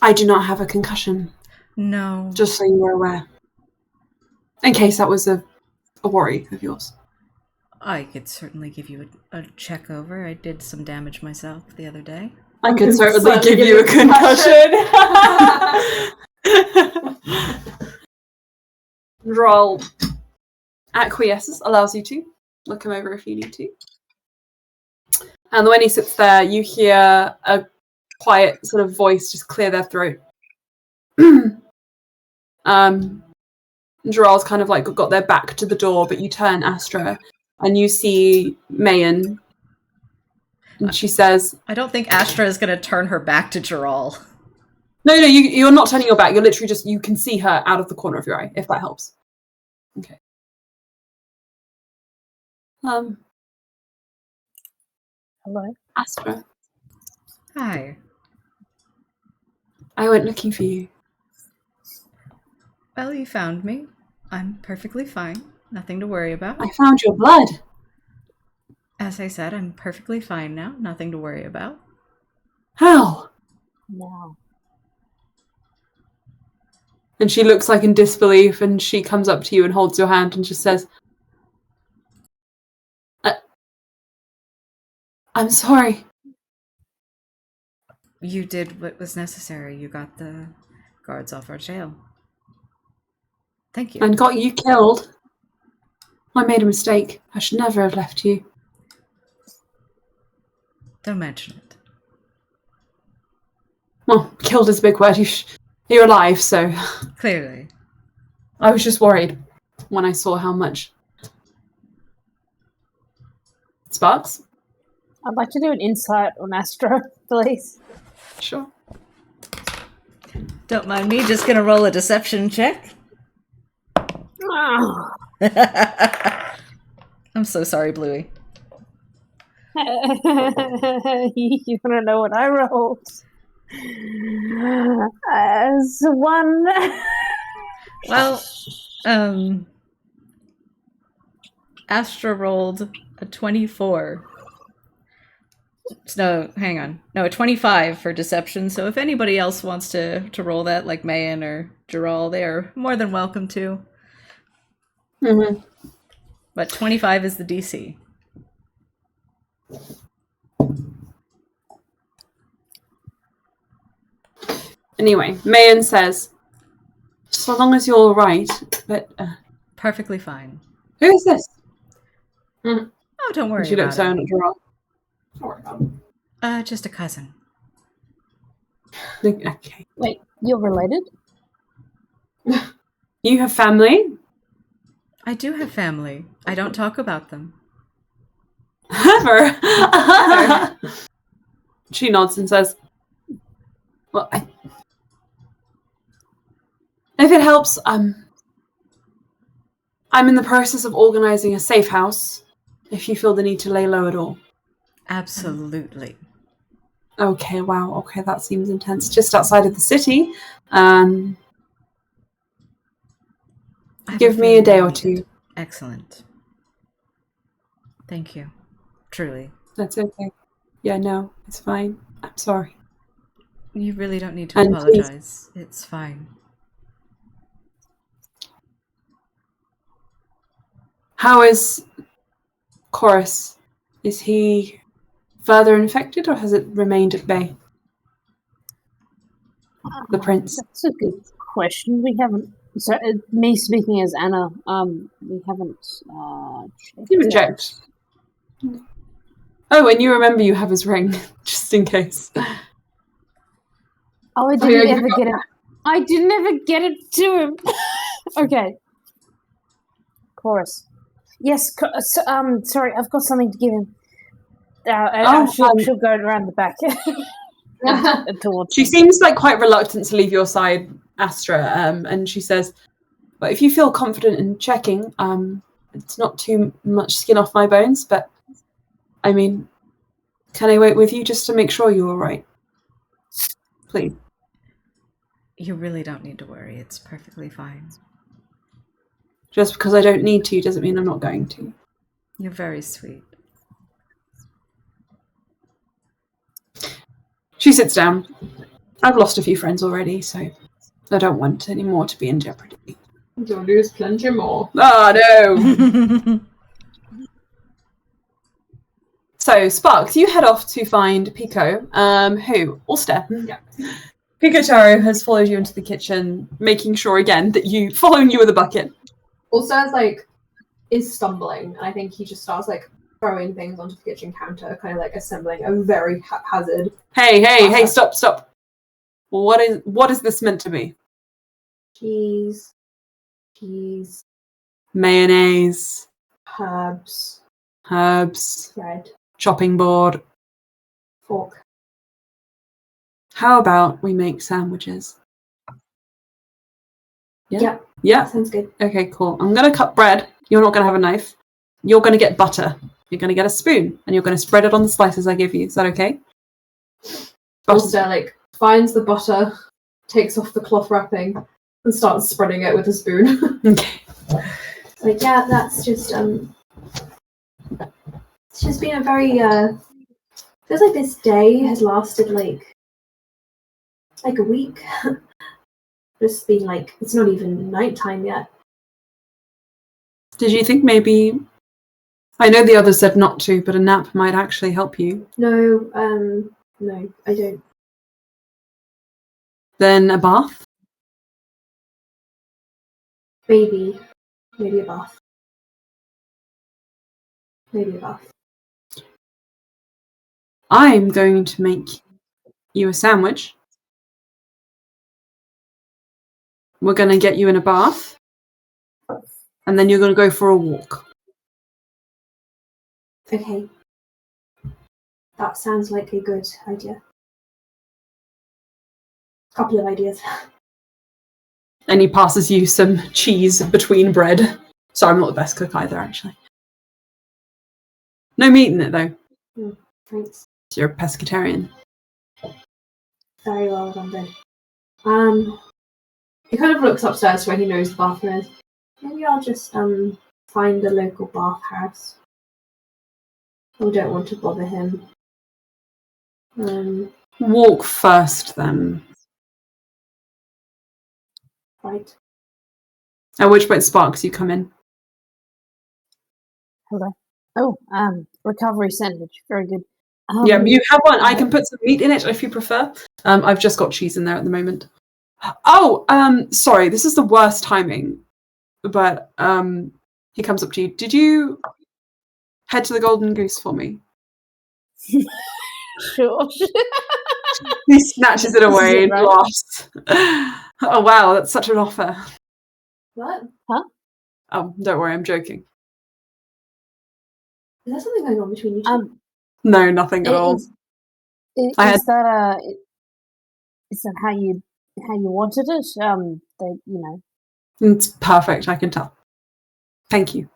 I do not have a concussion. No. Just so you were aware. In case that was a worry of yours. I could certainly give you a check over. I did some damage myself the other day. I could certainly give you a concussion. Roll acquiesces, allows you to. Look him over if you need to. And when he sits there, you hear a quiet sort of voice just clear their throat. Gerald's kind of like got their back to the door, but you turn, Astra, and you see Mayan. And she says... I don't think Astra is going to turn her back to Gerald. No, you're not turning your back. You're literally just... You can see her out of the corner of your eye, if that helps. Okay. Hello. Astra. Hi. I went looking for you. Well, you found me. I'm perfectly fine. Nothing to worry about. I found your blood. As I said, I'm perfectly fine now. Nothing to worry about. How? No. And she looks like in disbelief, and she comes up to you and holds your hand and just says, I'm sorry. You did what was necessary. You got the guards off our jail. Thank you. And got you killed. I made a mistake. I should never have left you. Don't mention it. Well, killed is a big word. You're alive, so... Clearly. I was just worried when I saw how much... Sparks? I'd like to do an insight on Astra, please. Sure. Don't mind me, just gonna roll a deception check. Oh. I'm so sorry, Bluey. You wanna know what I rolled? As one. Well, Astra rolled a 24. No, hang on. No, a 25 for deception. So if anybody else wants to roll that, like Mayan or Gerald, they are more than welcome to. Mm-hmm. But 25 is the DC. Anyway, Mayan says, so long as you're all right, but... Perfectly fine. Who is this? Oh, don't worry She about looks down it. at Gerald. Just a cousin. Okay. Wait, you're related? You have family? I do have family. I don't talk about them. Ever? She nods and says, well, if it helps, I'm in the process of organizing a safe house, if you feel the need to lay low at all. Absolutely. Okay, wow. Okay, that seems intense. Just outside of the city. Give me a day or two. Excellent. Thank you. Truly. That's okay. Yeah, no, it's fine. I'm sorry. You really don't need to And apologize. It's fine. How is Chorus? Is he further infected or has it remained at bay? The prince. That's a good question. We haven't. So, me speaking as Anna, we haven't checked. You haven't checked. Oh, and you remember you have his ring, just in case. Oh, I didn't ever get it. I didn't ever get it to him. Okay. Chorus. Yes. Sorry, I've got something to give him. She'll go around the back. She seems like quite reluctant to leave your side, Astra, and she says, "But if you feel confident in checking, it's not too much skin off my bones. But I mean, can I wait with you just to make sure you're all right, please?" You really don't need to worry. It's perfectly fine. Just because I don't need to doesn't mean I'm not going to. You're very sweet. She sits down. I've lost a few friends already, so I don't want any more to be in jeopardy. You'll lose plenty more. Oh, no! So, Sparks, you head off to find Pico, who? Alstaer. Yeah. Pico Charo has followed you into the kitchen, making sure again that following you with a bucket. Alstair's is stumbling, and I think he just starts throwing things onto the kitchen counter, kind of assembling a very haphazard. Hey, stop. What is this meant to be? Cheese, Mayonnaise, herbs, bread, chopping board, fork. How about we make sandwiches? Yeah. Sounds good. Okay, cool. I'm going to cut bread. You're not going to have a knife. You're going to get butter. You're going to get a spoon, and you're going to spread it on the slices I give you. Is that okay? Alstair finds the butter, takes off the cloth wrapping, and starts spreading it with a spoon. Okay. That's just it's just been a very feels like this day has lasted like a week. Just been it's not even nighttime yet. Did you think maybe, I know the others said not to, but a nap might actually help you? No, I don't. Then a bath? Maybe a bath. I'm going to make you a sandwich. We're going to get you in a bath. And then you're going to go for a walk. Okay. That sounds like a good idea. Couple of ideas. And he passes you some cheese between bread. Sorry, I'm not the best cook either, actually. No meat in it, though. Thanks. So you're a pescatarian. Very well done, then. He kind of looks upstairs where he knows the bathroom is. Maybe I'll just find the local bathhouse. I don't want to bother him. Walk first, then. Right. At which point, Sparks, you come in. Hello. Oh, recovery sandwich. Very good. Yeah, you have one. I can put some meat in it if you prefer. I've just got cheese in there at the moment. Oh, sorry, this is the worst timing. But he comes up to you. Did you head to the Golden Goose for me? Sure. He snatches it away and right? laughs. Oh wow, that's such an offer. What? Huh? Oh, don't worry, I'm joking. Is there something going on between you two? No, nothing at all. Is that how you wanted it? It's perfect, I can tell. Thank you.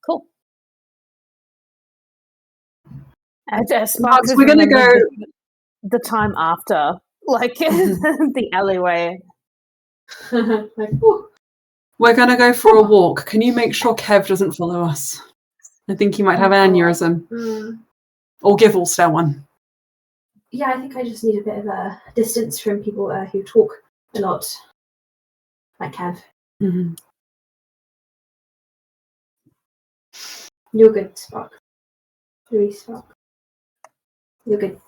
Cool. Sparks, we're gonna go the time after, like the alleyway. Like, We're gonna go for a walk. Can you make sure Kev doesn't follow us? I think he might have an aneurysm. Or give Alstaer one. Yeah, I think I just need a bit of a distance from people who talk a lot, like Kev. Mm-hmm. You're good, Spark. Louis Spark. You're good.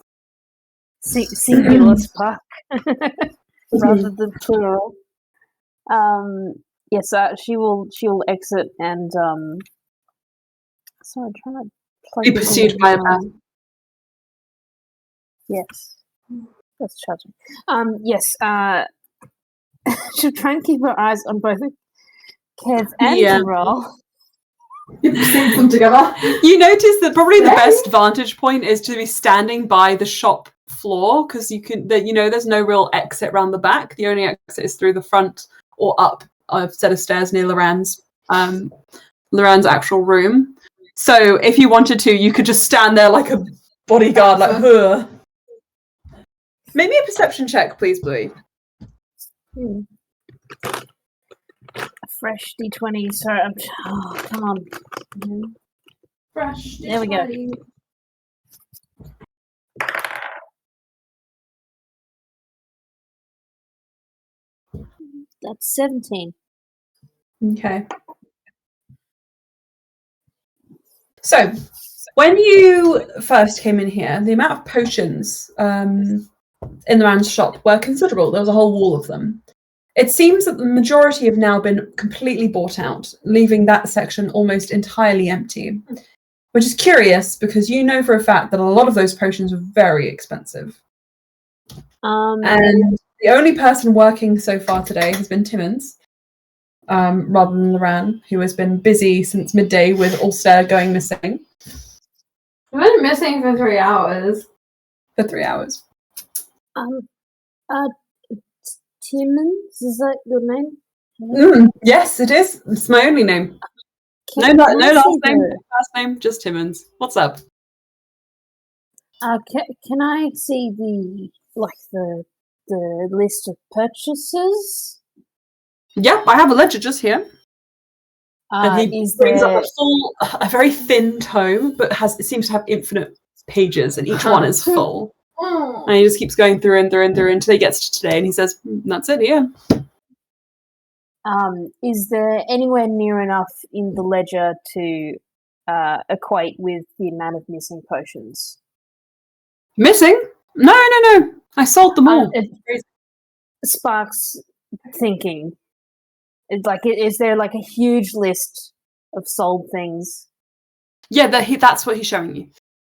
Singular Spark rather than plural. Yes, she will exit and sorry, I'm trying to plug Be this pursued in. by a man. Yes, that's charging. Yes, she'll try and keep her eyes on both Kev and Karul. sync them together. You notice that probably the best vantage point is to be standing by the shop floor because there's no real exit around the back. The only exit is through the front or up a set of stairs near Loran's actual room. So if you wanted to, you could just stand there like a bodyguard, like, Ugh. Make me a perception check, please, Bluey. A fresh D20. Sorry, come on. Fresh. There we go. That's 17. Okay. So, when you first came in here, the amount of potions in the man's shop were considerable. There was a whole wall of them. It seems that the majority have now been completely bought out, leaving that section almost entirely empty. Which is curious because you know for a fact that a lot of those potions were very expensive. And the only person working so far today has been Timmins, rather than Loran, who has been busy since midday with Alstaer going missing. I've been missing for 3 hours. For 3 hours. Timmins, is that your name? Yes, it is. It's my only name. No last name, just Timmins. What's up? Can I see the list of purchases? Yep, I have a ledger just here. And he brings up a very thin tome, but it seems to have infinite pages, and each one is full. And he just keeps going through and through and through until he gets to today, and he says, "That's it, yeah." Is there anywhere near enough in the ledger to equate with the amount of missing potions? Missing? No. I sold them all. Sparks thinking. Is there like a huge list of sold things? Yeah, that's what he's showing you.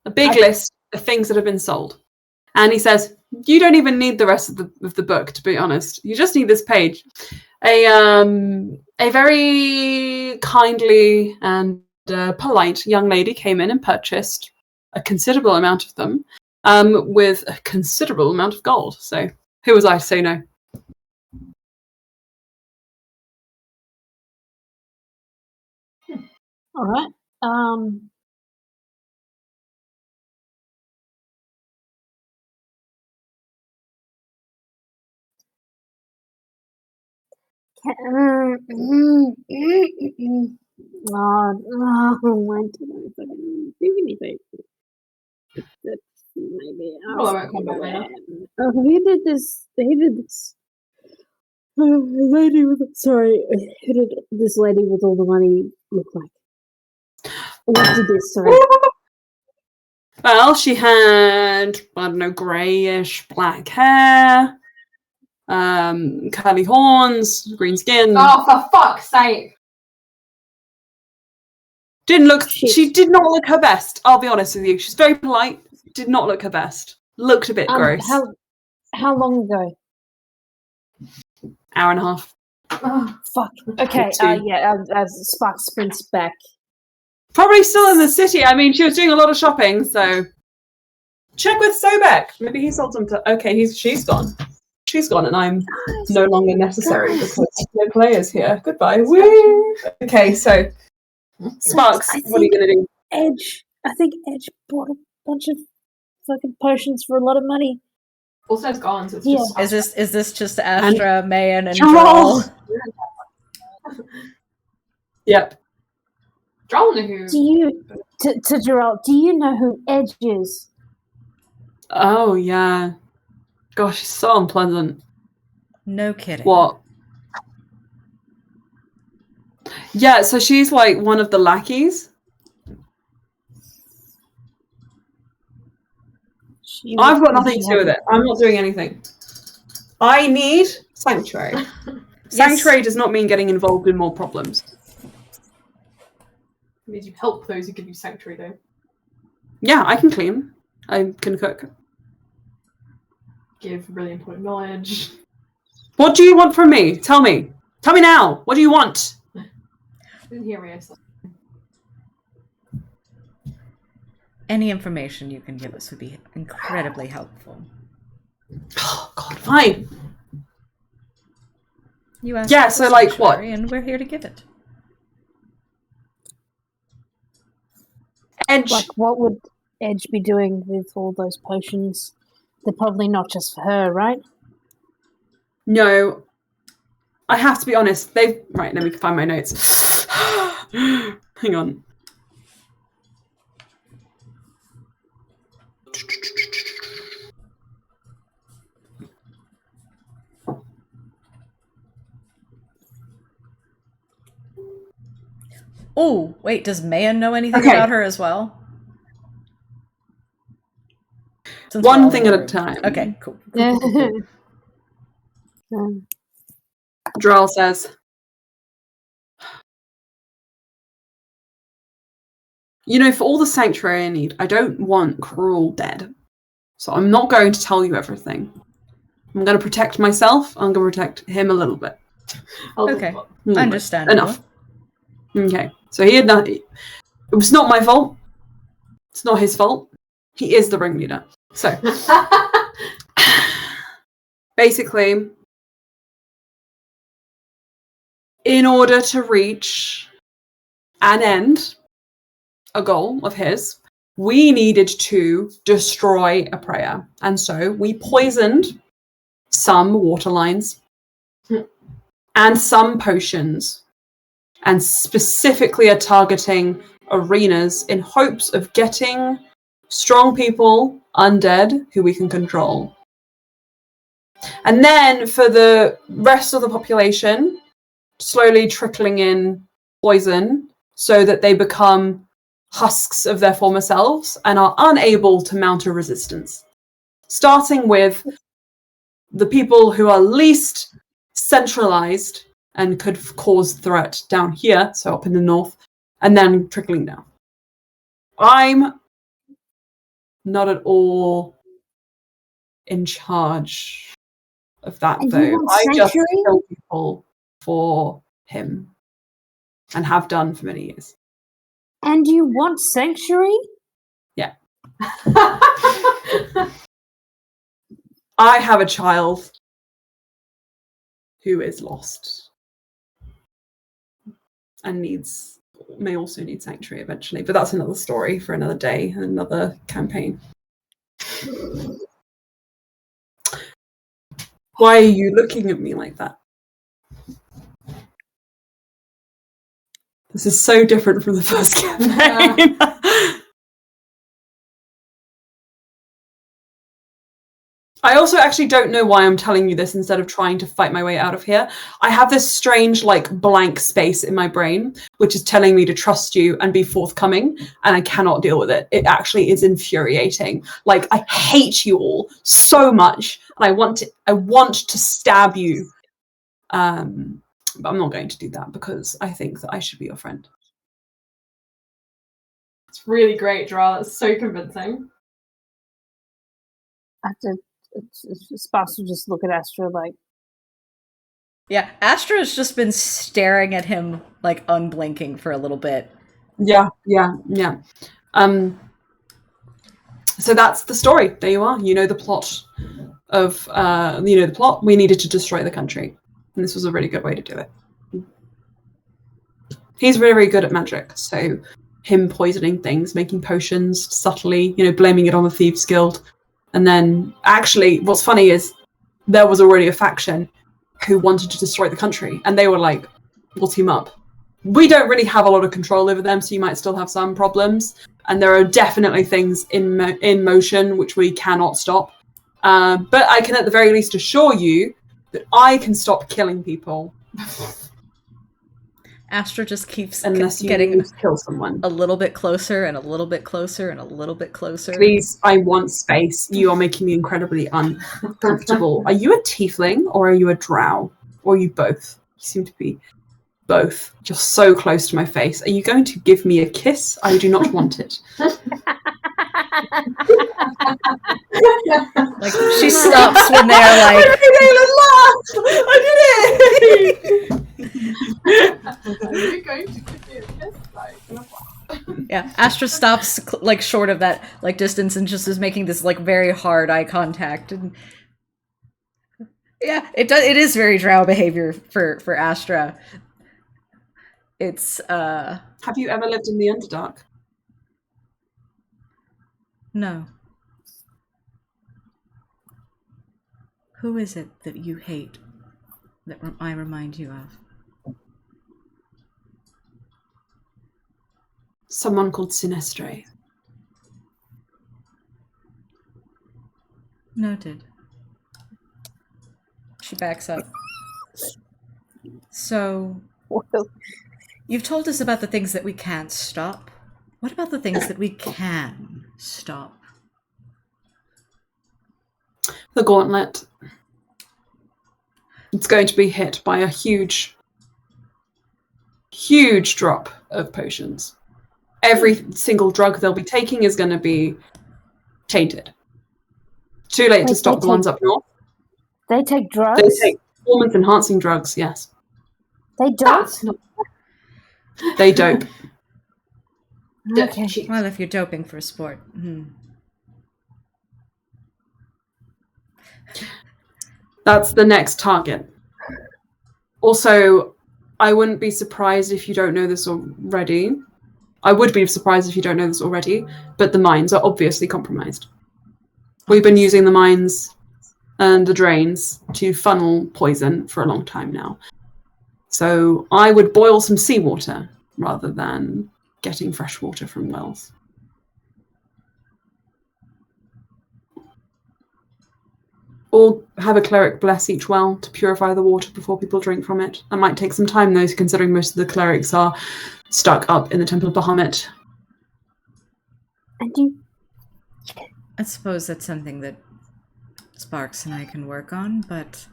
A big list of things that have been sold. And he says, you don't even need the rest of the book, to be honest. You just need this page. A very kindly and polite young lady came in and purchased a considerable amount of them with a considerable amount of gold. So who was I to say no? All right. Why did I do anything? Maybe who did this? Lady with who did this lady with all the money look like? What did this? Sorry. Well, she had, I don't know, greyish black hair, curly horns, green skin. Oh, for fuck's sake! She did not look her best, I'll be honest with you. She's very polite, did not look her best. Looked a bit gross. How long ago? Hour and a half. Oh, fuck. Okay, Spark sprints back. Probably still in the city. I mean, she was doing a lot of shopping, so... Check with Sobek. Maybe he sold some to... Okay, she's gone. She's gone, and I'm no longer necessary because no players here. Goodbye. Woo! Okay, so... Sparks, what are you going to do? I think Edge bought a bunch of fucking potions for a lot of money. Alstair's gone, so it's Yeah. just Is this just Astra, Mayan, and Karul! Droll? Yep. Droll knew who. Do you, to Gerald, do you know who Edge is? Oh, yeah. Gosh, she's so unpleasant. No kidding. What? Yeah, so she's like one of the lackeys. I've got nothing to do with it. I'm not doing anything. I need sanctuary. Sanctuary does not mean getting involved in more problems. It means you help those who give you sanctuary, though. Yeah, I can clean. I can cook. Give really important knowledge. What do you want from me? Tell me. Tell me now. What do you want? Didn't hear me. Any information you can give us would be incredibly helpful. Oh, God, fine. You asked Yeah, for so, like, what? sanctuary, and we're here to give it. Edge. Like, what would Edge be doing with all those potions? They're probably not just for her, right? No. I have to be honest. Right, let me find my notes. Hang on. Oh, wait, does Mayan know anything Okay. about her as well? Since One we're all thing in at the a room. time. Okay, cool. Drell says, you know, for all the sanctuary I need, I don't want Karul dead. So I'm not going to tell you everything. I'm going to protect myself. I'm going to protect him a little bit. Okay, understandable. Enough. Okay, so he had nothing. It was not my fault. It's not his fault. He is the ringleader. So, basically, in order to reach an end, a goal of his, we needed to destroy a prayer. And so we poisoned some water lines and some potions, and specifically are targeting arenas in hopes of getting strong people, undead, who we can control. And then for the rest of the population, slowly trickling in poison so that they become husks of their former selves and are unable to mount a resistance. Starting with the people who are least centralized and could cause threat down here, so up in the north, and then trickling down. I'm not at all in charge of that, And though. you want I just sanctuary? kill people for him and have done for many years. And you want sanctuary? Yeah. I have a child who is lost and may also need sanctuary eventually, but that's another story for another day, another campaign. Why are you looking at me like that? This is so different from the first campaign. I also actually don't know why I'm telling you this instead of trying to fight my way out of here. I have this strange, like, blank space in my brain, which is telling me to trust you and be forthcoming, and I cannot deal with it. It actually is infuriating. Like, I hate you all so much, and I want to stab you. But I'm not going to do that because I think that I should be your friend. It's really great, Droll. It's so convincing. Sparks will just look at Astra like... Yeah, Astra has just been staring at him, like, unblinking for a little bit. Yeah. So that's the story. There you are. You know the plot of, the plot. We needed to destroy the country. And this was a really good way to do it. He's very, very good at magic. So him poisoning things, making potions subtly, blaming it on the Thieves Guild. And then, actually, what's funny is there was already a faction who wanted to destroy the country, and they were like, we'll team up. We don't really have a lot of control over them, so you might still have some problems. And there are definitely things in motion which we cannot stop. But I can at the very least assure you that I can stop killing people. Astra just keeps Unless you getting kill someone. a little bit closer and a little bit closer and a little bit closer. Please, I want space. You are making me incredibly uncomfortable. Are you a tiefling or are you a drow? Or are you both? You seem to be both. You're so close to my face. Are you going to give me a kiss? I do not want it. Like, she stops when they're like, I did it! You're going to give me a kiss, yeah, Astra stops like short of that like distance and just is making this like very hard eye contact. And yeah, it is very drow behavior for Astra. It's Have you ever lived in the Underdark? No. Who is it that you hate that I remind you of? Someone called Sinestre. Noted. She backs up. So, you've told us about the things that we can't stop. What about the things that we can stop? The gauntlet. It's going to be hit by a huge drop of potions. Every single drug they'll be taking is going to be tainted. Too late to stop the ones up north. They take drugs? They take performance-enhancing drugs, yes. They don't? They dope. Okay. Well, if you're doping for sport. That's the next target. Also, I wouldn't be surprised if you don't know this already. I would be surprised if you don't know this already, but the mines are obviously compromised. We've been using the mines and the drains to funnel poison for a long time now. So I would boil some seawater rather than getting fresh water from wells. Or have a cleric bless each well to purify the water before people drink from it. That might take some time, though, considering most of the clerics are stuck up in the Temple of Bahamut. I suppose that's something that Sparks and I can work on, but...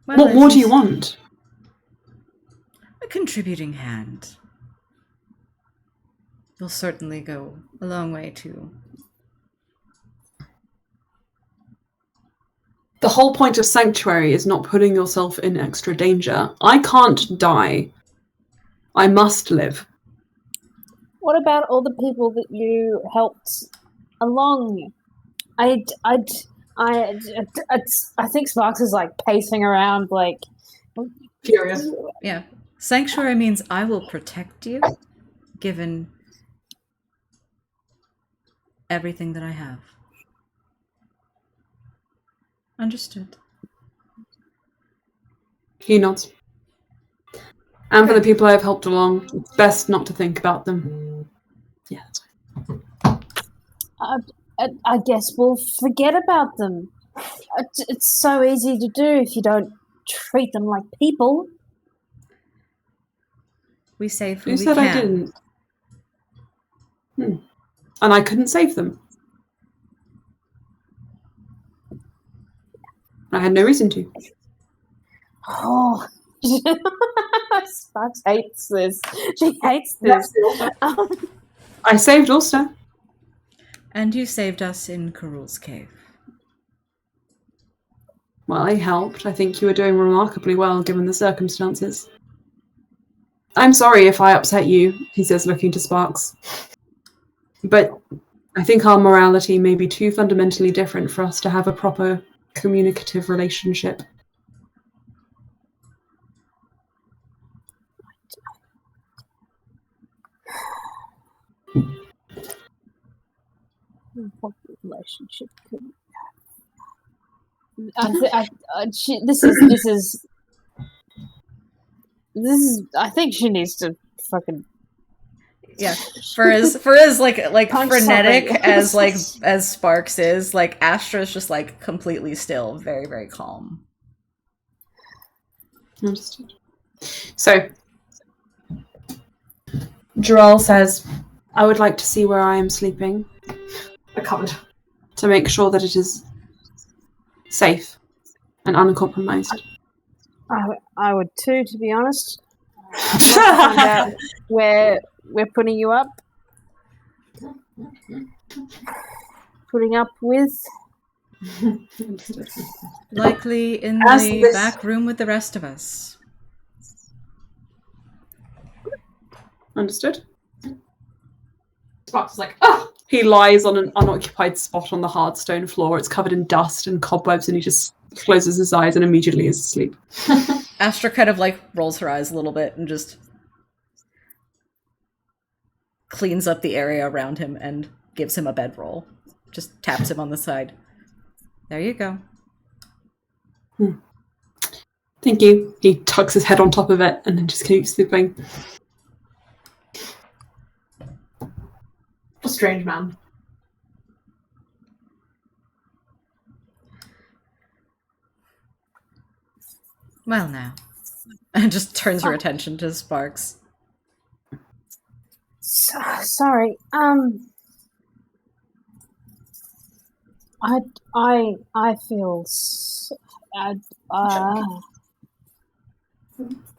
Well, What more do you want? A contributing hand. You'll certainly go a long way too. The whole point of Sanctuary is not putting yourself in extra danger. I can't die. I must live. What about all the people that you helped along? I think Sparks is like pacing around like Furious. Yeah. Sanctuary means I will protect you, given everything that I have. Understood. He nods. And for the people I've helped along, it's best not to think about them. Yeah, that's fine. I guess we'll forget about them. It's so easy to do if you don't treat them like people. We save who Who we said can. I didn't? And I couldn't save them. I had no reason to. Oh, Sparks hates this. She hates this. I saved Alstaer. And you saved us in Karul's cave. Well, I helped. I think you were doing remarkably well given the circumstances. I'm sorry if I upset you, he says, looking to Sparks. But I think our morality may be too fundamentally different for us to have a proper communicative relationship. What relationship could this is. I think she needs to fucking. Yeah, for as like Punch frenetic something. as Sparks is, like Astra's just like completely still, very very calm. Understood. So, Joel says, "I would like to see where I am sleeping, A cupboard. to make sure that it is safe and uncompromised." I would too, to be honest. I'd love to find out where we're putting you up. Putting up with. Likely in As the this- back room with the rest of us. Understood. Sparks is like, oh! He lies on an unoccupied spot on the hard stone floor. It's covered in dust and cobwebs, and he just closes his eyes and immediately is asleep. Astra kind of like rolls her eyes a little bit and just cleans up the area around him and gives him a bedroll. Just taps him on the side. There you go. Thank you. He tucks his head on top of it and then just keeps sleeping. A strange man. Well now. And just turns her attention to Sparks. Sorry. I feel.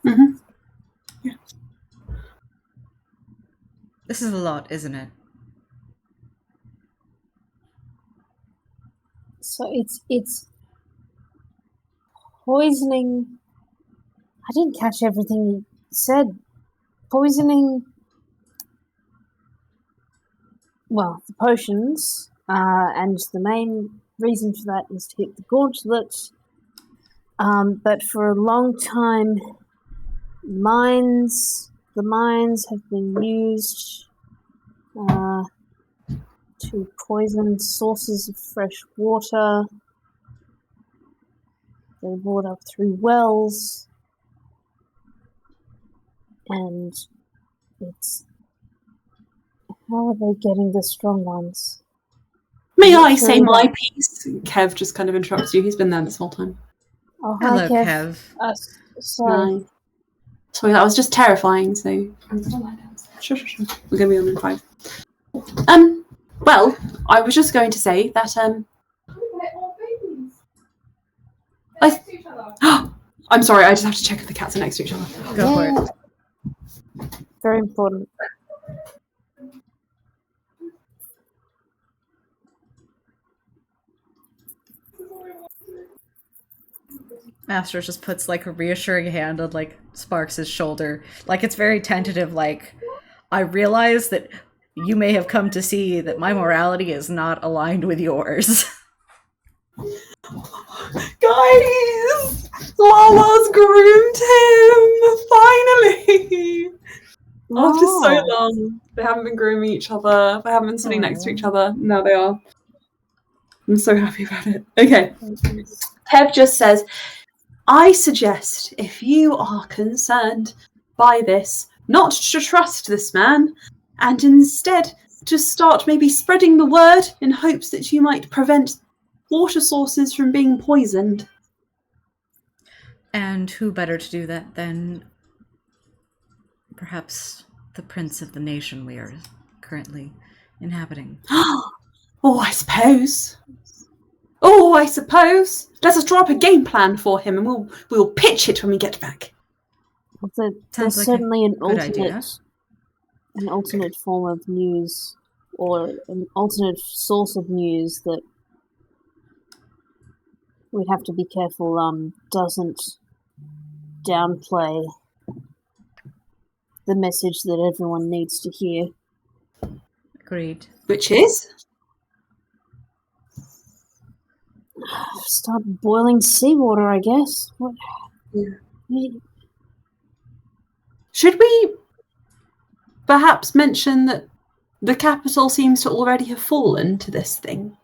Mm-hmm. This is a lot, isn't it? So it's poisoning. I didn't catch everything you said. Poisoning. Well, the potions, and the main reason for that is to hit the gauntlet. But for a long time, the mines have been used to poison sources of fresh water. They're brought up through wells, and it's... How are they getting the strong ones? May I say my piece? Kev just kind of interrupts you. He's been there this whole time. Oh, hi, Hello, Kev. Kev. Sorry. Hi. Sorry, that was just terrifying, so... I'm gonna lie down. Sure. We're going to be on in 5. Well, I was just going to say that, I'm sorry, I just have to check if the cats are next to each other. Go for it. Very important. Astra just puts like a reassuring hand on like Sparks' shoulder. Like it's very tentative, like, I realize that you may have come to see that my morality is not aligned with yours. Guys! Lala's groomed him! Finally! After so long. They haven't been grooming each other. They haven't been sitting next to each other. Now they are. I'm so happy about it. Okay. Kev just says, I suggest, if you are concerned by this, not to trust this man, and instead to start maybe spreading the word in hopes that you might prevent water sources from being poisoned. And who better to do that than perhaps the prince of the nation we are currently inhabiting? Oh, I suppose. Let us draw up a game plan for him, and we'll pitch it when we get back. There's like certainly an idea. alternate form of news, or an alternate source of news that we'd have to be careful doesn't downplay the message that everyone needs to hear. Agreed. Which is? Start boiling seawater, I guess. What? Yeah. Should we perhaps mention that the capital seems to already have fallen to this thing.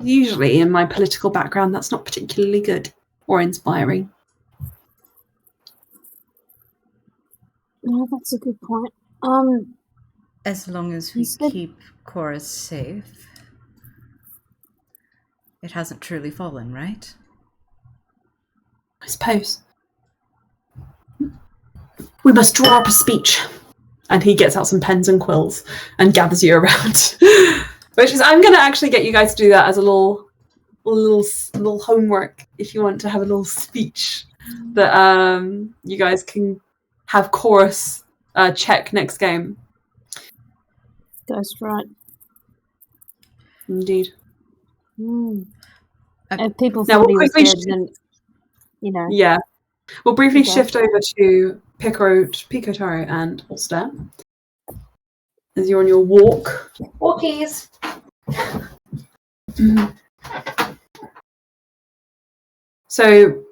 Usually, in my political background, that's not particularly good or inspiring. No, that's a good point. As long as we keep Chorus safe, it hasn't truly fallen, right? I suppose. We must draw up a speech. And he gets out some pens and quills and gathers you around. Which is, I'm going to actually get you guys to do that as a little homework if you want to have a little speech that you guys can have Chorus check next game. That's right. Indeed. And people Now, thought he was dead, then, you know. Yeah. We'll briefly shift over to Picotaro and Alstaer as you're on your walk. Walkies. So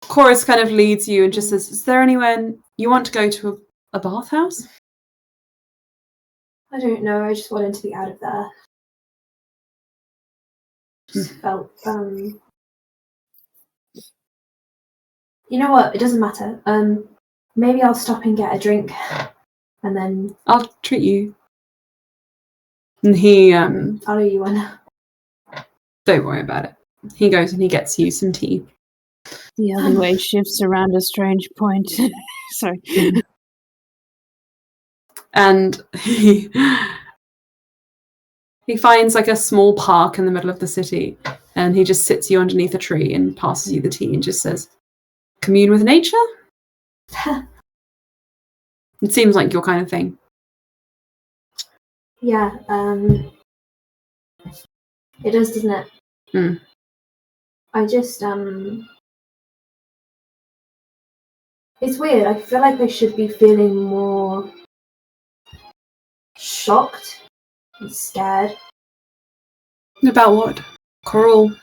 Chorus kind of leads you and just says, is there anywhere you want to go to a bathhouse? I don't know, I just wanted to be out of there. Just felt, you know what, it doesn't matter. Maybe I'll stop and get a drink and then I'll treat you. And he I'll owe you one. don't worry about it. He goes and he gets you some tea. The alleyway shifts around a strange point. Sorry. And he finds like a small park in the middle of the city, and he just sits you underneath a tree and passes you the tea and just says, commune with nature? It seems like your kind of thing. Yeah, it does, doesn't it? I just, it's weird. I feel like I should be feeling more shocked and scared. About what? Karul.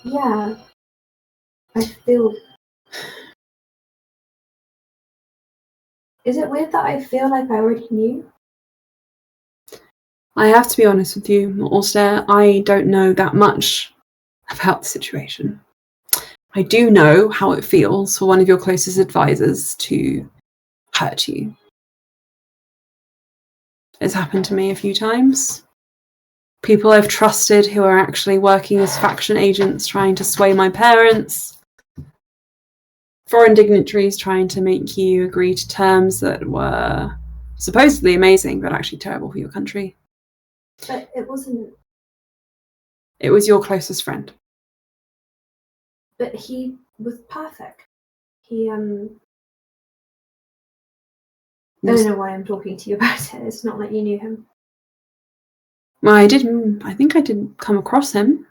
Yeah. I feel... Is it weird that I feel like I already knew? I have to be honest with you, Alstaer. I don't know that much about the situation. I do know how it feels for one of your closest advisors to hurt you. It's happened to me a few times. People I've trusted who are actually working as faction agents trying to sway my parents. Foreign dignitaries trying to make you agree to terms that were supposedly amazing, but actually terrible for your country. But it wasn't... It was your closest friend. But he was perfect. He, I don't know why I'm talking to you about it. It's not like you knew him. Well, I think I did come across him.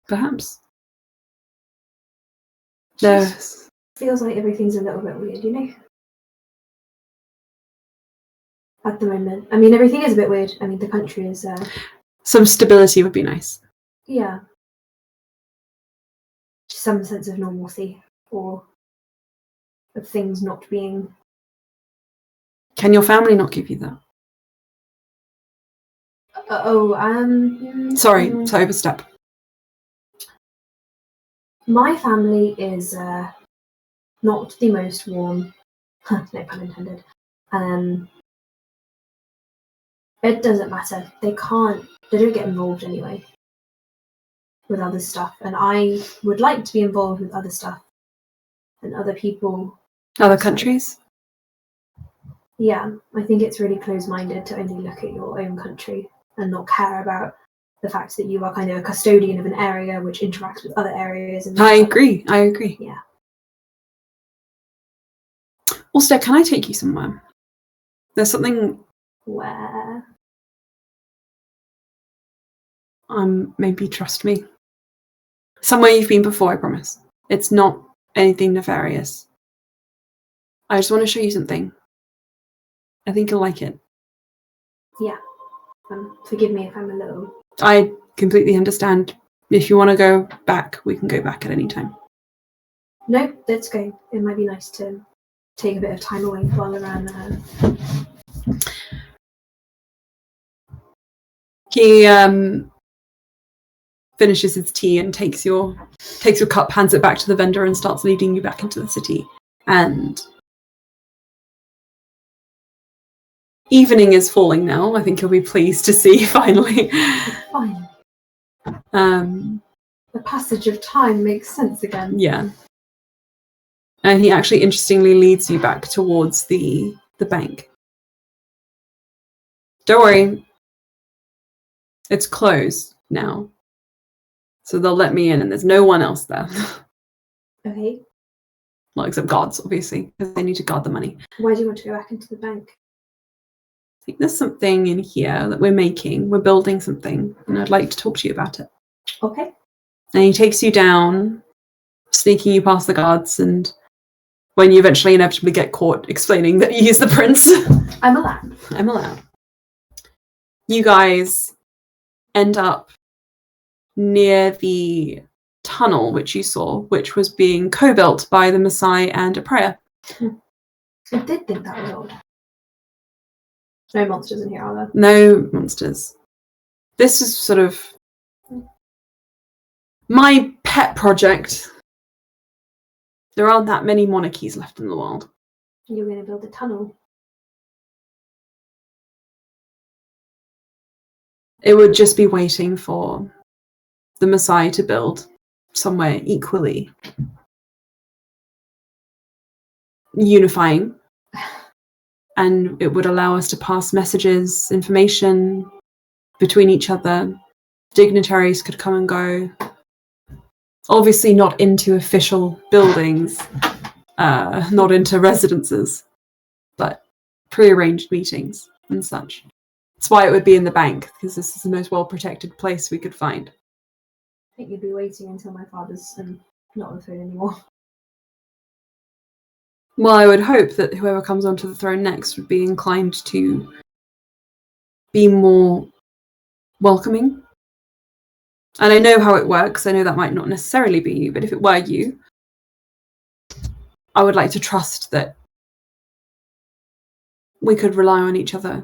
Perhaps. Just feels like everything's a little bit weird, you know? At the moment. I mean, everything is a bit weird. I mean, the country is... Some stability would be nice. Yeah. Some sense of normalcy. Or of things not being... Can your family not give you that? Sorry, to overstep. My family is not the most warm. No pun intended. It doesn't matter. They don't get involved anyway with other stuff. And I would like to be involved with other stuff and other people. Other countries? Yeah, I think it's really close-minded to only look at your own country and not care about the fact that you are kind of a custodian of an area which interacts with other areas. And I agree. Yeah. Also, can I take you somewhere? There's something... Where? Maybe trust me. Somewhere you've been before, I promise. It's not anything nefarious. I just want to show you something. I think you'll like it. Yeah. Forgive me if I'm a little... I completely understand. If you want to go back, we can go back at any time. No, let's go. It might be nice to take a bit of time away while we're around He finishes his tea and takes your cup, hands it back to the vendor, and starts leading you back into the city. And evening is falling now. I think you'll be pleased to see finally. Fine. The passage of time makes sense again. Yeah. And he actually interestingly leads you back towards the bank. Don't worry. It's closed now. So they'll let me in and there's no one else there. Okay. Well, except guards, obviously, because they need to guard the money. Why do you want to go back into the bank? I think there's something in here that we're making. We're building something, and I'd like to talk to you about it. Okay. And he takes you down, sneaking you past the guards, and when you eventually inevitably get caught, explaining that he's the prince. I'm allowed. I'm allowed. You guys end up near the tunnel which you saw, which was being co-built by the Maasai and Aprea. I did think that was odd. No monsters in here, are there? No monsters. This is sort of my pet project. There aren't that many monarchies left in the world. You're going to build a tunnel. It would just be waiting for the Maasai to build somewhere equally unifying. And it would allow us to pass messages, information between each other. Dignitaries could come and go. Obviously not into official buildings, not into residences, but pre-arranged meetings and such. That's why it would be in the bank, because this is the most well-protected place we could find. I think you'd be waiting until my father's not on the phone anymore. Well, I would hope that whoever comes onto the throne next would be inclined to be more welcoming. And I know how it works. I know that might not necessarily be you, but if it were you, I would like to trust that we could rely on each other.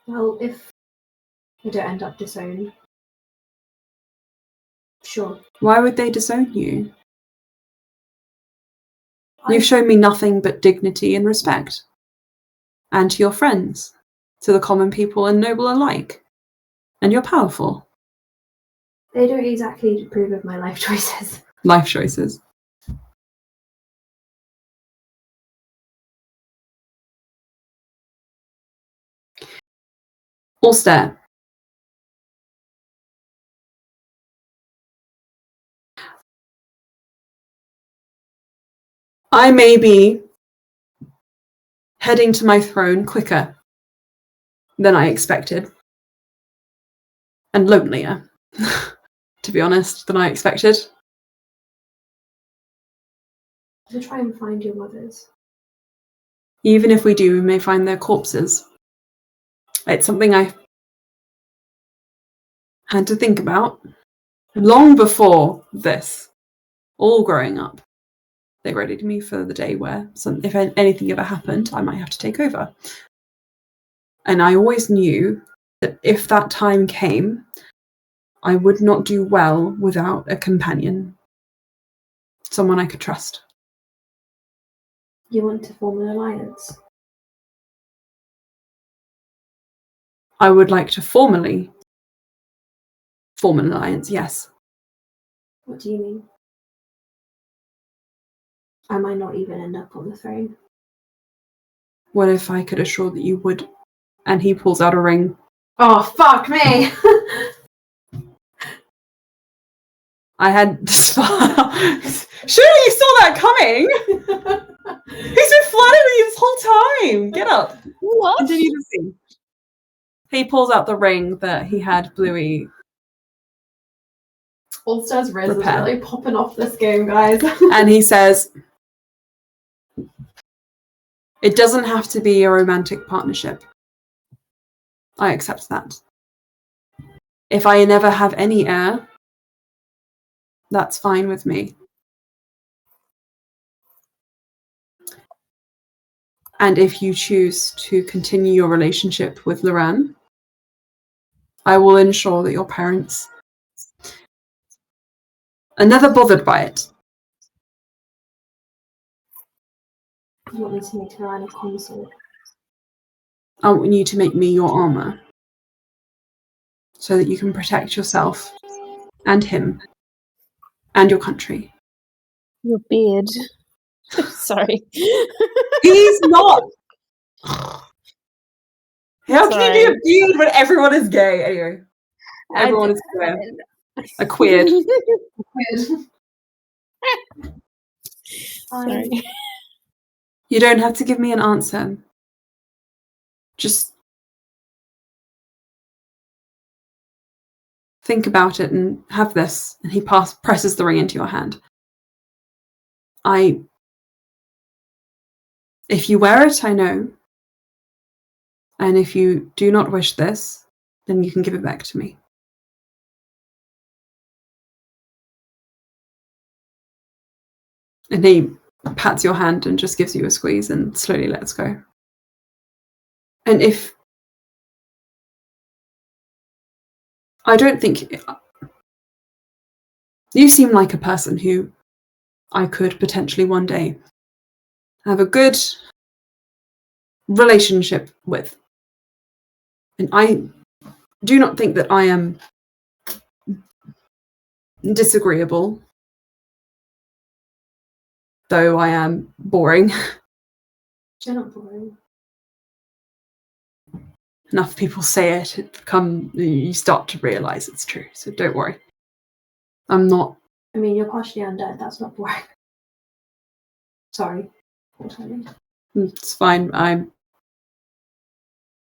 Well, if I don't end up disowned, sure. Why would they disown you? You've shown me nothing but dignity and respect. And to your friends, to the common people and noble alike. And you're powerful. They don't exactly approve of my life choices. Life choices. Alstaer. I may be heading to my throne quicker than I expected. And lonelier, to be honest, than I expected. We'll try and find your mothers. Even if we do, we may find their corpses. It's something I had to think about long before this, all growing up. They readied me for the day where, if anything ever happened, I might have to take over. And I always knew that if that time came, I would not do well without a companion. Someone I could trust. You want to form an alliance? I would like to formally form an alliance, yes. What do you mean? I might not even end up on the throne. What if I could assure that you would? And he pulls out a ring. Oh, fuck me! I had to smile. Surely you saw that coming! He's been flirting with you this whole time! Get up. What? Continue to see. He pulls out the ring that he had Bluey. Alstair's Riz is Prepare. really popping off this game, guys. And he says, it doesn't have to be a romantic partnership. I accept that. If I never have any heir, that's fine with me. And if you choose to continue your relationship with Loran, I will ensure that your parents are never bothered by it. You want me to make Loran a consort? I want you to make me your armor so that you can protect yourself and him and your country. Your beard. Sorry. He's not. How can you be a beard when everyone is gay? Anyway, everyone is queer. A queered. Sorry. You don't have to give me an answer. Just think about it and have this. And he presses the ring into your hand. If you wear it, I know. And if you do not wish this, then you can give it back to me. And he pats your hand and just gives you a squeeze and slowly lets go. And if... I don't think... You seem like a person who I could potentially one day have a good relationship with. And I do not think that I am disagreeable, though I am boring. You're not boring. Enough people say it, you start to realise it's true, so don't worry. I'm not... I mean, you're partially undead, that's not boring. Sorry. It's fine,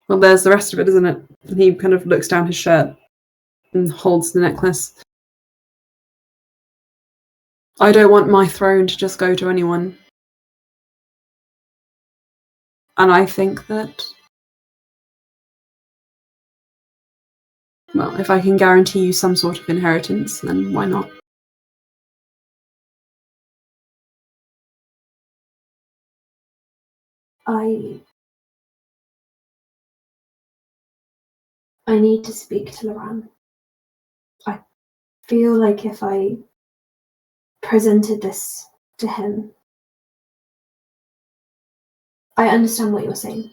Well, there's the rest of it, isn't it? And he kind of looks down his shirt and holds the necklace. I don't want my throne to just go to anyone. And I think that... Well, if I can guarantee you some sort of inheritance, then why not? I need to speak to Loran. I feel like if I presented this to him... I understand what you're saying.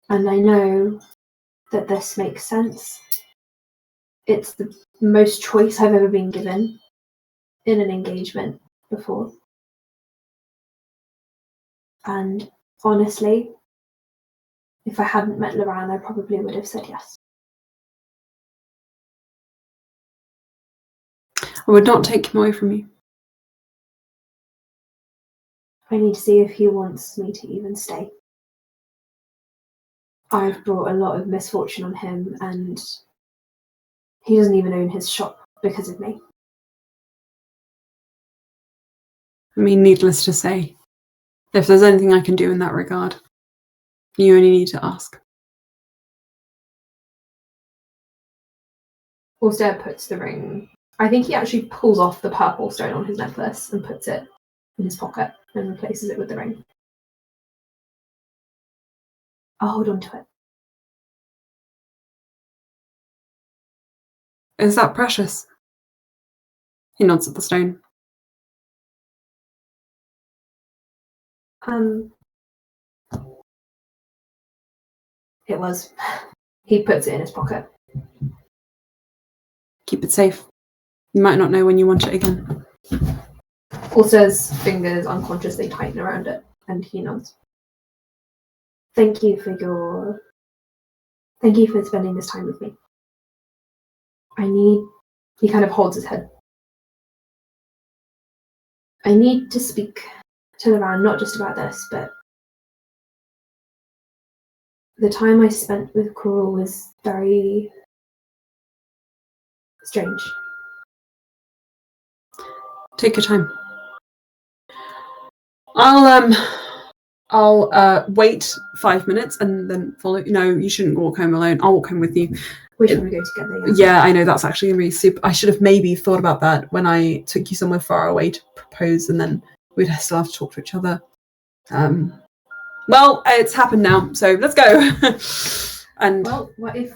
And I know that this makes sense. It's the most choice I've ever been given in an engagement before. And honestly, if I hadn't met Loran, I probably would have said yes. I would not take him away from you. I need to see if he wants me to even stay. I've brought a lot of misfortune on him, and he doesn't even own his shop because of me. I mean, needless to say, if there's anything I can do in that regard, you only need to ask. Alstaer puts the ring... I think he actually pulls off the purple stone on his necklace and puts it in his pocket and replaces it with the ring. I'll hold on to it. Is that precious? He nods at the stone. It was. He puts it in his pocket. Keep it safe. You might not know when you want it again. Alstair's fingers unconsciously tighten around it, and he nods. Thank you for spending this time with me. He kind of holds his head. I need to speak to Loran, not just about this, but the time I spent with Karul was very strange. Take your time. I'll wait 5 minutes and then follow. No, you shouldn't walk home alone. I'll walk home with you. We should go together. Yeah, I know, that's actually really super. I should have maybe thought about that when I took you somewhere far away to propose, and then we'd still have to talk to each other. Well, it's happened now, so let's go. And Well, what if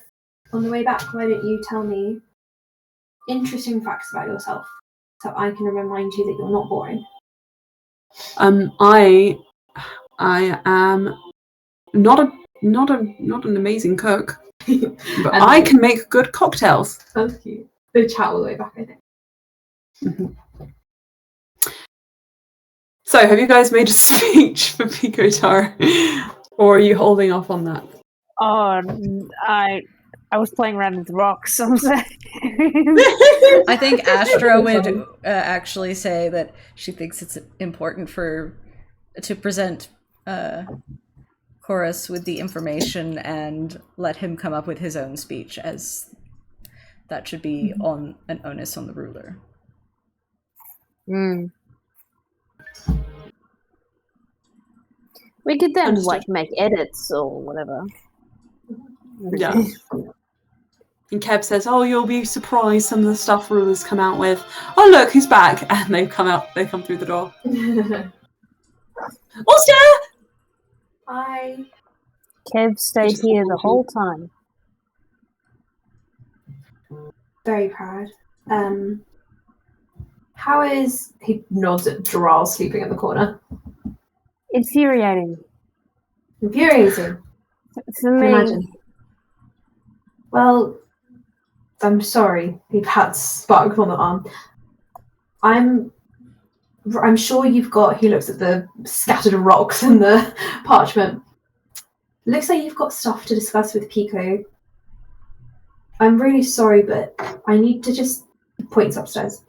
on the way back, why don't you tell me interesting facts about yourself so I can remind you that you're not boring? I am not an amazing cook, but And I can make good cocktails. Sounds cute. They chat all the way back, I think. Mhm. So, have you guys made a speech for Pico Taro, or are you holding off on that? Oh, I was playing around with rocks. I'm saying. I think Astra would actually say that she thinks it's important to present Chorus with the information and let him come up with his own speech, as that should be on an onus on the ruler. Mm. We could then Understood. make edits or whatever. Yeah. And Kev says, "Oh, you'll be surprised some of the stuff rulers come out with. Oh, look, who's back?" And they come through the door. Alstaer! I Kev stayed here the whole time. very proud. How is He nods at Doral sleeping in the corner. Infuriating infuriating? for I me. imagine. Well, I'm sorry. He pats Spark on the arm. I'm sure you've got. He looks at the scattered rocks and the parchment. Looks like you've got stuff to discuss with Pico. I'm really sorry, but I need to just Points upstairs.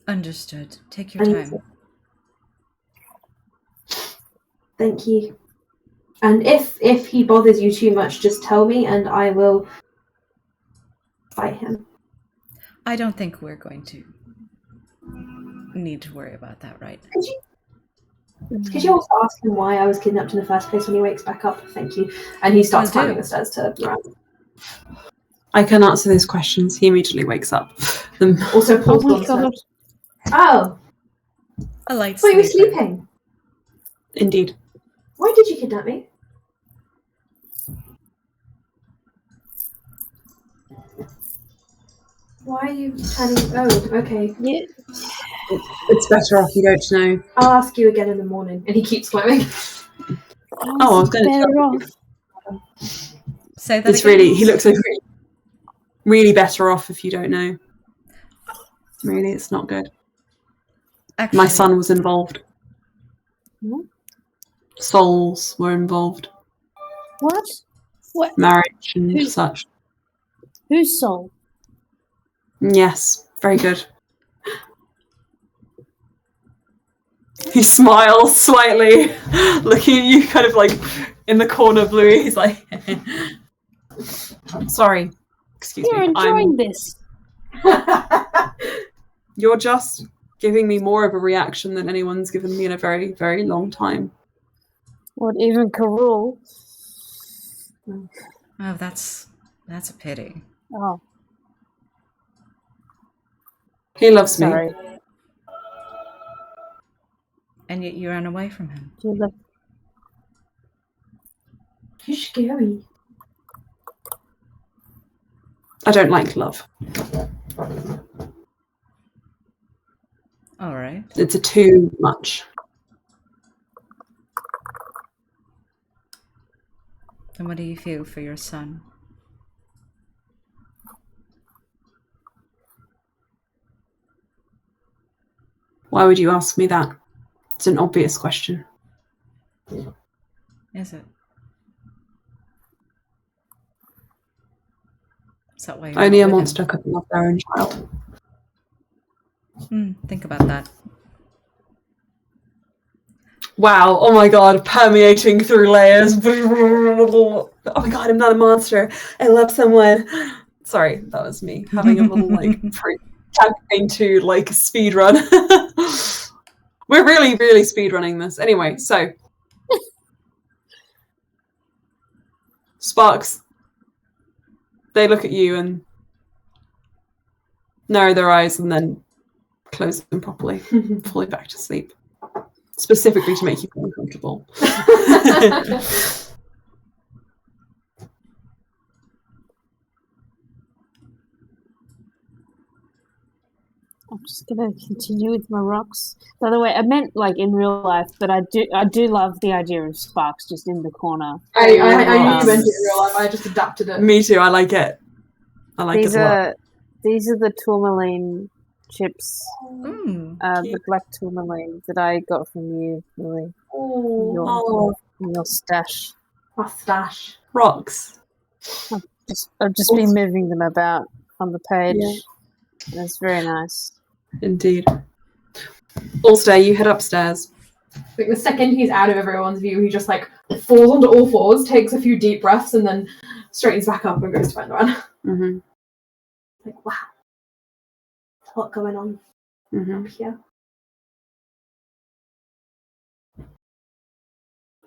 Understood. Take your I need time. Thank you. And if he bothers you too much, just tell me, and I will fight him. I don't think we're going to need to worry about that, right? Could you also ask him why I was kidnapped in the first place when he wakes back up? Thank you. And he starts Will do. climbing the stairs to around. I can answer those questions. He immediately wakes up. Also pulls Oh on my the god. Oh, A light were you sleeper. sleeping? Indeed. Why did you kidnap me? Why are you turning? Oh, okay. Yeah. It's better off you don't know. I'll ask you again in the morning. and he keeps climbing. Oh, I was going to better tell off. Say that It's again. really, he looks like really better off if you don't know. Really, it's not good. Actually, My son was involved. Hmm? Souls were involved. What? What? Marriage and Who- such. Whose soul? Yes, very good. He smiles slightly, looking at you kind of like in the corner, Bluey. He's like, sorry, excuse You're me. enjoying this. You're just giving me more of a reaction than anyone's given me in a very, very long time. What, even Karul? oh, that's a pity. Oh, He loves sorry. me. And yet you ran away from him. You look- You're scary. I don't like love. All right. It's a too much. Then what do you feel for your son? Why would you ask me that? It's an obvious question. Is it? Is that why you're Only not a with monster could love their own child. him? Think about that. Wow, oh my god, permeating through layers. Oh my god, I'm not a monster. I love someone. Sorry, that was me having a little like campaign to like speed run. We're really, really speed running this. Anyway, so Sparks, they look at you and narrow their eyes and then close them properly, falling back to sleep. specifically to make you feel uncomfortable. I'm just gonna continue with my rocks. By the way, I meant like in real life, but I do love the idea of sparks just in the corner. I knew you meant it in real life. I just adapted it. Me too. I like it. I like it a lot. These are the tourmaline chips. The black tourmaline that I got from you, Lily. Your stash. My stash. Rocks. I've just been moving them about on the page. Yeah. It's very nice. Indeed. Alstaer, you head upstairs. Like the second he's out of everyone's view, he just like falls onto all fours, takes a few deep breaths, and then straightens back up and goes to find the run. Mm-hmm. Like, wow. There's a lot going on up here.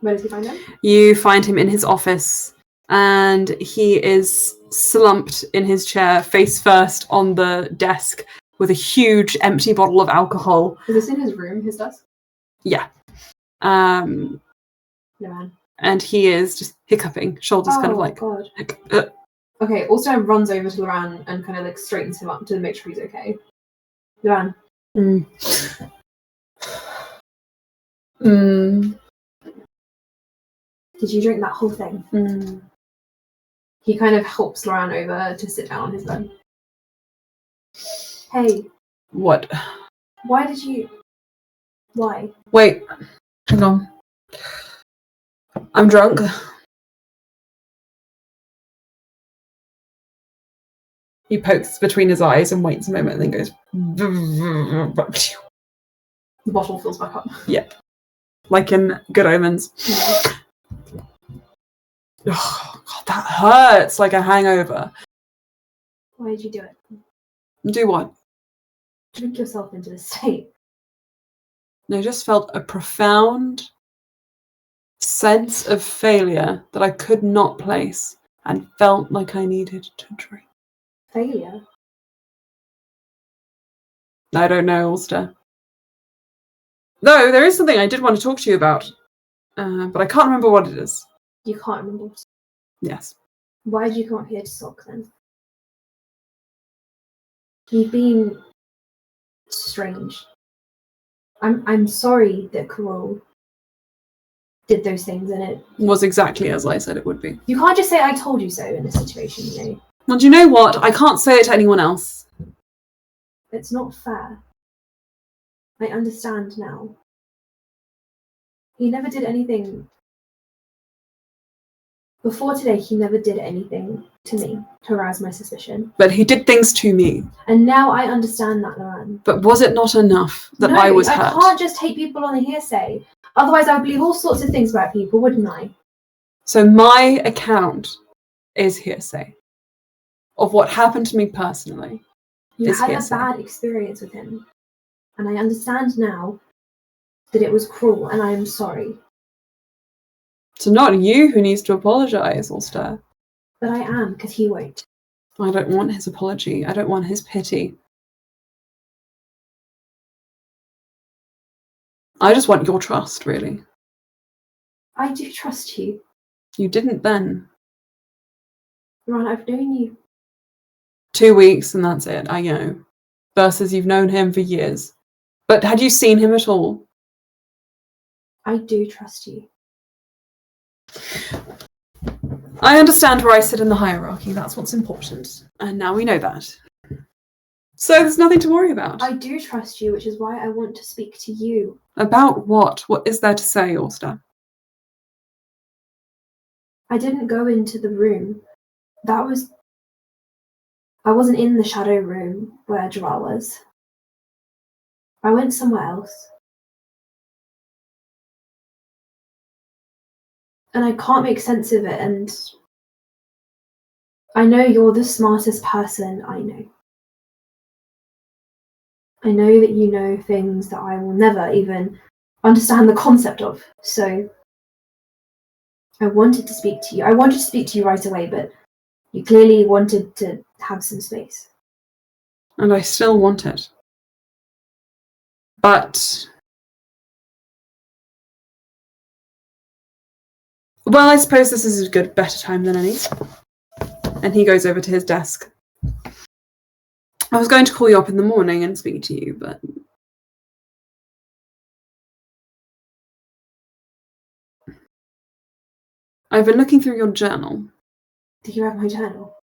Where does he find him? You find him in his office, and he is slumped in his chair, face first on the desk, with a huge empty bottle of alcohol. Is this in his room, his desk? Yeah. No man. And he is just hiccuping, shoulders kind of like... God. Okay, Alstair runs over to Loran and kind of like straightens him up to make sure he's okay. Loran. Did you drink that whole thing? He kind of helps Loran over to sit down on his bed. Hey. What? Why did you... Why? Wait. Hang on. I'm drunk. He pokes between his eyes and waits a moment and then goes... The bottle fills back up. Yep. Like in Good Omens. Oh, God, that hurts like a hangover. Why did you do it? Do what? Drink yourself into this state. I just felt a profound sense of failure that I could not place and felt like I needed to drink. Failure? I don't know, Alstaer. Though, there is something I did want to talk to you about, but I can't remember what it is. You can't remember? Yes. Why did you come up here to sulk then? You've been strange. I'm sorry that Karul did those things and it Was exactly as I said it would be. You can't just say I told you so in this situation, you know. Well, do you know what? I can't say it to anyone else. It's not fair. I understand now. He never did anything. Before today, he never did anything to me to arouse my suspicion. But he did things to me. And now I understand that, Loran. But was it not enough that No, I was hurt? I can't just take people on a hearsay. Otherwise, I would believe all sorts of things about people, wouldn't I? So my account is hearsay of what happened to me personally. You had hearsay. a bad experience with him. And I understand now that it was cruel, and I am sorry. So not you who needs to apologise, Alstaer. But I am, because he won't. I don't want his apology. I don't want his pity. I just want your trust, really. I do trust you. You didn't then. Ron, I've known you. 2 weeks and that's it, I know. Versus you've known him for years. But had you seen him at all? I do trust you. I understand where I sit in the hierarchy. That's what's important. And now we know that. So there's nothing to worry about. I do trust you, which is why I want to speak to you. About what? What is there to say, Alstaer? I didn't go into the room. I wasn't in the shadow room where Jara was. I went somewhere else. And I can't make sense of it, and I know you're the smartest person I know. I know that you know things that I will never even understand the concept of, so I wanted to speak to you. I wanted to speak to you right away, but you clearly wanted to have some space. And I still want it. But Well, I suppose this is a better time than any. And he goes over to his desk. I was going to call you up in the morning and speak to you, but... I've been looking through your journal. Did you have my journal?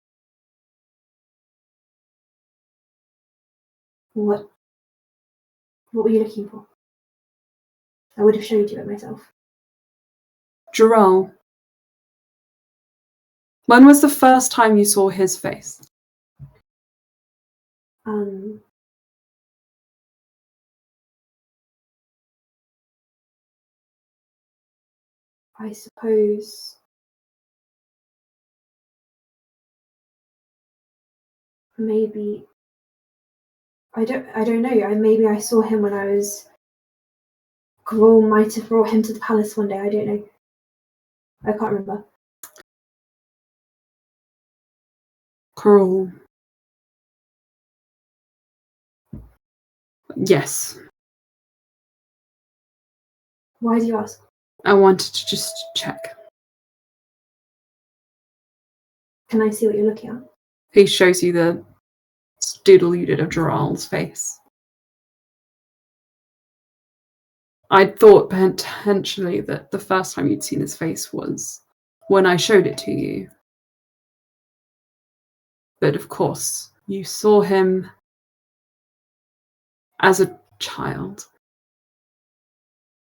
What were you looking for? I would have showed you it myself. Gerald. When was the first time you saw his face? I suppose maybe I don't know. Maybe I saw him when I was. Karul might have brought him to the palace one day. I don't know. I can't remember. Karul. Yes. Why do you ask? I wanted to just check. Can I see what you're looking at? He shows you the doodle you did of Gerald's face. I thought potentially that the first time you'd seen his face was when I showed it to you. But of course, you saw him as a child.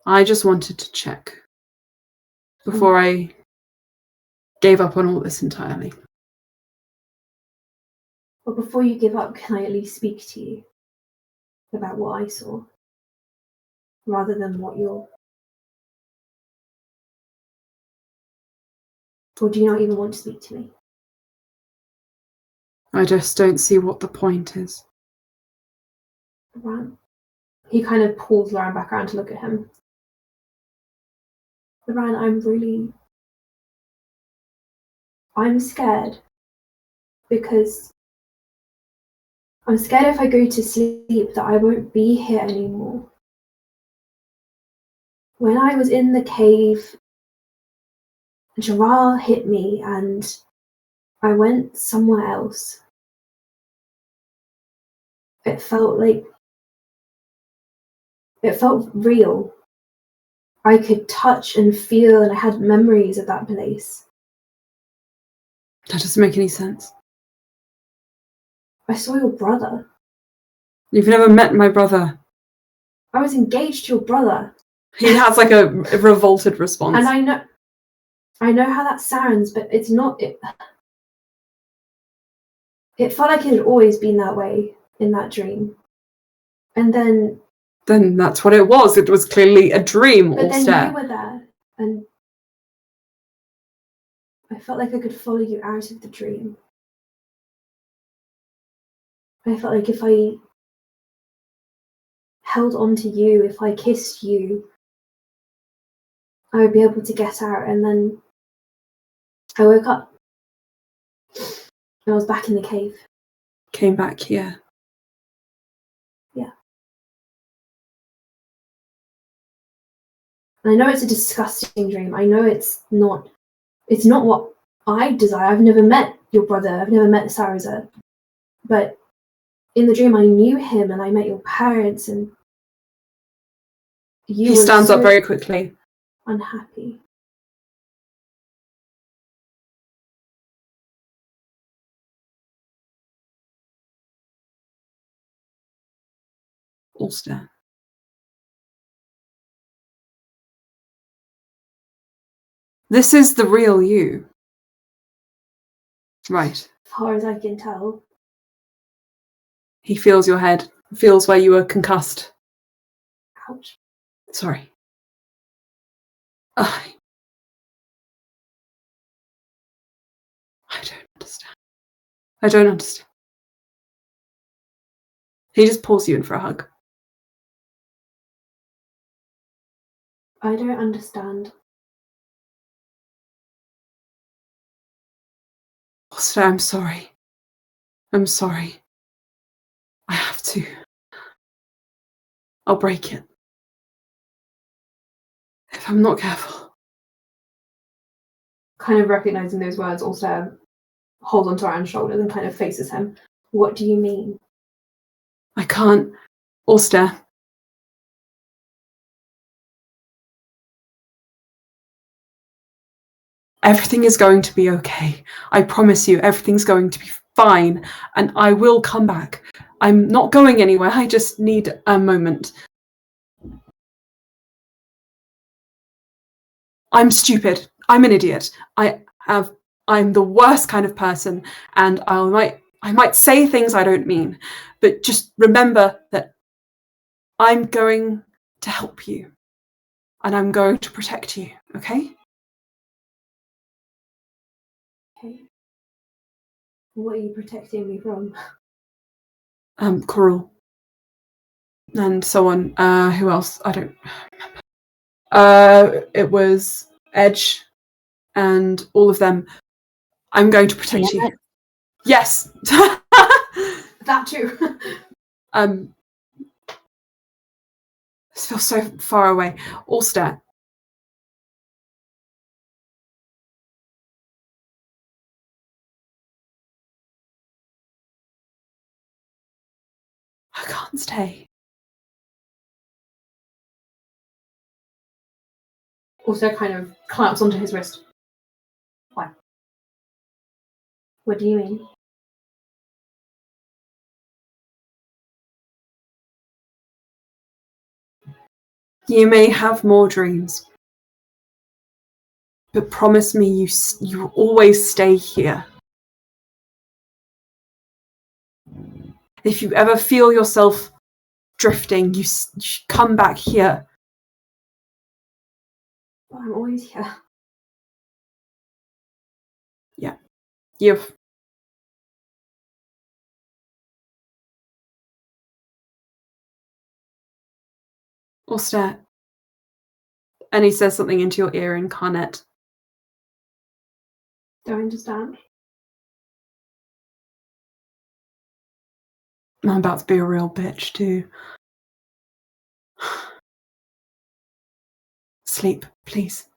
I just wanted to check before I gave up on all this entirely. Well, before you give up, can I at least speak to you about what I saw? Rather than what you're... Or do you not even want to speak to me? I just don't see what the point is. Laran. He kind of pulls Laran back around to look at him. Laran, I'm scared. Because I'm scared if I go to sleep that I won't be here anymore. When I was in the cave, Gerald hit me and I went somewhere else. It felt real. I could touch and feel, and I had memories of that place. That doesn't make any sense. I saw your brother. You've never met my brother. I was engaged to your brother. He has like a revolted response. And I know how that sounds, but it's not. It felt like it had always been that way in that dream. And then that's what it was. It was clearly a dream, But Alstaer. then you were there, and I felt like I could follow you out of the dream. I felt like if I held on to you, if I kissed you, I would be able to get out. And then I woke up. And I was back in the cave. Came back here. Yeah. And I know it's a disgusting dream. I know it's not what I desire. I've never met your brother. I've never met Saraza. But in the dream, I knew him and I met your parents, and He stands up very quickly. Unhappy. Alstaer. This is the real you. Right. As far as I can tell. He feels your head. Feels where you were concussed. Ouch. Sorry. I don't understand. I don't understand. He just pulls you in for a hug. I don't understand. Alstaer, I'm sorry. I'm sorry. I have to. I'll break it. If I'm not careful. kind of recognizing those words, Alstaer holds onto Aaron's shoulders and kind of faces him. What do you mean? I can't. Alstaer. Everything is going to be okay. I promise you, everything's going to be fine, and I will come back. I'm not going anywhere. I just need a moment. I'm stupid. I'm an idiot. I'm the worst kind of person, and I might say things I don't mean, but just remember that I'm going to help you, and I'm going to protect you, okay? Okay. What are you protecting me from? Karul. And so on. Who else? I don't remember. It was Edge and all of them. I'm going to protect you. Yes. That too. This feels so far away. Alstaer. I can't stay. Alstaer kind of clamps onto his wrist. Why? What do you mean? You may have more dreams, but promise me you always stay here. If you ever feel yourself drifting, you come back here. Oh, I'm always here. Yeah. You've... Alstaer. And he says something into your ear in Carnet. Do I understand? I'm about to be a real bitch too. Sleep, please.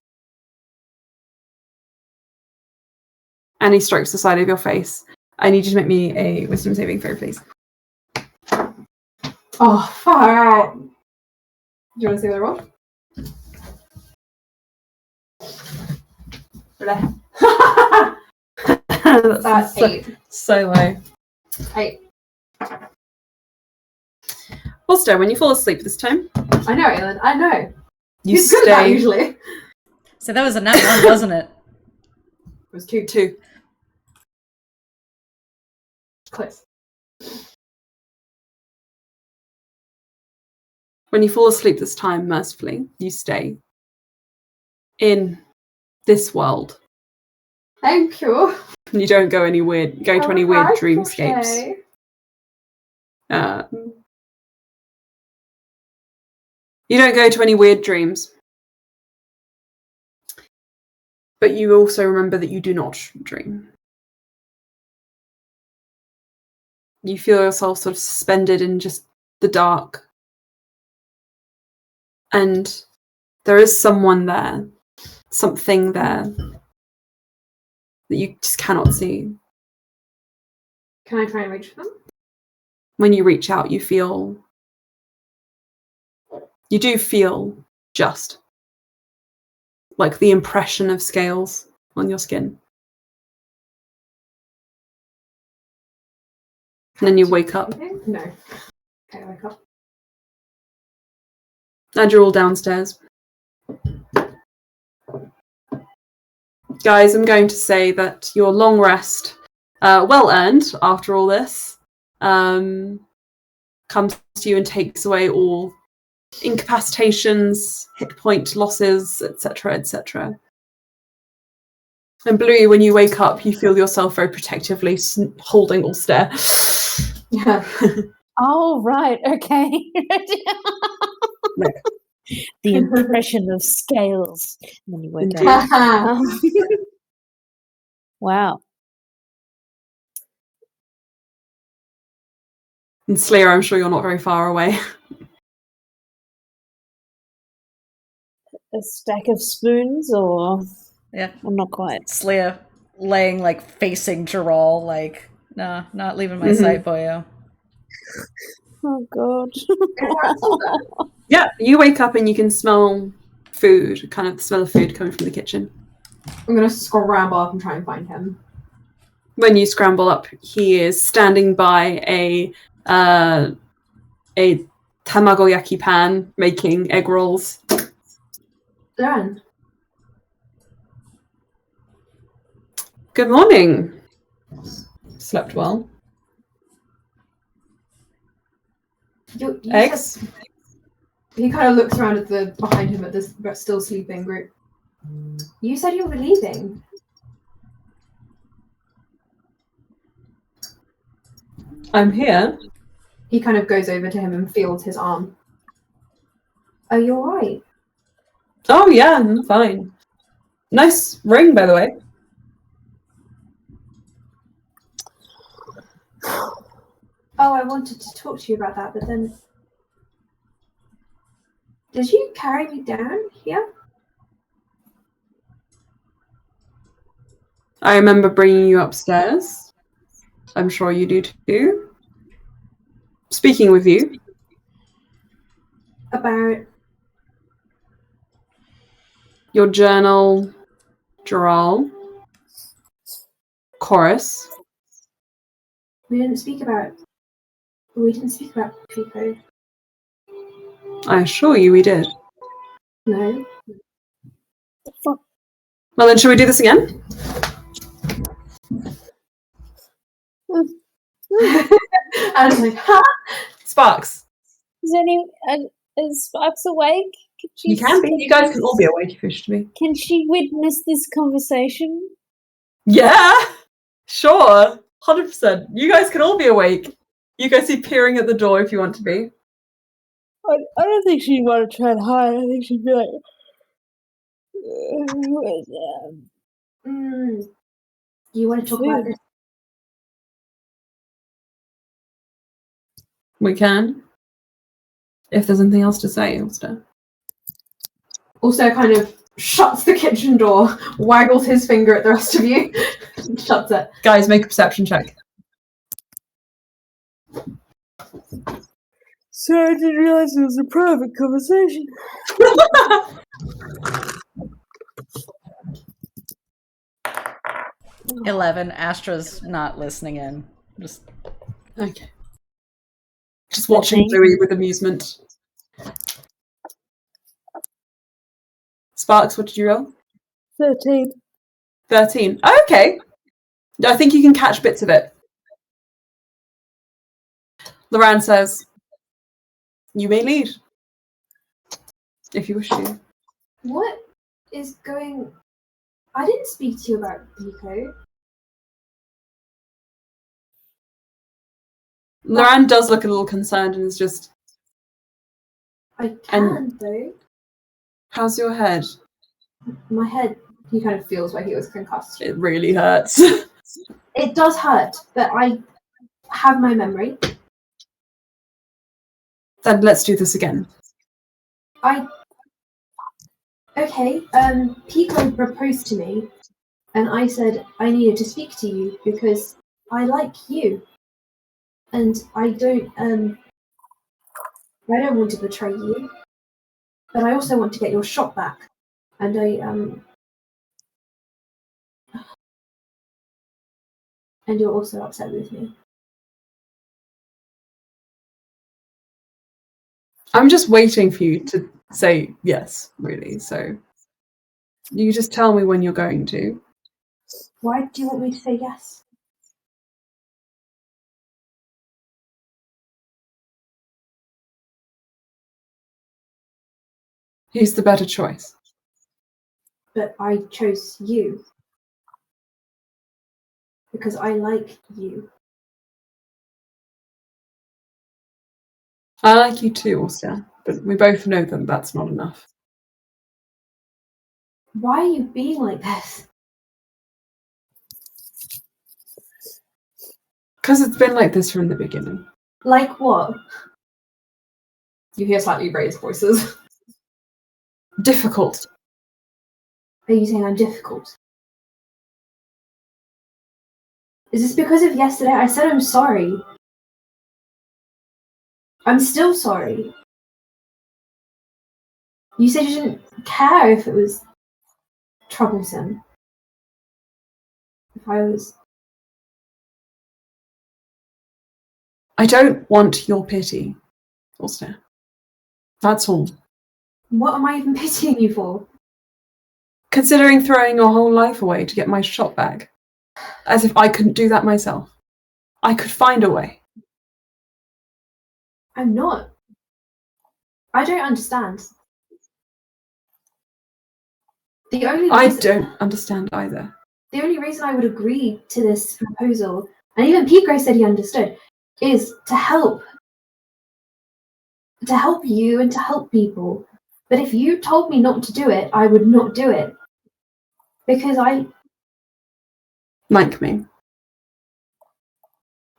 And he strokes the side of your face. I need you to make me a wisdom saving throw, please. Oh, far out. Do you want to see what I rolled? That's 8. So low. 8. Alstaer, when you fall asleep this time, I know, Aelin. I know. you He's good at that usually. It So that was a nat one, wasn't it? was 2. 2. Close. When you fall asleep this time, mercifully, you stay in this world. Thank you. And you don't go to any weird dreamscapes. You don't go to any weird dreams. But you also remember that you do not dream. You feel yourself sort of suspended in just the dark. And there is someone there, something there that you just cannot see. Can I try and reach for them? When you reach out, you do feel just like the impression of scales on your skin. And then you wake up. No. Okay, I wake up. And you're all downstairs. Guys, I'm going to say that your long rest, well earned after all this, comes to you and takes away all incapacitations, hit point losses, etc., etc. And Bluey, when you wake up, you feel yourself very protectively holding Alstaer. Yeah. Oh, right, okay. The impression of scales. And then you wake up. Wow. And Slayer, I'm sure you're not very far away. A stack of spoons or... Yeah. I'm not quite. Slia laying like facing Geralt, like, nah, not leaving my sight, boyo. Oh god. Yeah, you wake up and you can smell food, kind of the smell of food coming from the kitchen. I'm gonna scramble up and try and find him. When you scramble up, he is standing by a tamagoyaki pan making egg rolls. Darren. Good morning. Slept well. You Eggs? said- he kind of looks around at the behind him at this still sleeping group. You said you were leaving. I'm here. He kind of goes over to him and feels his arm. Are you alright? Oh yeah, I'm fine. Nice ring, by the way. Oh, I wanted to talk to you about that, but then... Did you carry me down here? I remember bringing you upstairs. I'm sure you do too. Speaking with you. About... Your journal, Geralt, chorus. We didn't speak about Pico. I assure you we did. No. The fuck? Well then, shall we do this again? I was like, ha! Sparks. Is Sparks awake? You can be. You guys can all be awake if you wish to be. Can she witness this conversation? Yeah, sure. 100%. You guys can all be awake. You guys see peering at the door if you want to be. I don't think she'd want to try and hide. I think she'd be like, You want to talk about this? We can. If there's anything else to say, Alstaer. Also kind of shuts the kitchen door, waggles his finger at the rest of you, and shuts it. Guys, make a perception check. Sorry, I didn't realize it was a private conversation. 11. Astra's not listening in. Just Okay. Just watching Louis with amusement. Sparks, what did you roll? 13. 13. Oh, okay. I think you can catch bits of it. Loran says, you may lead. If you wish to. What is going... I didn't speak to you about Pico. Loran does look a little concerned and is just... I can, though. How's your head? My head, he kind of feels where he was concussed. It really hurts. It does hurt, but I have my memory. Then let's do this again. Okay, Pico proposed to me, and I said I needed to speak to you because I like you. And I don't want to betray you. But I also want to get your shot back. And and you're also upset with me. I'm just waiting for you to say yes, really. So you just tell me when you're going to. Why do you want me to say yes? He's the better choice. But I chose you. Because I like you. I like you too, Alstaer, but we both know that that's not enough. Why are you being like this? Because it's been like this from the beginning. Like what? You hear slightly raised voices. Difficult. Are you saying I'm difficult? Is this because of yesterday? I said I'm sorry. I'm still sorry. You said you didn't care if it was troublesome. If I was... I don't want your pity, Alstaer. That's all. What am I even pitying you for? Considering throwing your whole life away to get my shop back. As if I couldn't do that myself. I could find a way. I'm not. I don't understand. I don't understand either. The only reason I would agree to this proposal, and even Pico said he understood, is to help. To help you and to help people. But if you told me not to do it, I would not do it. Because I... Like me.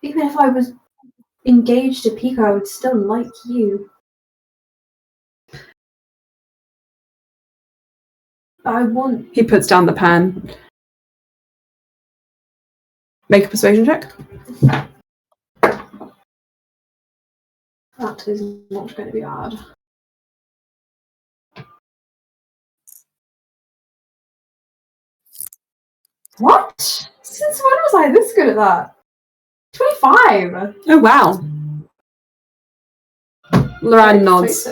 Even if I was engaged to Pico, I would still like you. But I want... He puts down the pan. Make a persuasion check. That is not going to be hard. What? Since when was I this good at that? 25! Oh, wow. Loran nods.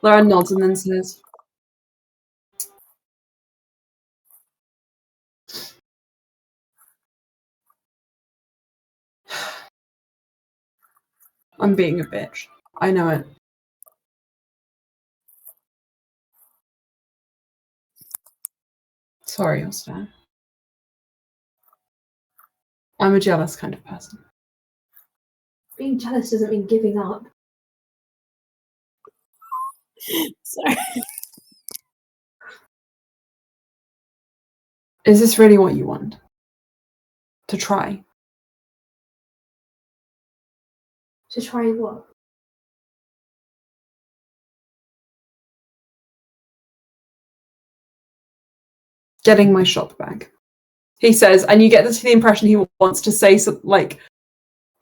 Loran nods and then says, I'm being a bitch. I know it. Sorry, Alstaer. I'm a jealous kind of person. Being jealous doesn't mean giving up. Sorry. Is this really what you want? To try? To try what? Getting my shop back. He says, and you get the impression he wants to say something like,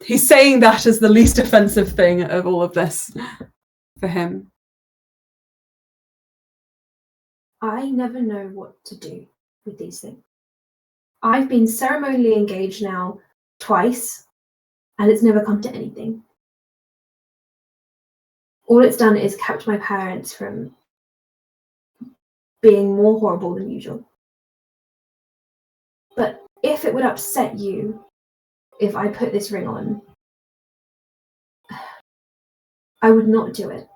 he's saying that as the least offensive thing of all of this for him. I never know what to do with these things. I've been ceremonially engaged now twice, and it's never come to anything. All it's done is kept my parents from being more horrible than usual. But if it would upset you if I put this ring on, I would not do it.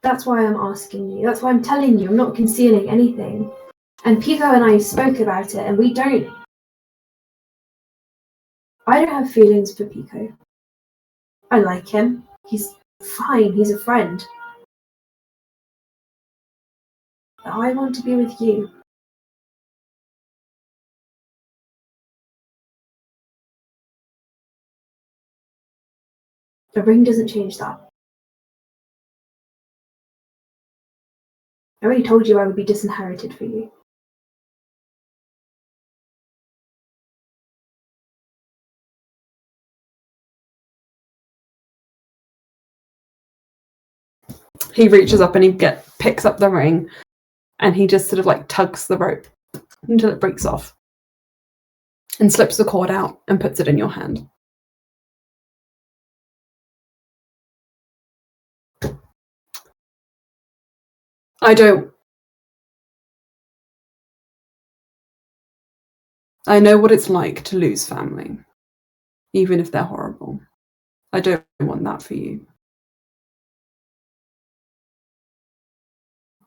That's why I'm asking you. That's why I'm telling you. I'm not concealing anything. And Pico and I spoke about it, and I don't have feelings for Pico. I like him. He's fine. He's a friend. But I want to be with you. The ring doesn't change that. I already told you I would be disinherited for you. He reaches up and he picks up the ring and he just sort of like tugs the rope until it breaks off and slips the cord out and puts it in your hand. I know what it's like to lose family, even if they're horrible. I don't want that for you.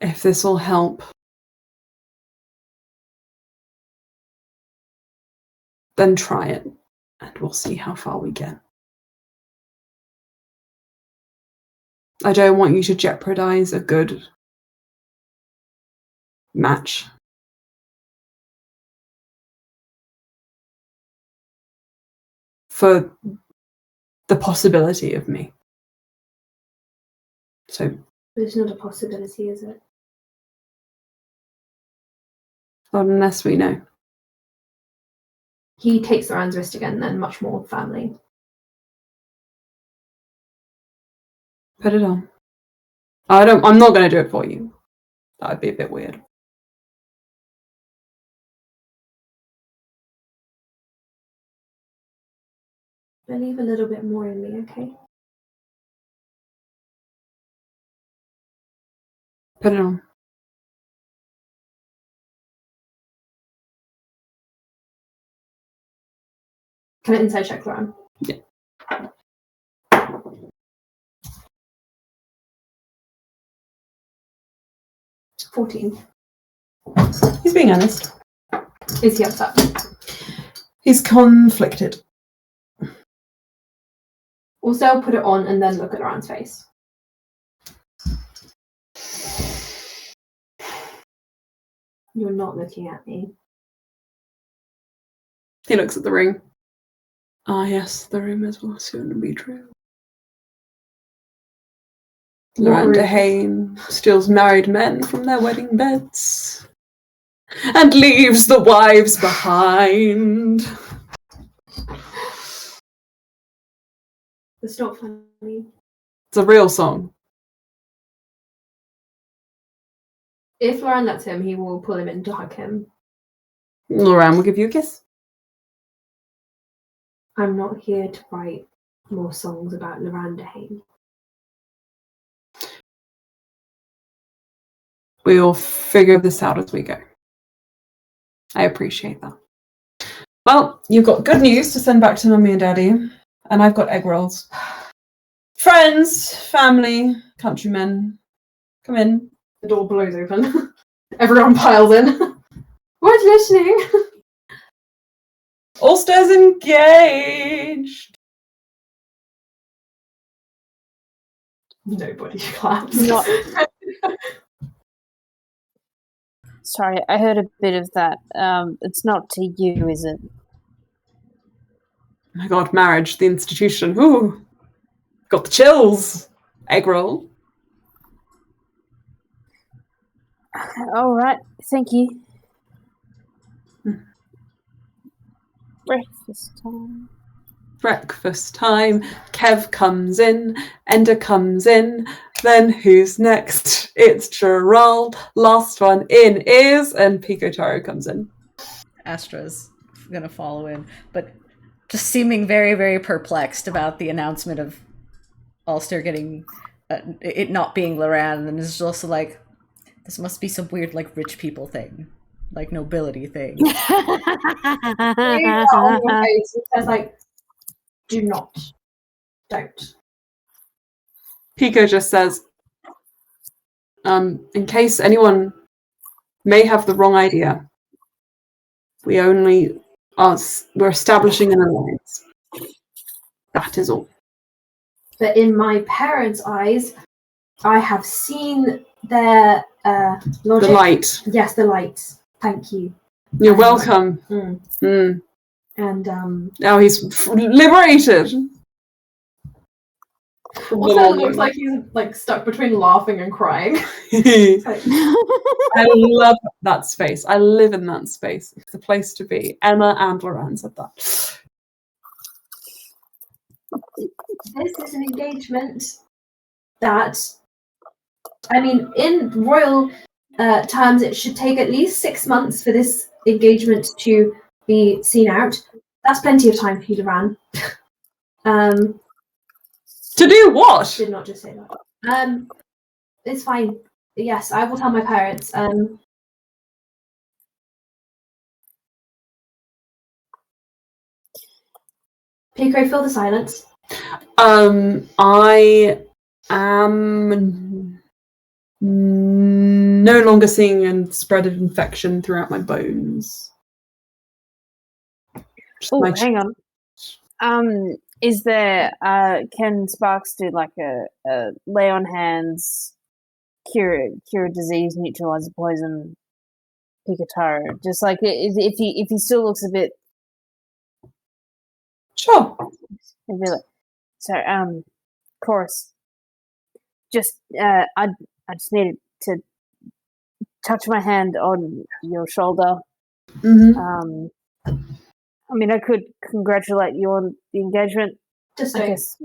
If this will help, then try it, and we'll see how far we get. I don't want you to jeopardize a good match. For the possibility of me. So It's not a possibility, is it? Not unless we know. He takes Loran's wrist again, then much more firmly. Put it on. I'm not going to do it for you. That would be a bit weird. Believe a little bit more in me, okay? Put it on. Can I inside check Loran? Yeah. $14. He's being honest. Is he upset? He's conflicted. Also, I'll put it on and then look at Loran's face. You're not looking at me. He looks at the ring. Ah, yes, the rumors will soon be true. Miranda Hayne steals married men from their wedding beds and leaves the wives behind. It's not funny. It's a real song. If Loran lets him, he will pull him in to hug him. Loran will give you a kiss. I'm not here to write more songs about Miranda Hayne. We'll figure this out as we go. I appreciate that. Well, you've got good news to send back to Mummy and Daddy, and I've got egg rolls. Friends, family, countrymen, come in. The door blows open. Everyone piles in. We're listening. Alstaer's engaged. Nobody claps. Not- Sorry, I heard a bit of that. It's not to you, is it? Oh my god, marriage, the institution. Ooh. Got the chills. Egg roll. All right, thank you. Breakfast time. Breakfast time. Kev comes in. Enda comes in. Then who's next? It's Gerald. Last one in is, and Pico Taro comes in. Astra's gonna follow in, but just seeming very, very perplexed about the announcement of Alstaer getting it not being Loran, and is also like, this must be some weird like rich people thing, like nobility thing. On your face, it says like, do not. Don't. Pico just says, in case anyone may have the wrong idea, we're establishing an alliance. That is all. But in my parents' eyes, I have seen their logic. The light. Yes, the light. Thank you. You're welcome. And Now he's liberated. Also, it looks like he's like stuck between laughing and crying. I love that space. I live in that space. It's the place to be. Emma and Loran said that. this is an engagement that, I mean, in royal terms, it should take at least 6 months for this engagement to be seen out. That's plenty of time for you, Loran. To do what? Did not just say that. It's fine. Yes, I will tell my parents. Pico, fill the silence. I am no longer seeing a spread of infection throughout my bones. Oh, hang on. Is there? Can Sparks do like a lay on hands, cure disease, neutralize poison, Picataro? Just like if he still looks a bit. Sure. Really. So chorus. Just I just needed to touch my hand on your shoulder. Mm-hmm. I mean, I could congratulate you on the engagement. Just I don't. guess.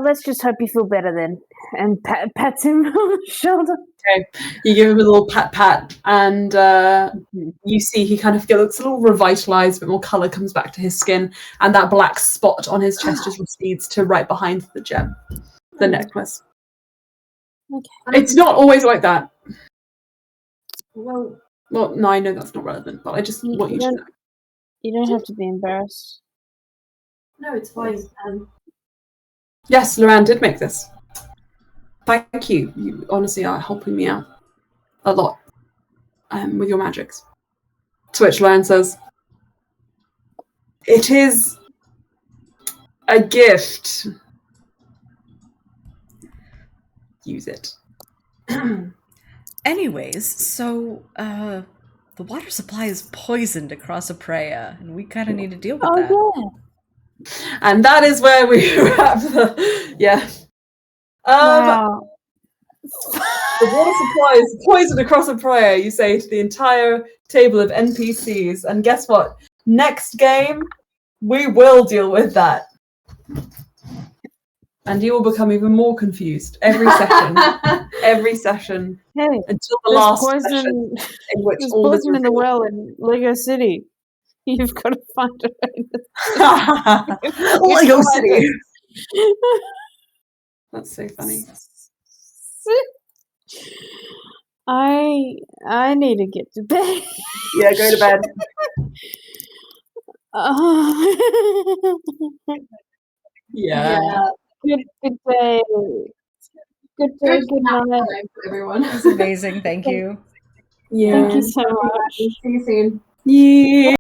Let's just hope you feel better then. And pats him on the shoulder. Okay, you give him a little pat, and you see he kind of looks a little revitalized, a bit more color comes back to his skin, and that black spot on his chest just recedes to right behind the gem, the necklace. Okay. It's not always like that. Well, No, I know that's not relevant, but I just want you to know. You don't have to be embarrassed. no, it's fine. Yes, Loran did make this. Thank you. You honestly are helping me out a lot with your magics. To which Loran says, "It is a gift. Use it." Anyways, so the water supply is poisoned across Aprea, and we kind of need to deal with that. Yeah. And that is where we wrap the... Yeah. Wow. The water supply is poisoned across Aprea, you say to the entire table of NPCs. And guess what? Next game, we will deal with that. And you will become even more confused every session. Hey, until the last session poison. in which There's all poison is in the well in Lego City. You've got to find it. Lego City. That's so funny. I need to get to bed. Yeah, go to bed. Yeah. Good day. Good day. Good night. For everyone. That's amazing. Thank you. Yeah. Thank you so much. See you soon. Yeah.